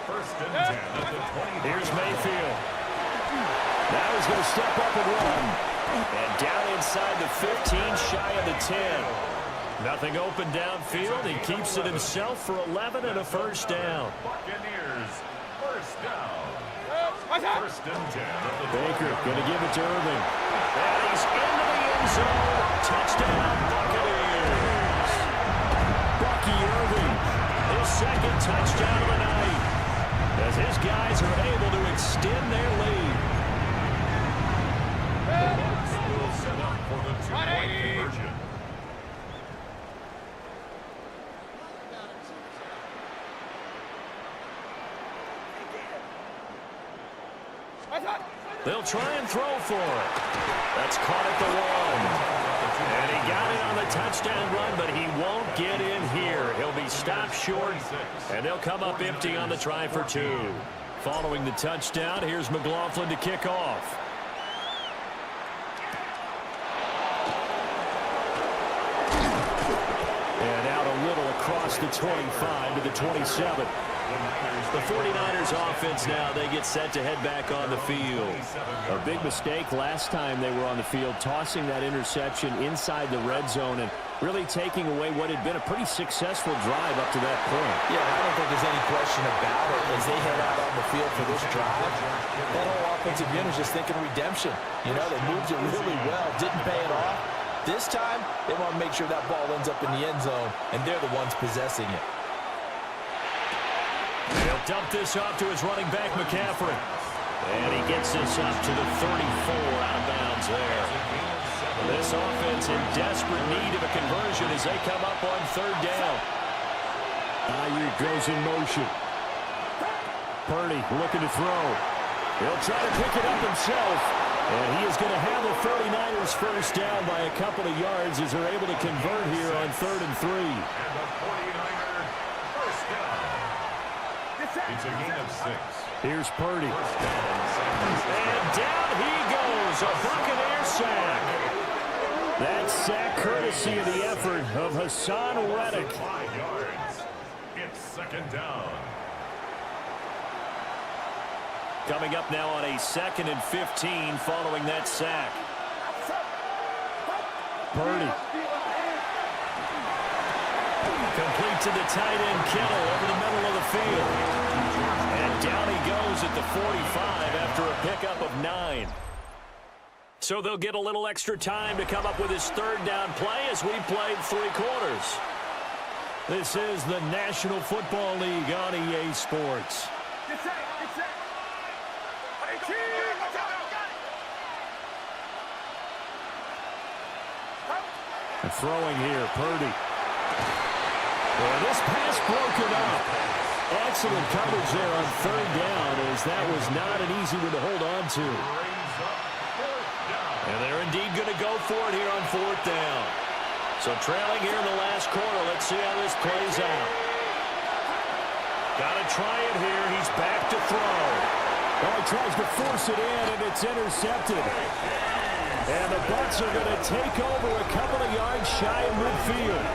1st and 10 at the 20. Here's Mayfield. Now he's going to step up and run. And down inside the 15, shy of the 10. Nothing open downfield. He keeps it himself for 11 and a first down. Buccaneers, first down. 1st and 10 at the 20. Baker going to give it to Irving. And he's into the end zone. Touchdown, Buccaneers. Bucky Irving, his 2nd touchdown of the night, as his guys are able to extend their lead. Will set up for the 2-point conversion. They'll try and throw for it. That's caught at the 1. And he got it on the touchdown run, but he won't get in here. He'll be stopped short, and they'll come up empty on the try for 2. Following the touchdown, here's McLaughlin to kick off. And out a little across the 25 to the 27. The 49ers offense now, they get set to head back on the field. A big mistake last time they were on the field, tossing that interception inside the red zone and really taking away what had been a pretty successful drive up to that point. Yeah, I don't think there's any question about it. As they head out on the field for this drive, that whole offensive unit is just thinking redemption. You know, they moved it really well, didn't pay it off. This time, they want to make sure that ball ends up in the end zone, and they're the ones possessing it. He'll dump this off to his running back, McCaffrey. And he gets this up to the 34 out of bounds there. This offense in desperate need of a conversion as they come up on 3rd down. Ayuk goes in motion. Purdy looking to throw. He'll try to pick it up himself. And he is going to have the 49ers first down by a couple of yards as they're able to convert here on 3rd and 3. It's a gain of 6. Here's Purdy. And down he goes. A Buccaneer sack. That sack courtesy of the effort of Hassan Reddick. 5 yards. It's 2nd down. Coming up now on a 2nd and 15 following that sack. Purdy. Complete to the tight end Kittle over the middle of the field. And down he goes at the 45 after a pickup of 9. So they'll get a little extra time to come up with his 3rd down play as we played 3 quarters. This is the National Football League on EA Sports. And throwing here, Purdy. Well, this pass broken up. Excellent coverage there on 3rd down, as that was not an easy one to hold on to. And they're indeed going to go for it here on 4th down. So trailing here in the last quarter, let's see how this plays out. Got to try it here. He's back to throw. Oh, he tries to force it in, and it's intercepted. And the Bucs are going to take over a couple of yards shy of midfield.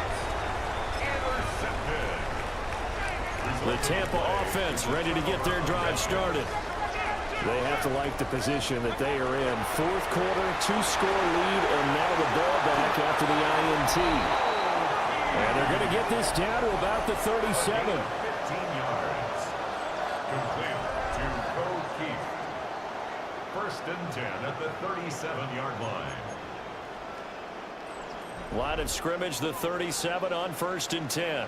The Tampa offense ready to get their drive started. They have to like the position that they are in. 4th quarter, 2-score lead, and now the ball back after the INT. And they're going to get this down to about the 37. 15 yards. Complete to O'Keefe. 1st and 10 at the 37-yard line. Line of scrimmage, the 37 on 1st and 10.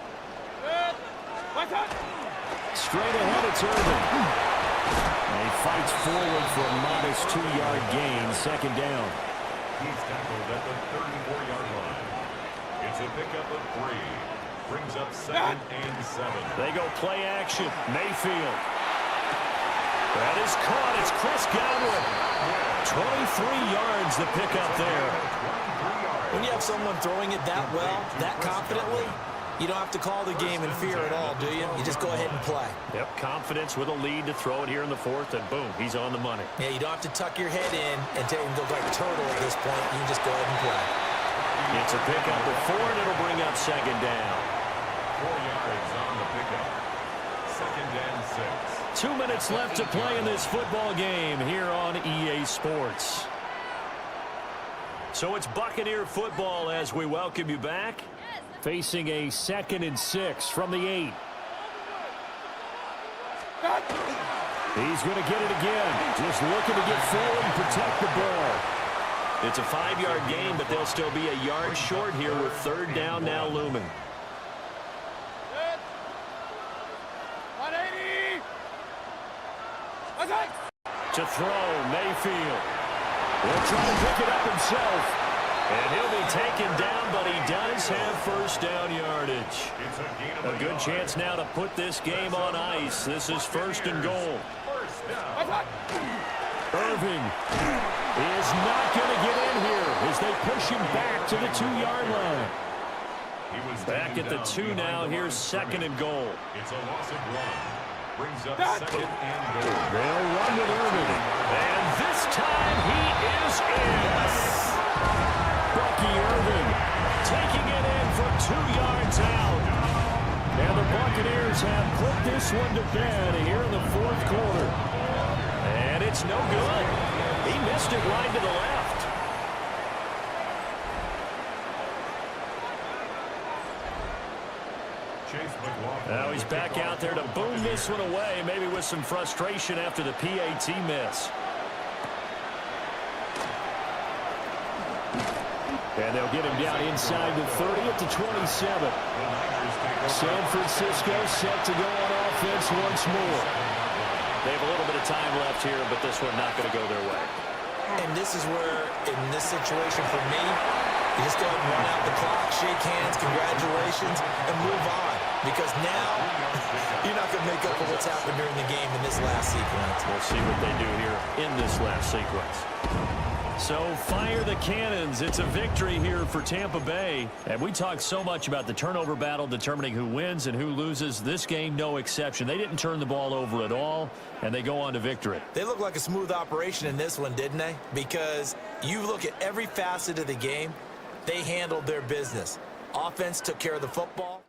Straight ahead, it's Irvin. And he fights forward for a modest 2-yard gain, 2nd down. He's tackled at the 34-yard line. It's a pickup of 3. Brings up 2nd and 7. They go play action. Mayfield. That is caught. It's Chris Godwin. 23 yards the pickup there. When you have someone throwing it that well, that confidently, you don't have to call the game in fear at all, do you? You just go ahead and play. Yep, confidence with a lead to throw it here in the 4th, and boom, he's on the money. Yeah, you don't have to tuck your head in and go like a turtle at this point. You can just go ahead and play. It's a pickup of 4, and it'll bring up 2nd down. 4 yards on the pickup. 2nd and 6. 2 minutes left to play in this football game here on EA Sports. So it's Buccaneer football as we welcome you back. Facing a 2nd and 6 from the 8. He's going to get it again. Just looking to get forward and protect the ball. It's a 5-yard gain, but they'll still be a yard short here with 3rd down now looming. 180. To throw, Mayfield. He'll try to pick it up himself. And he'll be taken down, but he does have 1st down yardage. A good chance now to put this game on ice. This is 1st and goal. Irving is not going to get in here as they push him back to the 2-yard line. Back at the 2 now. Here's second and goal. It's a loss of 1. Brings up second and goal. They'll run with Irving. And this time he is in. Bucky Irving taking it in for 2 yards out. And the Buccaneers have put this one to bed here in the 4th quarter. And it's no good. He missed it wide to the left. Now he's back out there to boom this one away, maybe with some frustration after the PAT miss. And they'll get him down inside the 30 at the 27. San Francisco set to go on offense once more. They have a little bit of time left here, but this one not going to go their way. And this is where, in this situation for me, you just go ahead and run out the clock, shake hands, congratulations, and move on. Because now, you're not going to make up for what's happened during the game in this last sequence. We'll see what they do here in this last sequence. So fire the cannons. It's a victory here for Tampa Bay. And we talked so much about the turnover battle determining who wins and who loses. This game, no exception. They didn't turn the ball over at all, and they go on to victory. They look like a smooth operation in this one, didn't they? Because you look at every facet of the game, they handled their business. Offense took care of the football.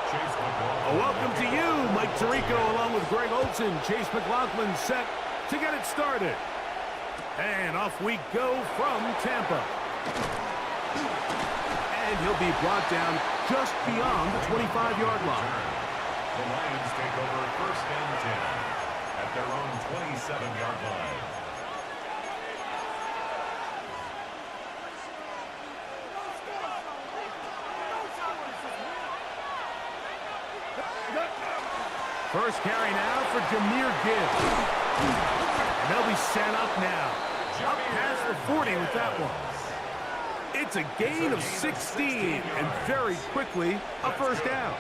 Welcome to you, Mike Tirico, along with Greg Olson. Chase McLaughlin set to get it started. And off we go from Tampa. And he'll be brought down just beyond the 25-yard line. The Lions take over first and 10 at their own 27-yard line. First carry now for Jahmyr Gibbs. And they'll be set up now. Up past the 40 with that one. It's a gain of 16, and very quickly, a first down.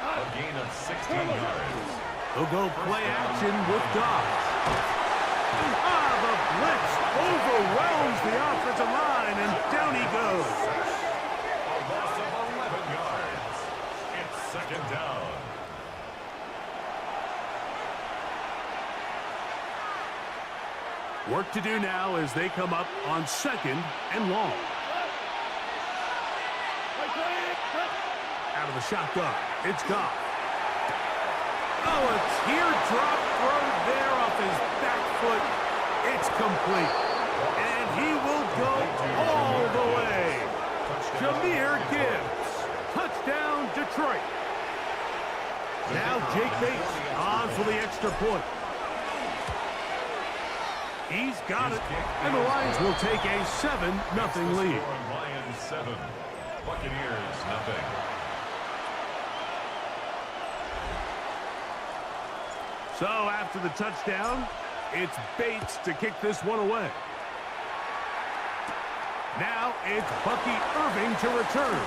A gain of 16 yards. They'll go play action with Dobbs. The blitz overwhelms the offensive line, and down he goes. A loss of 11 yards. It's second down. Work to do now as they come up on second and long. Out of the shotgun, it's Goff. Oh, a teardrop throw there off his back foot. It's complete. And he will go all the way. Jahmyr Gibbs. Touchdown, Detroit. Now Jake Bates on for the extra point. He's got it, and the Lions will take a 7-0 lead. Lions 7, Buccaneers 0. So after the touchdown, it's Bates to kick this one away. Now it's Bucky Irving to return.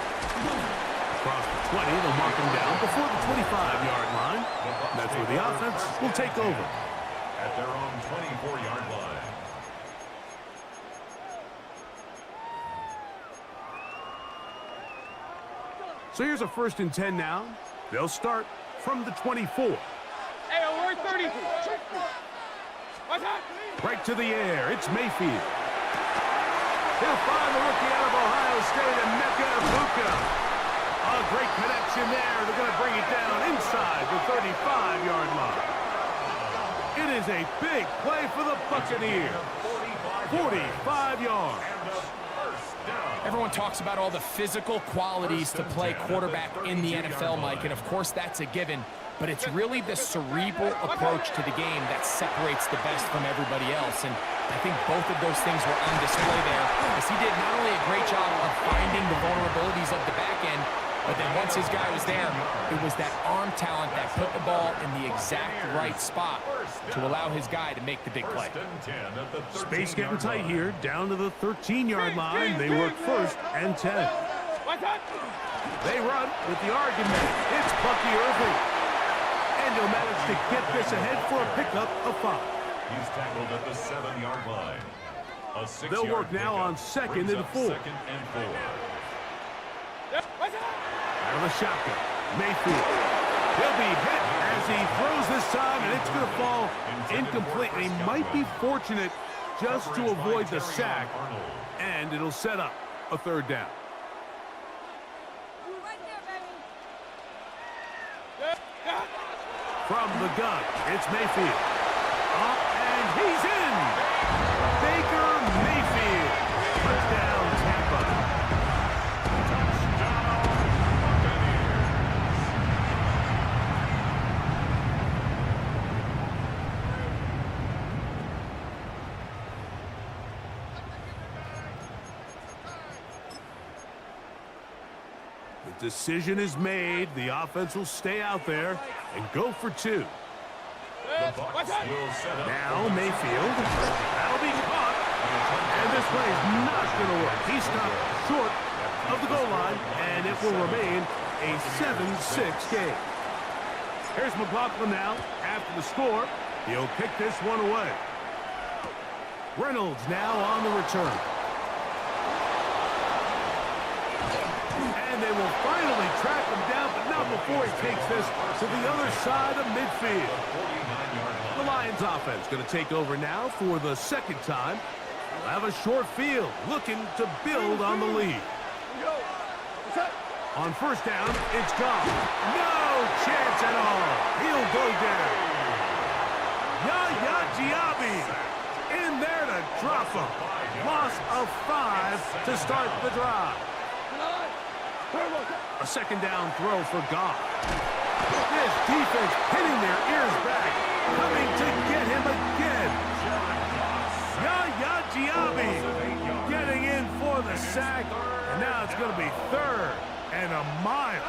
Across the 20, they'll mark him down before the 25-yard line. That's where the offense will take over. At their own 24-yard line. So here's a 1st and 10 now. They'll start from the 24. Hey, we're 30. Right to the air. It's Mayfield. He'll find the rookie out of Ohio State, and Mecca Ibuka. A great connection there. They're going to bring it down inside the 35-yard line. It is a big play for the Buccaneers. 45 yards. Everyone talks about all the physical qualities to play quarterback in the NFL, Mike, and of course that's a given, but it's really the cerebral approach to the game that separates the best from everybody else, and I think both of those things were on display there, as he did not only a great job of finding the vulnerabilities of the back end, but then once his guy was there, it was that arm talent that put the ball in the exact right spot to allow his guy to make the big play. Space getting tight here, down to the 13-yard line. They work 1st and 10. They run with the argument. It's Bucky Irving. And he'll manage to get this ahead for a pickup of 5. He's tackled at the 7-yard line. A 6-yard They'll work now on 2nd and 4. 2nd and 4. Out of the shotgun, Mayfield. He'll be hit as he throws this time, and it's going to fall incomplete. And he might be fortunate just to avoid the sack, and it'll set up a 3rd down. From the gun, it's Mayfield. Up, and he's in! Baker Mayfield. Touchdown, Tampa. Decision is made. The offense will stay out there and go for 2. Now Mayfield. That'll be caught. And this play is not going to work. He stopped short of the goal line, and it will remain a 7-6 game. Here's McLaughlin now. After the score, he'll kick this one away. Reynolds now on the return. And they will finally track him down, but not before he takes this to the other side of midfield. The Lions offense going to take over now for the 2nd time. They'll have a short field, looking to build on the lead. On first down, it's gone. No chance at all. He'll go down. Diaby in there to drop him. Loss of 5 to start the drive. A second down throw for Goff. This defense pinning their ears back, coming to get him again. Diaby getting in for the sack, and now it's going to be 3rd and a mile.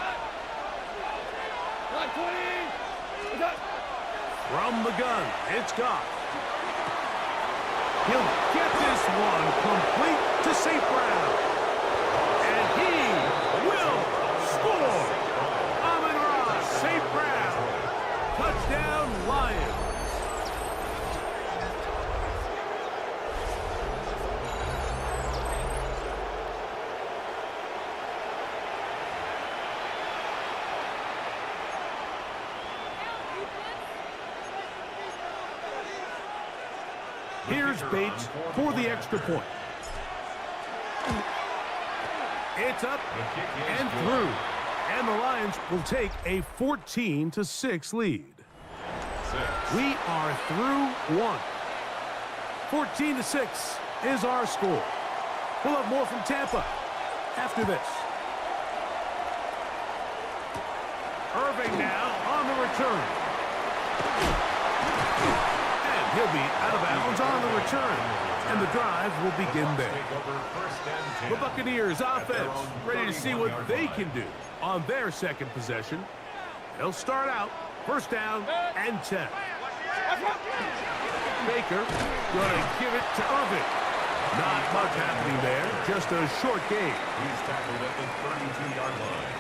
From the gun, it's Goff. He'll get this one complete to St. Brown. And he will score. Amon-Ra St. Brown. Touchdown, Lions. Here's Bates for the extra point. It's up and through. And the Lions will take a 14-6 lead. We are through 1. 14-6 is our score. We'll have more from Tampa after this. Irving now on the return. He'll be out of bounds on the return, and the drive will begin there. The Buccaneers offense ready to see what they can do on their second possession. They'll start out first down and 10. Baker going to give it to Irving. Not much happening there, just a short gain. He's tackled at the 32-yard line.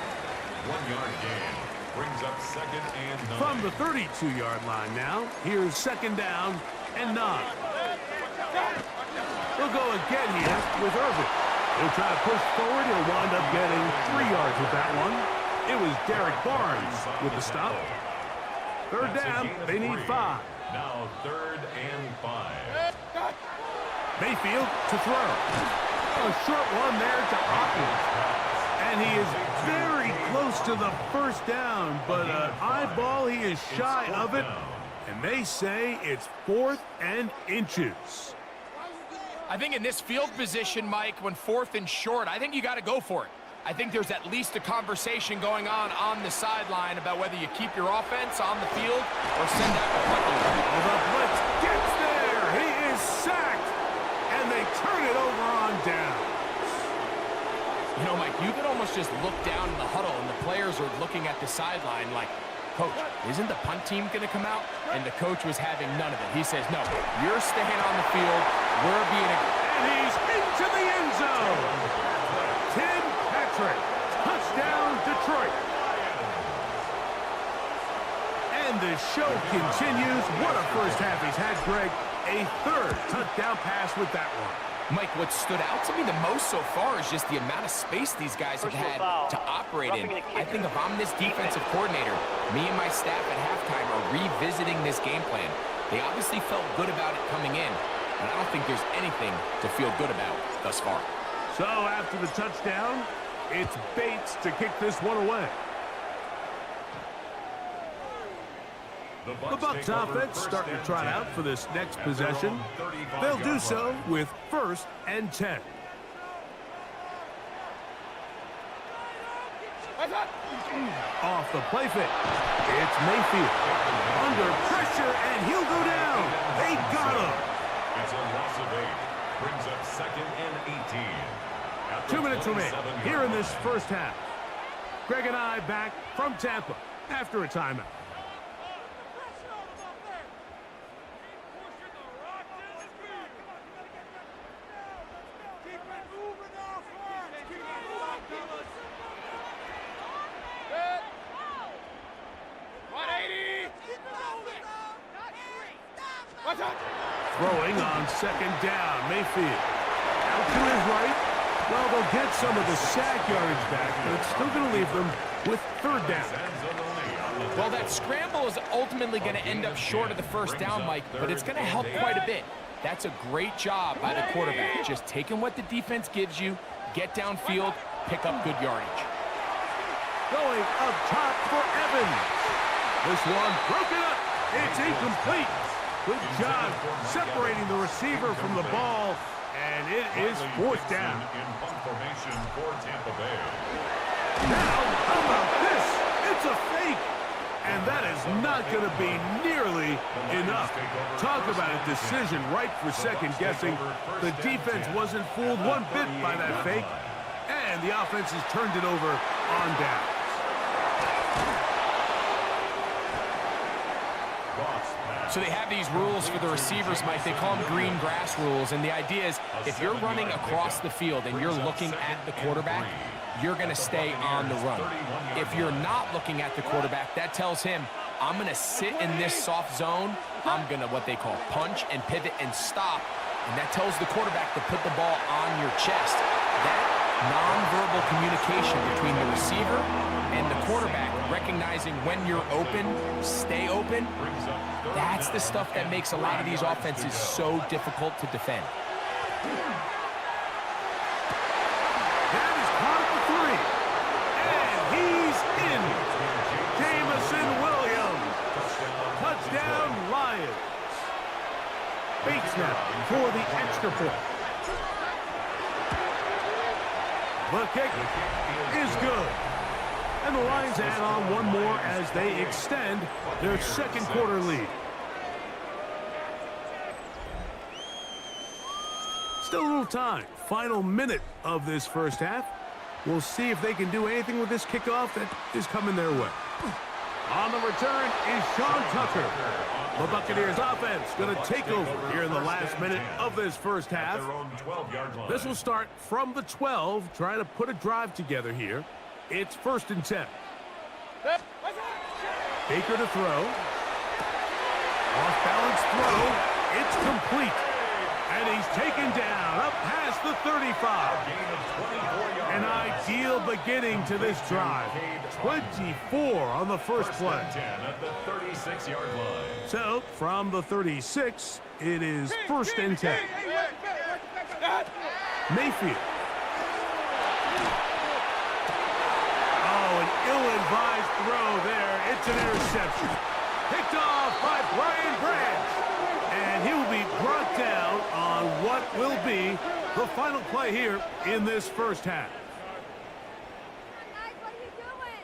1-yard gain. Brings up 2nd and 9. From the 32-yard line now, here's 2nd down and 9. He'll go again here with Irving. He'll try to push forward. He'll wind up getting 3 yards with that one. It was Derek Barnes with the stop. 3rd down, they need 5. Now 3rd and 5. Mayfield to throw. A short one there to Auckland. And he is very close to the first down, but an eyeball, he is shy of it. And they say it's 4th and inches. I think in this field position, Mike, when 4th and short, I think you got to go for it. I think there's at least a conversation going on the sideline about whether you keep your offense on the field or send out the punt. Well, the blitz gets there. He is sacked, and they turn it over on down. You know, Mike, you could almost just look down in the huddle, and the players are looking at the sideline like, Coach, isn't the punt team going to come out? And the coach was having none of it. He says, no, you're staying on the field. We're being a... And he's into the end zone. Tim Patrick. Touchdown, Detroit. And the show continues. What a first half he's had, Greg. A 3rd touchdown pass with that one. Mike, what stood out to me the most so far is just the amount of space these guys have had to operate in. I think if I'm this defensive coordinator, me and my staff at halftime are revisiting this game plan. They obviously felt good about it coming in, and I don't think there's anything to feel good about thus far. So after the touchdown, it's Bates to kick this one away. The Bucs offense starting to trot out for this next possession. They'll do so with 1st and 10. Off the play fake. It's Mayfield. Under pressure, and he'll go down. They got him. It's a loss of 8. Brings up 2nd and 18. 2 minutes remaining here in this first half. Greg and I back from Tampa after a timeout. Throwing on 2nd down, Mayfield. Out to his right. Well, they'll get some of the sack yardage back, but it's still going to leave them with 3rd down. Well, that scramble is ultimately going to end up short of the first down, Mike, but it's going to help quite a bit. That's a great job by the quarterback. Just taking what the defense gives you, get downfield, pick up good yardage. Going up top for Evans. This one broken up. It's incomplete. Good job separating the receiver from the ball, and it is fourth down. In punt formation for Tampa Bay. Now, how about this? It's a fake. And that is not going to be nearly enough. Talk about a decision right for second guessing. The defense wasn't fooled one bit by that fake. And the offense has turned it over on downs. So they have these rules for the receivers, Mike. They call them green grass rules. And the idea is if you're running across the field and you're looking at the quarterback, you're going to stay on the run. If you're not looking at the quarterback, that tells him, I'm going to sit in this soft zone. I'm going to what they call punch and pivot and stop. And that tells the quarterback to put the ball on your chest. That nonverbal communication between the receiver and the quarterback, recognizing when you're open, stay open, that's the stuff that makes a lot of these offenses so difficult to defend. That is caught at the 3. And he's in. Jamison Williams. Touchdown, Lions. Bait snap for the extra point. The kick is good. And the Lions add on one more as they extend their second quarter lead. Still a little time. Final minute of this first half. We'll see if they can do anything with this kickoff that is coming their way. On the return is Sean Tucker. The Buccaneers offense going to take over here in the last minute of this first half. This will start from the 12, trying to put a drive together here. It's 1st and 10. Baker to throw. Off-balance throw. It's complete. And he's taken down up past the 35. An ideal beginning to this drive. 24 on the first play. At the 36-yard line. So, from the 36, it is 1st and 10. Mayfield. Oh, an ill-advised throw there. It's an interception. Picked off by Brian Branch. And he will be brought down on what will be the final play here in this first half. Guys, what are you doing?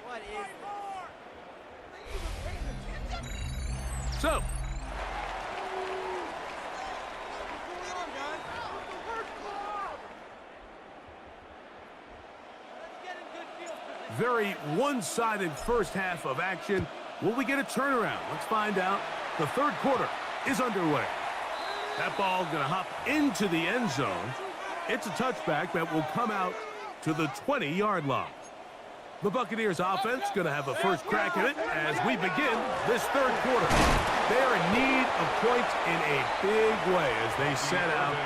What is it? So, very one-sided first half of action. Will we get a turnaround? Let's find out. The third quarter is underway. That ball going to hop into the end zone. It's a touchback that will come out to the 20-yard line. The Buccaneers offense going to have a first crack at it as we begin this third quarter. They're in need of points in a big way as they set out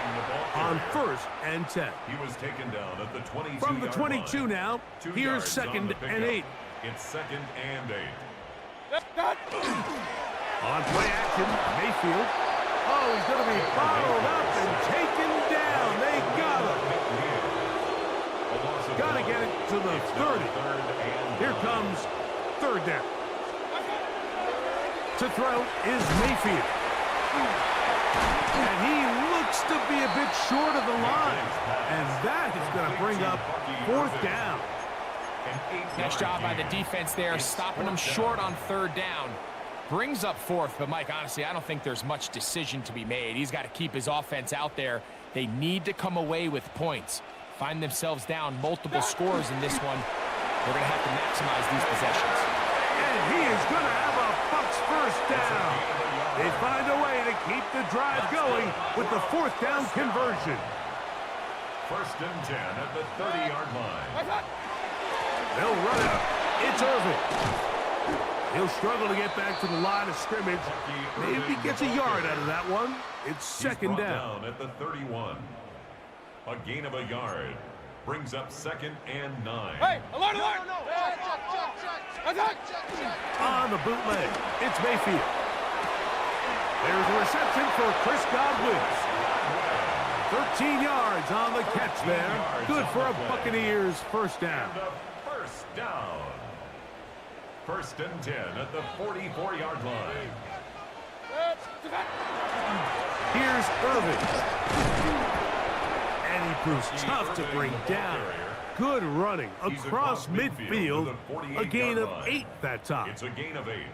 on 1st and 10. He was taken down at the 22. From the 22 now, here's 2nd and 8. It's 2nd and 8. On play action, Mayfield. Oh, he's going to be bottled up and taken down. They got him. Got to get it to the 30. Here comes 3rd down. To throw is Mayfield. And he looks to be a bit short of the line. And that is going to bring up 4th down. Nice job by the defense there, stopping them short on 3rd down. Brings up 4th, but Mike, honestly, I don't think there's much decision to be made. He's got to keep his offense out there. They need to come away with points. Find themselves down multiple scores in this one. They're going to have to maximize these possessions. And he is going to have a Bucs first down. They find a way to keep the drive going with the 4th down conversion. 1st and 10 at the 30-yard line. They'll run it. It's Irvin. He'll struggle to get back to the line of scrimmage. Maybe gets a yard out of that one. It's 2nd down. At the 31. A gain of a yard. Brings up 2nd and 9. Hey, alert, alert! On the bootleg, it's Mayfield. There's a reception for Chris Godwin. 13 yards on the catch there. Good for a Buccaneers first down. The first down. First and 10 at the 44-yard line. Here's Irving. And he proves tough to bring down. Good running across midfield. A gain of 8 that time. It's a gain of 8.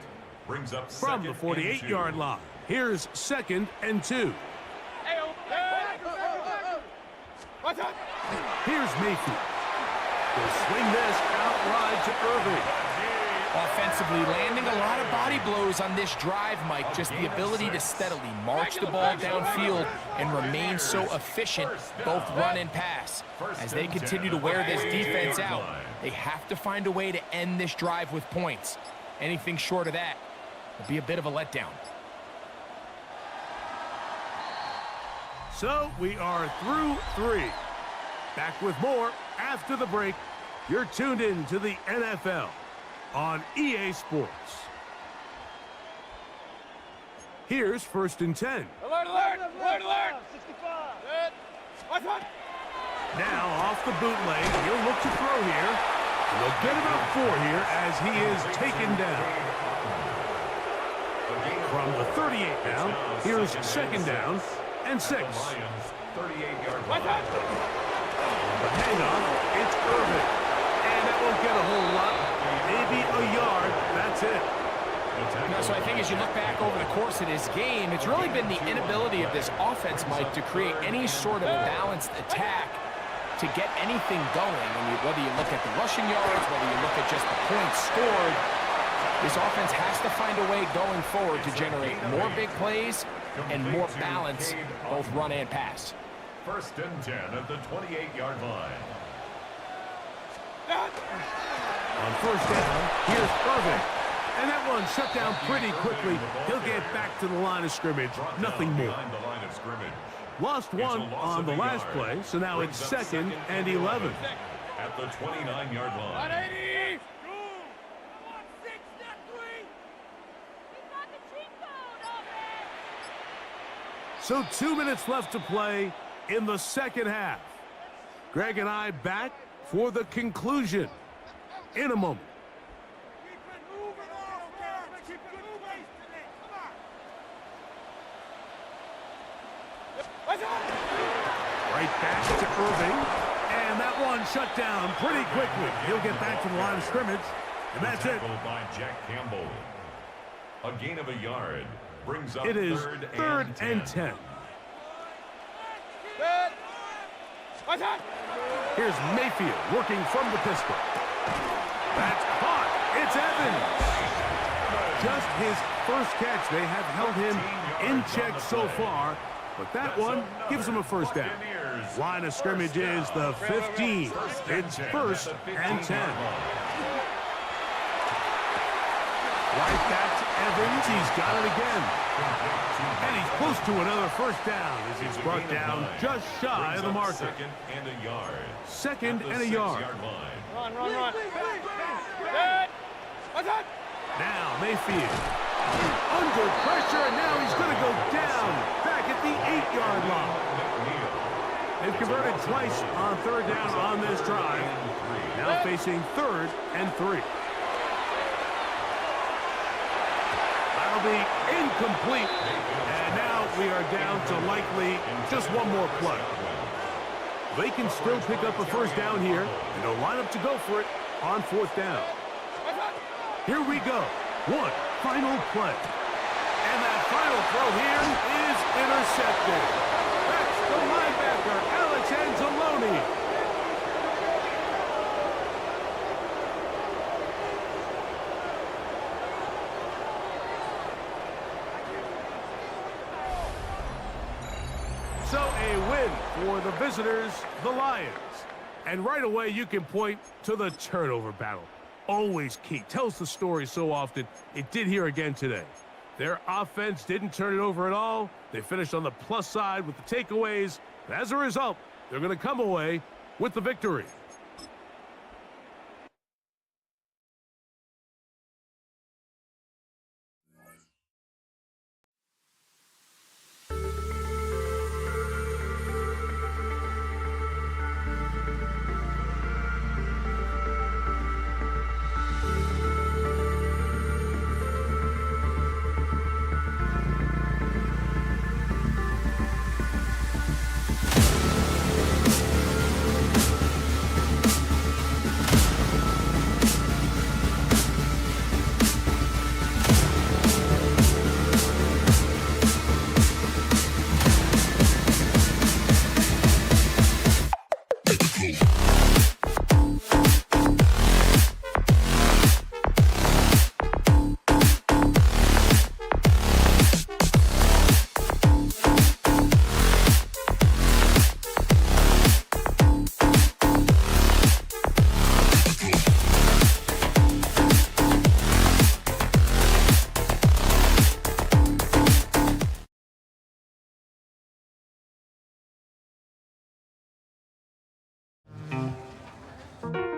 Brings up From the 48-yard line. Here's 2nd and 2. Here's Mayfield. He'll swing this out wide to Irving. Offensively, landing a lot of body blows on this drive, Mike. Just the ability to steadily march the ball downfield and remain so efficient, both run and pass. As they continue to wear this defense out, they have to find a way to end this drive with points. Anything short of that will be a bit of a letdown. So we are through 3. Back with more after the break. You're tuned in to the NFL on EA Sports. Here's 1st and 10. Alert, alert, alert, alert. 65. Now off the bootleg, he'll look to throw here. And they'll get about 4 here as he is taken down. From the 38 now, here's 2nd down and 6. 38-yard line. The handoff, it's Irving. And that won't get a whole lot. Maybe a yard, that's it. So I think as you look back over the course of this game, it's really been the inability of this offense, Mike, to create any sort of balanced attack to get anything going. And whether you look at the rushing yards, whether you look at just the points scored, this offense has to find a way going forward to generate more big plays and more balance, both run and pass. 1st and 10 at the 28-yard line. On 1st down, here's Irving. And that one shut down pretty quickly. He'll get back to the line of scrimmage. Nothing more. Behind the line of scrimmage. Lost 1 on the last play, so now it's 2nd and 11. At the 29-yard line. 180. So 2 minutes left to play in the 2nd half. Greg and I back for the conclusion in a moment. Right back to Irving. And that one shut down pretty quickly. He'll get back to the line of scrimmage. And that's it. Tackled by Jack Campbell. A gain of a yard. Brings up It is 3rd and 10. Here's Mayfield working from the pistol. That's caught. It's Evans. Just his first catch. They have held him in check so far, but that one gives him a 1st down. Line of scrimmage is the 15. It's 1st and 10. Right back to Evans. He's got it again. And he's close to another 1st down as he's brought down just shy of the marker. 2nd and a yard. 2nd and a yard. Run, run, run. Now Mayfield under pressure, and now he's going to go down back at the 8-yard line. They've converted twice on 3rd down on this drive. Now facing 3rd and 3. That'll be incomplete. And now we are down to likely just one more play. They can still pick up a 1st down here, and they'll line up to go for it on 4th down. Here we go. One final play. And that final throw here is intercepted. That's the linebacker, Alex Anzalone. So a win for the visitors, the Lions. And right away you can point to the turnover battle. Always key. Tells the story so often. It did here again today. Their offense didn't turn it over at all. They finished on the plus side with the takeaways. As a result, they're going to come away with the victory. Buccaneers.